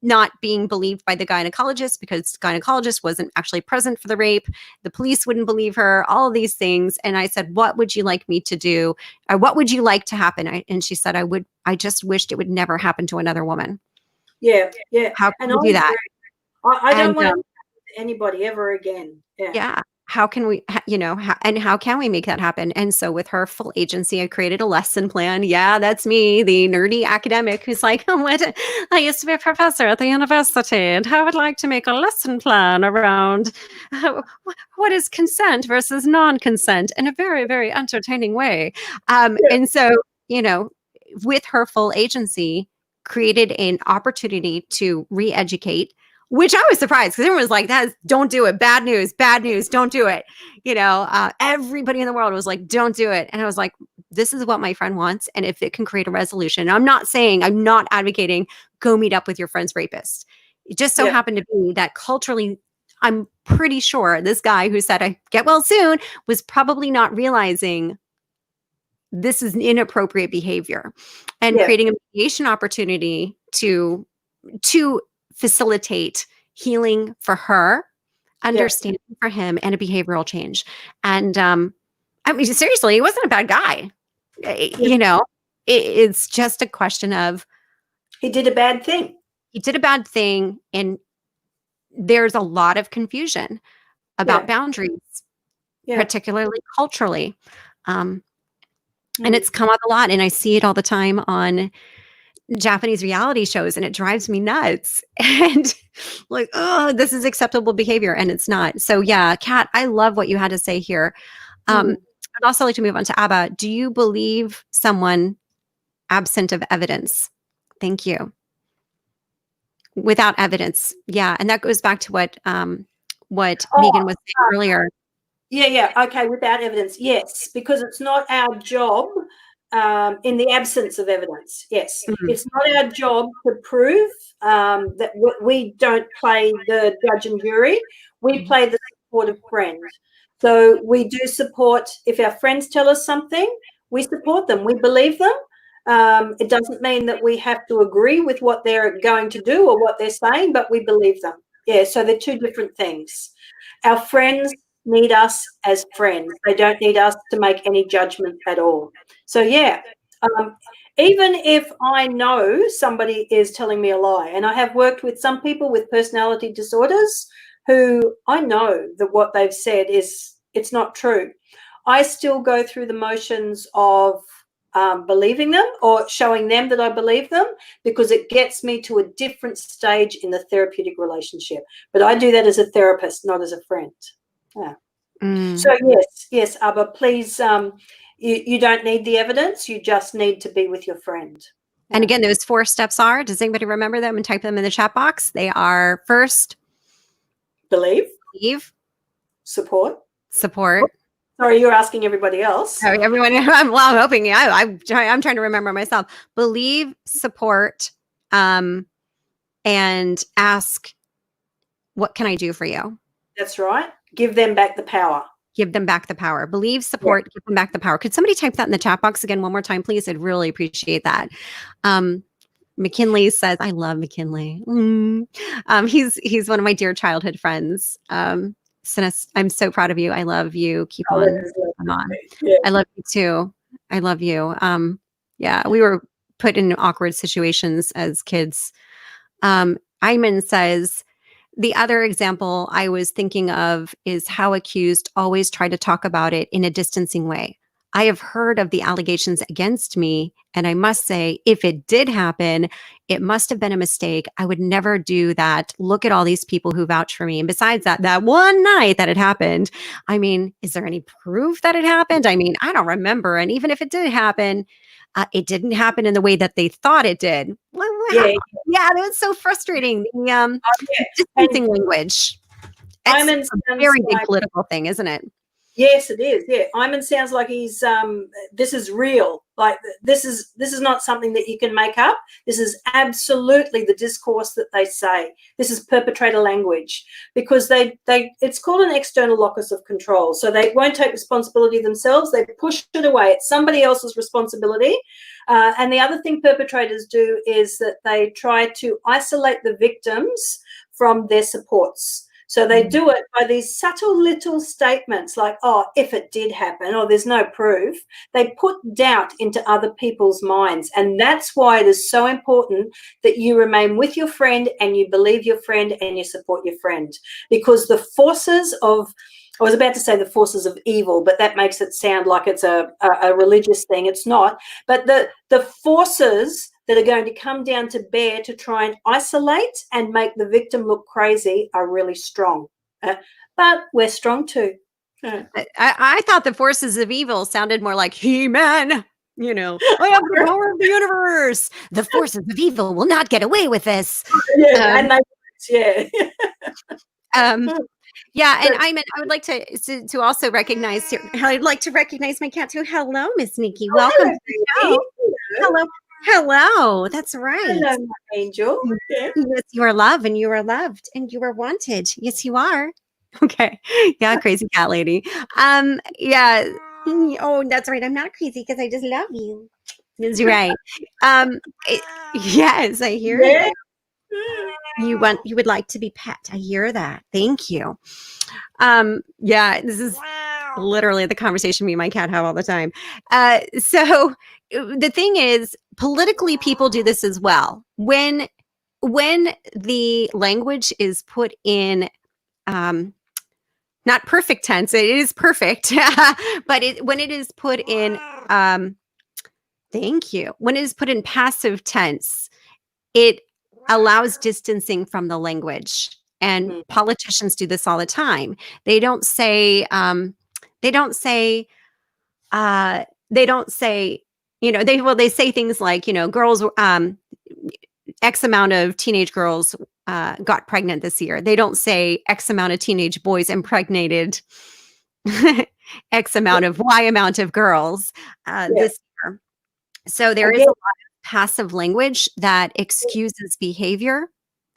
Speaker 1: not being believed by the gynecologist because the gynecologist wasn't actually present for the rape. The police wouldn't believe her, all of these things. And I said, what would you like me to do? Or what would you like to happen? And she said, I just wished it would never happen to another woman.
Speaker 2: Yeah.
Speaker 1: How can you do that?
Speaker 2: I don't want to to anybody ever again.
Speaker 1: Yeah. How can we, how can we make that happen? And so with her full agency, I created a lesson plan. Yeah, that's me, the nerdy academic who's like, oh, I used to be a professor at the university, and I would like to make a lesson plan around what is consent versus non-consent in a very, very entertaining way. And so, with her full agency, created an opportunity to re-educate, which I was surprised because everyone was like, don't do it. Bad news, don't do it. Everybody in the world was like, don't do it. And I was like, this is what my friend wants. And if it can create a resolution, I'm not advocating go meet up with your friend's rapist. It just so happened to be that culturally, I'm pretty sure this guy who said, I get well soon, was probably not realizing this is inappropriate behavior, and creating a mediation opportunity to facilitate healing for her, understanding for him, and a behavioral change. And I mean, seriously, he wasn't a bad guy. It's just a question of
Speaker 2: he did a bad thing.
Speaker 1: He did a bad thing, and there's a lot of confusion about boundaries, particularly culturally. And it's come up a lot, and I see it all the time on Japanese reality shows, and it drives me nuts. And like, oh, this is acceptable behavior, and it's not. So yeah, Kat, I love what you had to say here. I'd also like to move on to Abba. Do you believe someone absent of evidence? Thank you. Without evidence, yeah, and that goes back to what Megan was saying earlier.
Speaker 2: Yeah. Okay, without evidence, yes, because it's not our job. In the absence of evidence, yes. It's not our job to prove that we don't play the judge and jury. We play the supportive friend. So we do support. If our friends tell us something, we support them. We believe them. It doesn't mean that we have to agree with what they're going to do or what they're saying, but we believe them. Yeah, so they're two different things. Our friends need us as friends. They don't need us to make any judgment at all. So yeah, even if I know somebody is telling me a lie, and I have worked with some people with personality disorders who I know that what they've said it's not true, I still go through the motions of believing them or showing them that I believe them, because it gets me to a different stage in the therapeutic relationship. But I do that as a therapist, not as a friend. Yeah. So yes, Abba, please, you don't need the evidence. You just need to be with your friend.
Speaker 1: And again, those 4 steps are, does anybody remember them and type them in the chat box? They are: first,
Speaker 2: believe, support. Sorry, you're asking everybody else.
Speaker 1: Oh, everyone. I'm hoping. I'm trying to remember myself. Believe, support, and ask, what can I do for you?
Speaker 2: That's right. Give them back the power.
Speaker 1: Give them back the power. Believe, support, give them back the power. Could somebody type that in the chat box again one more time, please? I'd really appreciate that. McKinley says, I love McKinley. He's one of my dear childhood friends. I'm so proud of you. I love you. Keep on. Yeah. I love you too. I love you. Yeah, we were put in awkward situations as kids. Aiman says, the other example I was thinking of is how accused always try to talk about it in a distancing way. I have heard of the allegations against me, and I must say, if it did happen, it must have been a mistake. I would never do that. Look at all these people who vouch for me. And besides that one night that it happened, I mean, is there any proof that it happened? I mean, I don't remember. And even if it did happen, it didn't happen in the way that they thought it did. Yeah, that was so frustrating. The distancing language. It's a very big political thing, isn't it?
Speaker 2: Yes, it is. Yeah, Aiman sounds like he's this is real. Like this is not something that you can make up. This is absolutely the discourse that they say. This is perpetrator language, because they it's called an external locus of control. So they won't take responsibility themselves. They push it away. It's somebody else's responsibility. And the other thing perpetrators do is that they try to isolate the victims from their supports. So they do it by these subtle little statements like, oh, if it did happen, or there's no proof. They put doubt into other people's minds. And that's why it is so important that you remain with your friend and you believe your friend and you support your friend. Because the forces of, I was about to say the forces of evil, but that makes it sound like it's a religious thing. It's not. But the forces that are going to come down to bear to try and isolate and make the victim look crazy are really strong. But we're strong too.
Speaker 1: I thought the forces of evil sounded more like He-Man. You know, I have the power of the universe. The forces of evil will not get away with this.
Speaker 2: Yeah, and they,
Speaker 1: yeah, and I would like to also recognize. I'd like to recognize my cat too. Hello, Miss Nikki. Welcome to the show. Hello. That's right.
Speaker 2: Hello, my angel. Yeah.
Speaker 1: Yes, you are loved, and you are loved, and you are wanted. Yes, you are. Okay. Yeah, crazy cat lady. Yeah. Oh, that's right. I'm not crazy because I just love you. That's right. Yes, I hear you. You would like to be pet. I hear that. Thank you. Yeah, this is literally the conversation me and my cat have all the time. So the thing is, politically, people do this as well. When the language is put in, not perfect tense, it is perfect, but when it is put in, thank you. When it is put in passive tense, it allows distancing from the language. And politicians do this all the time. They don't say, you know, they say things like, you know, girls, X amount of teenage girls got pregnant this year. They don't say X amount of teenage boys impregnated X amount of Y amount of girls this year. So there is a lot of passive language that excuses behavior.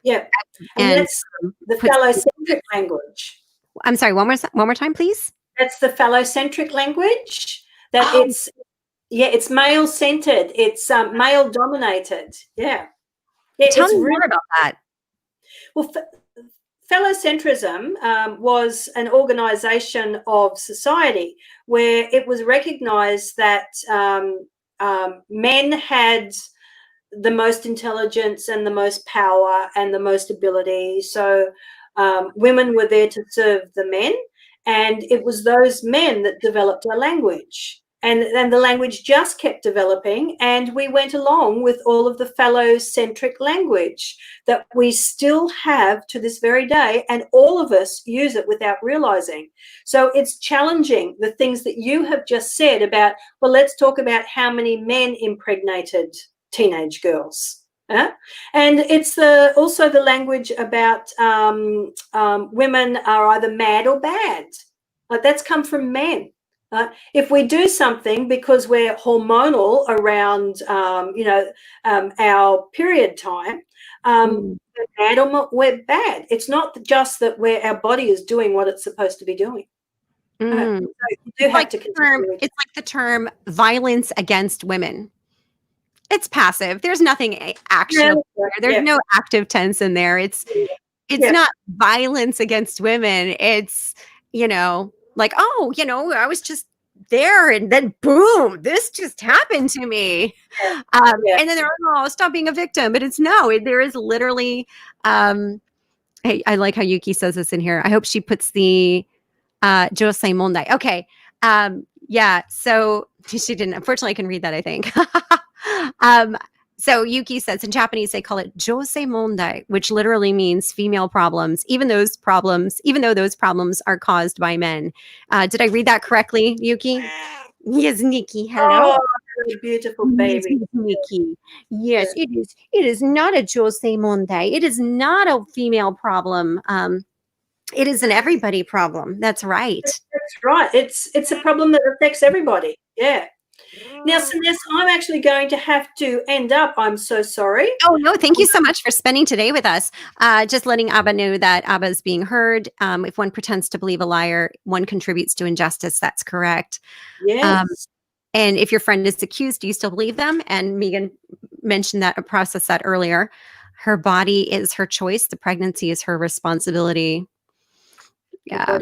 Speaker 2: Yeah. And that's the phallocentric language.
Speaker 1: I'm sorry, one more time, please.
Speaker 2: That's the phallocentric language. That it's male centered. It's male dominated. Yeah.
Speaker 1: Tell me more about that.
Speaker 2: Well, phallocentrism was an organization of society where it was recognized that men had the most intelligence and the most power and the most ability. So women were there to serve the men, and it was those men that developed our language. And the language just kept developing, and we went along with all of the phallocentric language that we still have to this very day, and all of us use it without realizing. So it's challenging the things that you have just said about, well, let's talk about how many men impregnated teenage girls. And it's also the language about women are either mad or bad. Like, that's come from men. If we do something because we're hormonal around, our period time, we're bad or we're bad. It's not just that our body is doing what it's supposed to be doing. So you do have to consider
Speaker 1: it's like the term violence against women. It's passive. There's nothing actionable there. There's no active tense in there. It's not violence against women. It's, you know, like, oh, you know, I was just there and then boom, this just happened to me. And then they're like, oh, stop being a victim. But there is literally, hey, I like how Yuki says this in here. I hope she puts the Josei Mondai. Okay. Yeah. So she didn't. Unfortunately, I can read that, I think. So Yuki says in Japanese, they call it Josei Mondai, which literally means female problems, even though those problems are caused by men. Did I read that correctly, Yuki? Yes, Nikki. Hello.
Speaker 2: Oh, beautiful baby.
Speaker 1: Yes, Nikki. Yes, it is. It is not a Josei Mondai. It is not a female problem. It is an everybody problem. That's right.
Speaker 2: That's right. It's a problem that affects everybody. Yeah. Now, Celeste, I'm actually going to have to end up. I'm so sorry.
Speaker 1: Oh, no. Thank you so much for spending today with us. Just letting Abba know that Abba is being heard. If one pretends to believe a liar, one contributes to injustice. That's correct.
Speaker 2: Yes.
Speaker 1: And if your friend is accused, do you still believe them? And Megan mentioned that, processed that earlier. Her body is her choice. The pregnancy is her responsibility. Yeah.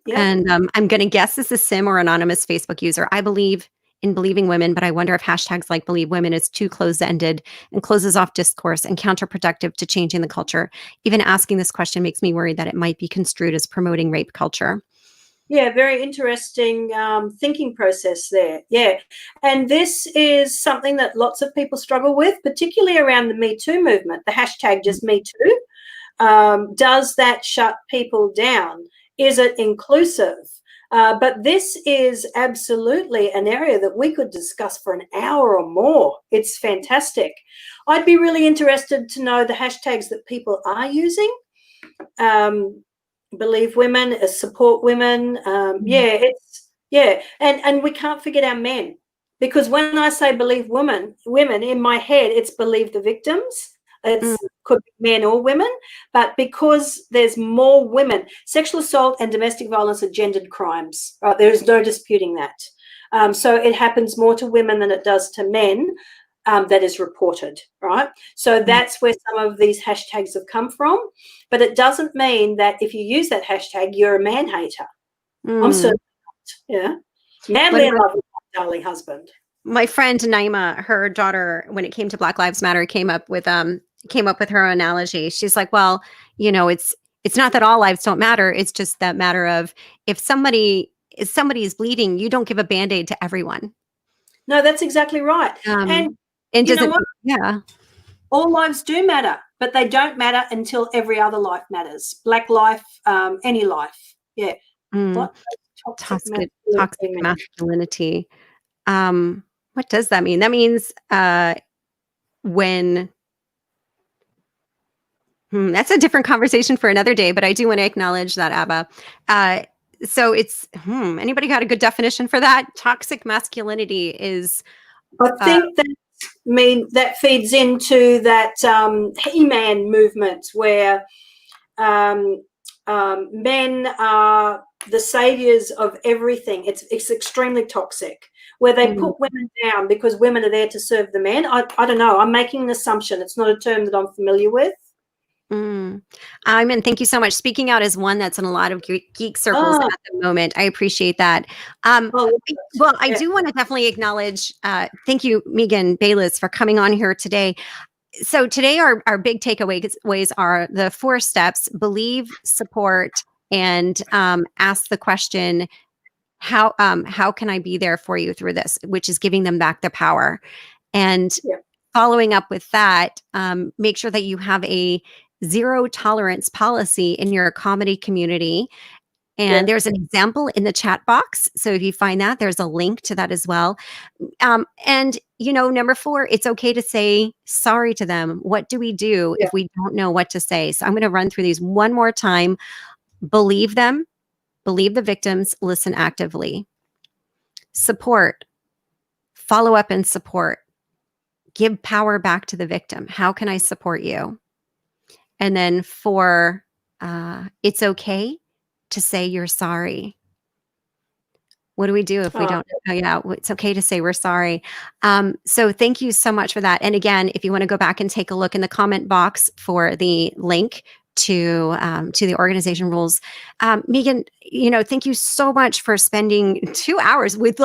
Speaker 2: Yeah.
Speaker 1: And I'm going to guess this is Sim or anonymous Facebook user. I believe in believing women, but I wonder if hashtags like believe women is too close-ended and closes off discourse and counterproductive to changing the culture. Even asking this question makes me worried that it might be construed as promoting rape culture.
Speaker 2: Yeah, very interesting thinking process there. Yeah. And this is something that lots of people struggle with, particularly around the Me Too movement, the hashtag just Me Too. Does that shut people down? Is it inclusive? But this is absolutely an area that we could discuss for an hour or more. It's fantastic. I'd be really interested to know the hashtags that people are using. Believe women, support women. And we can't forget our men, because when I say believe women in my head, it's believe the victims. Could be men or women, but because there's more women, sexual assault and domestic violence are gendered crimes. Right? There is no disputing that. So it happens more to women than it does to men. That is reported, right? So that's where some of these hashtags have come from. But it doesn't mean that if you use that hashtag, you're a man hater. I'm certainly not. Yeah, madly in love with my darling husband.
Speaker 1: My friend Naima, her daughter, when it came to Black Lives Matter, came up with her analogy. She's like, well, it's not that all lives don't matter. It's just that matter of if somebody is bleeding, you don't give a Band-Aid to everyone.
Speaker 2: No, that's exactly right. And
Speaker 1: you know what? Yeah.
Speaker 2: All lives do matter, but they don't matter until every other life matters. Black life, any life. Yeah. What?
Speaker 1: Toxic masculinity. What does that mean? That means when that's a different conversation for another day, but I do want to acknowledge that, Abba. So it's anybody got a good definition for that? Toxic masculinity is
Speaker 2: I think that feeds into that He-Man movement where men are the saviors of everything. It's extremely toxic, where they put women down because women are there to serve the men. I don't know. I'm making an assumption. It's not a term that I'm familiar with.
Speaker 1: Aiman, thank you so much. Speaking out is one that's in a lot of geek circles at the moment. I appreciate that. Well, I do want to definitely acknowledge, thank you, Megan Bayless, for coming on here today. So today our big takeaways are the 4 steps: believe, support, and ask the question, how can I be there for you through this, which is giving them back their power. And following up with that, make sure that you have a zero tolerance policy in your comedy community. And there's an example in the chat box. So if you find that, there's a link to that as well. And, number 4, it's okay to say sorry to them. What do we do if we don't know what to say? So I'm going to run through these one more time. Believe them, believe the victims, listen actively. Support, follow up and support. Give power back to the victim. How can I support you? And then 4, it's okay to say you're sorry. What do we do if we don't? It's okay to say we're sorry. So thank you so much for that. And again, if you want to go back and take a look in the comment box for the link to the organization rules, Megan, thank you so much for spending 2 hours with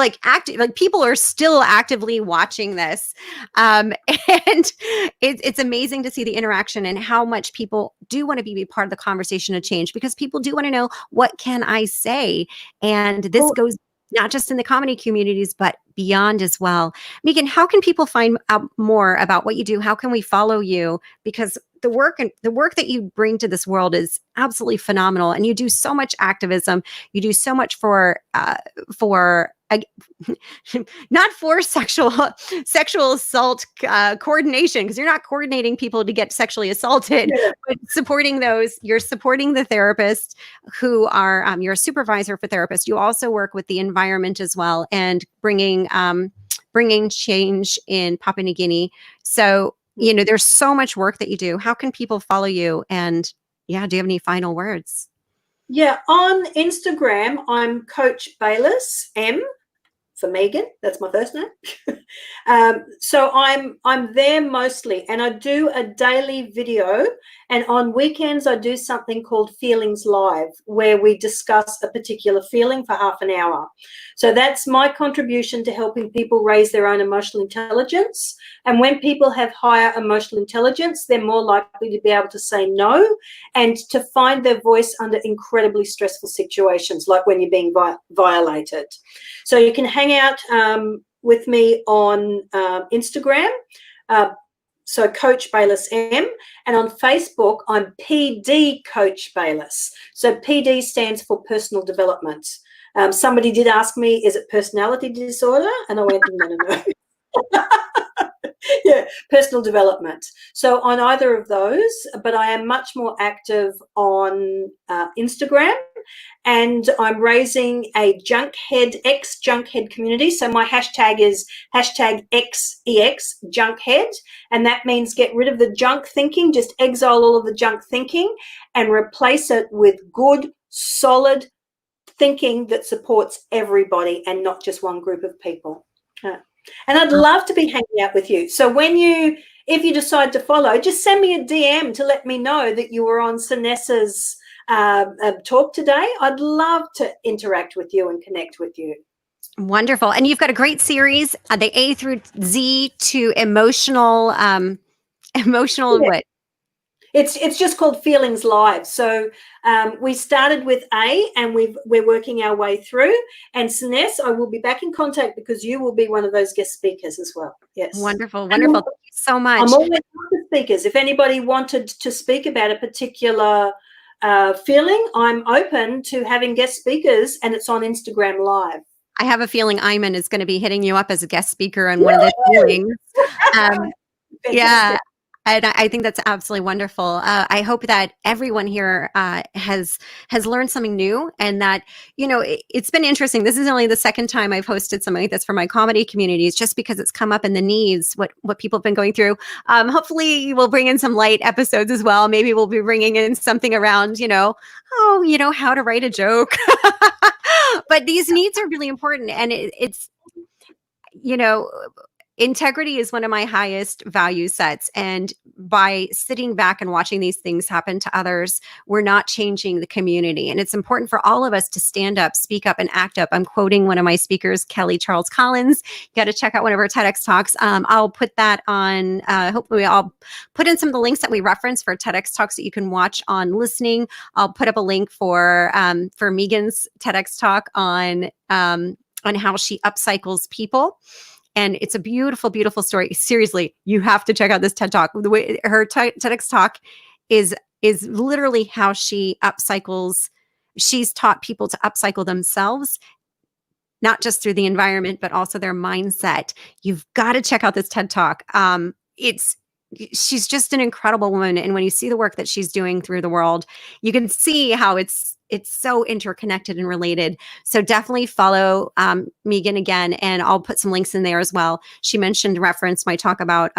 Speaker 1: people are still actively watching this, and it's amazing to see the interaction and how much people do want to be part of the conversation of change, because people do want to know, what can I say? And this goes not just in the comedy communities, but beyond as well. Megan, how can people find out more about what you do? How can we follow you? Because the work that you bring to this world is absolutely phenomenal, and you do so much activism. You do so much for not for sexual assault coordination, because you're not coordinating people to get sexually assaulted, but supporting those. You're supporting the therapists who are you're a supervisor for therapists. You also work with the environment as well, and bringing change in Papua New Guinea. So there's so much work that you do. How can people follow you? And do you have any final words?
Speaker 2: Yeah, on Instagram, I'm Coach Bayless M for Megan. That's my first name. So I'm there mostly, and I do a daily video, and on weekends I do something called Feelings Live, where we discuss a particular feeling for half an hour. So that's my contribution to helping people raise their own emotional intelligence. And when people have higher emotional intelligence, they're more likely to be able to say no and to find their voice under incredibly stressful situations, like when you're being violated. So you can hang out with me on Instagram, so Coach Bayless M, and on Facebook I'm PD Coach Bayless. So PD stands for personal development. Somebody did ask me, is it personality disorder? And I went, no. Yeah, personal development. So on either of those, but I am much more active on Instagram, and I'm raising a ex-junkhead community. So my hashtag is #XEX junkhead, and that means get rid of the junk thinking, just exile all of the junk thinking and replace it with good, solid thinking that supports everybody and not just one group of people. And I'd love to be hanging out with you. So if you decide to follow, just send me a DM to let me know that you were on Sinessa's talk today. I'd love to interact with you and connect with you.
Speaker 1: Wonderful. And you've got a great series, the A through Z to emotional, yeah. What?
Speaker 2: It's just called Feelings Live. So we started with A, and we're working our way through. And Siness, I will be back in contact because you will be one of those guest speakers as well. Yes.
Speaker 1: Wonderful. Thank you so much.
Speaker 2: I'm always open to speakers. If anybody wanted to speak about a particular feeling, I'm open to having guest speakers, and it's on Instagram Live.
Speaker 1: I have a feeling Aiman is going to be hitting you up as a guest speaker on one of the feelings. Yeah. And I think that's absolutely wonderful. I hope that everyone here has learned something new, and that, it's been interesting. This is only the second time I've hosted something like this for my comedy communities, just because it's come up in the needs, what people have been going through. Hopefully we'll bring in some light episodes as well. Maybe we'll be bringing in something around, how to write a joke. But these needs are really important. And it's integrity is one of my highest value sets. And by sitting back and watching these things happen to others, we're not changing the community. And it's important for all of us to stand up, speak up, and act up. I'm quoting one of my speakers, Kelly Charles Collins. You got to check out one of her TEDx talks. I'll put that on, hopefully I'll put in some of the links that we reference for TEDx talks that you can watch on listening. I'll put up a link for Megan's TEDx talk on how she upcycles people. And it's a beautiful, beautiful story. Seriously, you have to check out this TED Talk. The way her TEDx talk is literally how she upcycles. She's taught people to upcycle themselves, not just through the environment, but also their mindset. You've got to check out this TED Talk. She's just an incredible woman. And when you see the work that she's doing through the world, you can see how it's so interconnected and related. So definitely follow Megan again, and I'll put some links in there as well. She mentioned, reference my talk about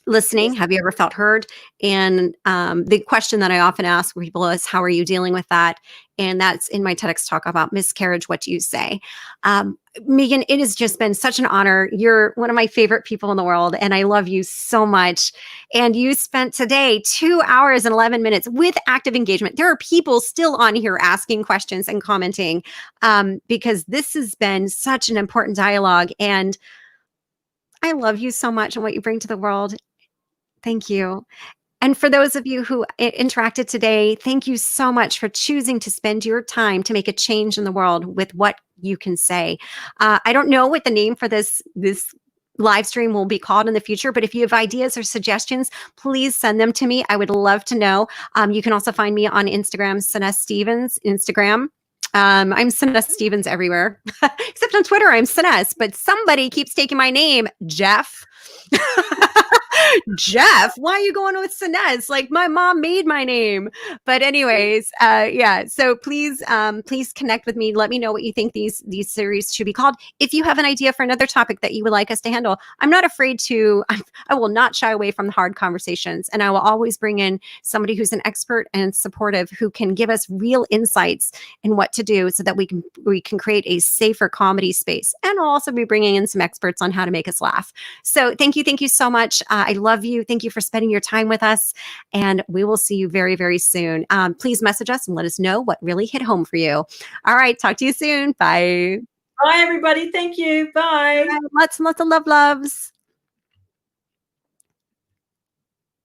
Speaker 1: listening. Have you ever felt heard? And the question that I often ask people is, how are you dealing with that? And that's in my TEDx talk about miscarriage. What do you say? Megan, it has just been such an honor. You're one of my favorite people in the world, and I love you so much. And you spent today 2 hours and 11 minutes with active engagement. There are people still on here asking questions and commenting because this has been such an important dialogue. And I love you so much and what you bring to the world. Thank you. And for those of you who interacted today, thank you so much for choosing to spend your time to make a change in the world with what you can say. I don't know what the name for this live stream will be called in the future, but if you have ideas or suggestions, please send them to me. I would love to know. You can also find me on Instagram, Siness Stevens, Instagram. I'm Siness Stevens everywhere, except on Twitter, I'm Siness, but somebody keeps taking my name, Jeff. Jeff, why are you going with Sinez? Like my mom made my name. But anyways, yeah. So please connect with me. Let me know what you think these series should be called. If you have an idea for another topic that you would like us to handle, I'm not afraid to. I will not shy away from the hard conversations, and I will always bring in somebody who's an expert and supportive who can give us real insights in what to do so that we can create a safer comedy space. And I'll also be bringing in some experts on how to make us laugh. So thank you so much. I love you. Thank you for spending your time with us, and we will see you very, very soon. Please message us and let us know what really hit home for you. All right, talk to you soon. Bye.
Speaker 2: Bye, everybody. Thank you. Bye.
Speaker 1: Lots and lots of loves.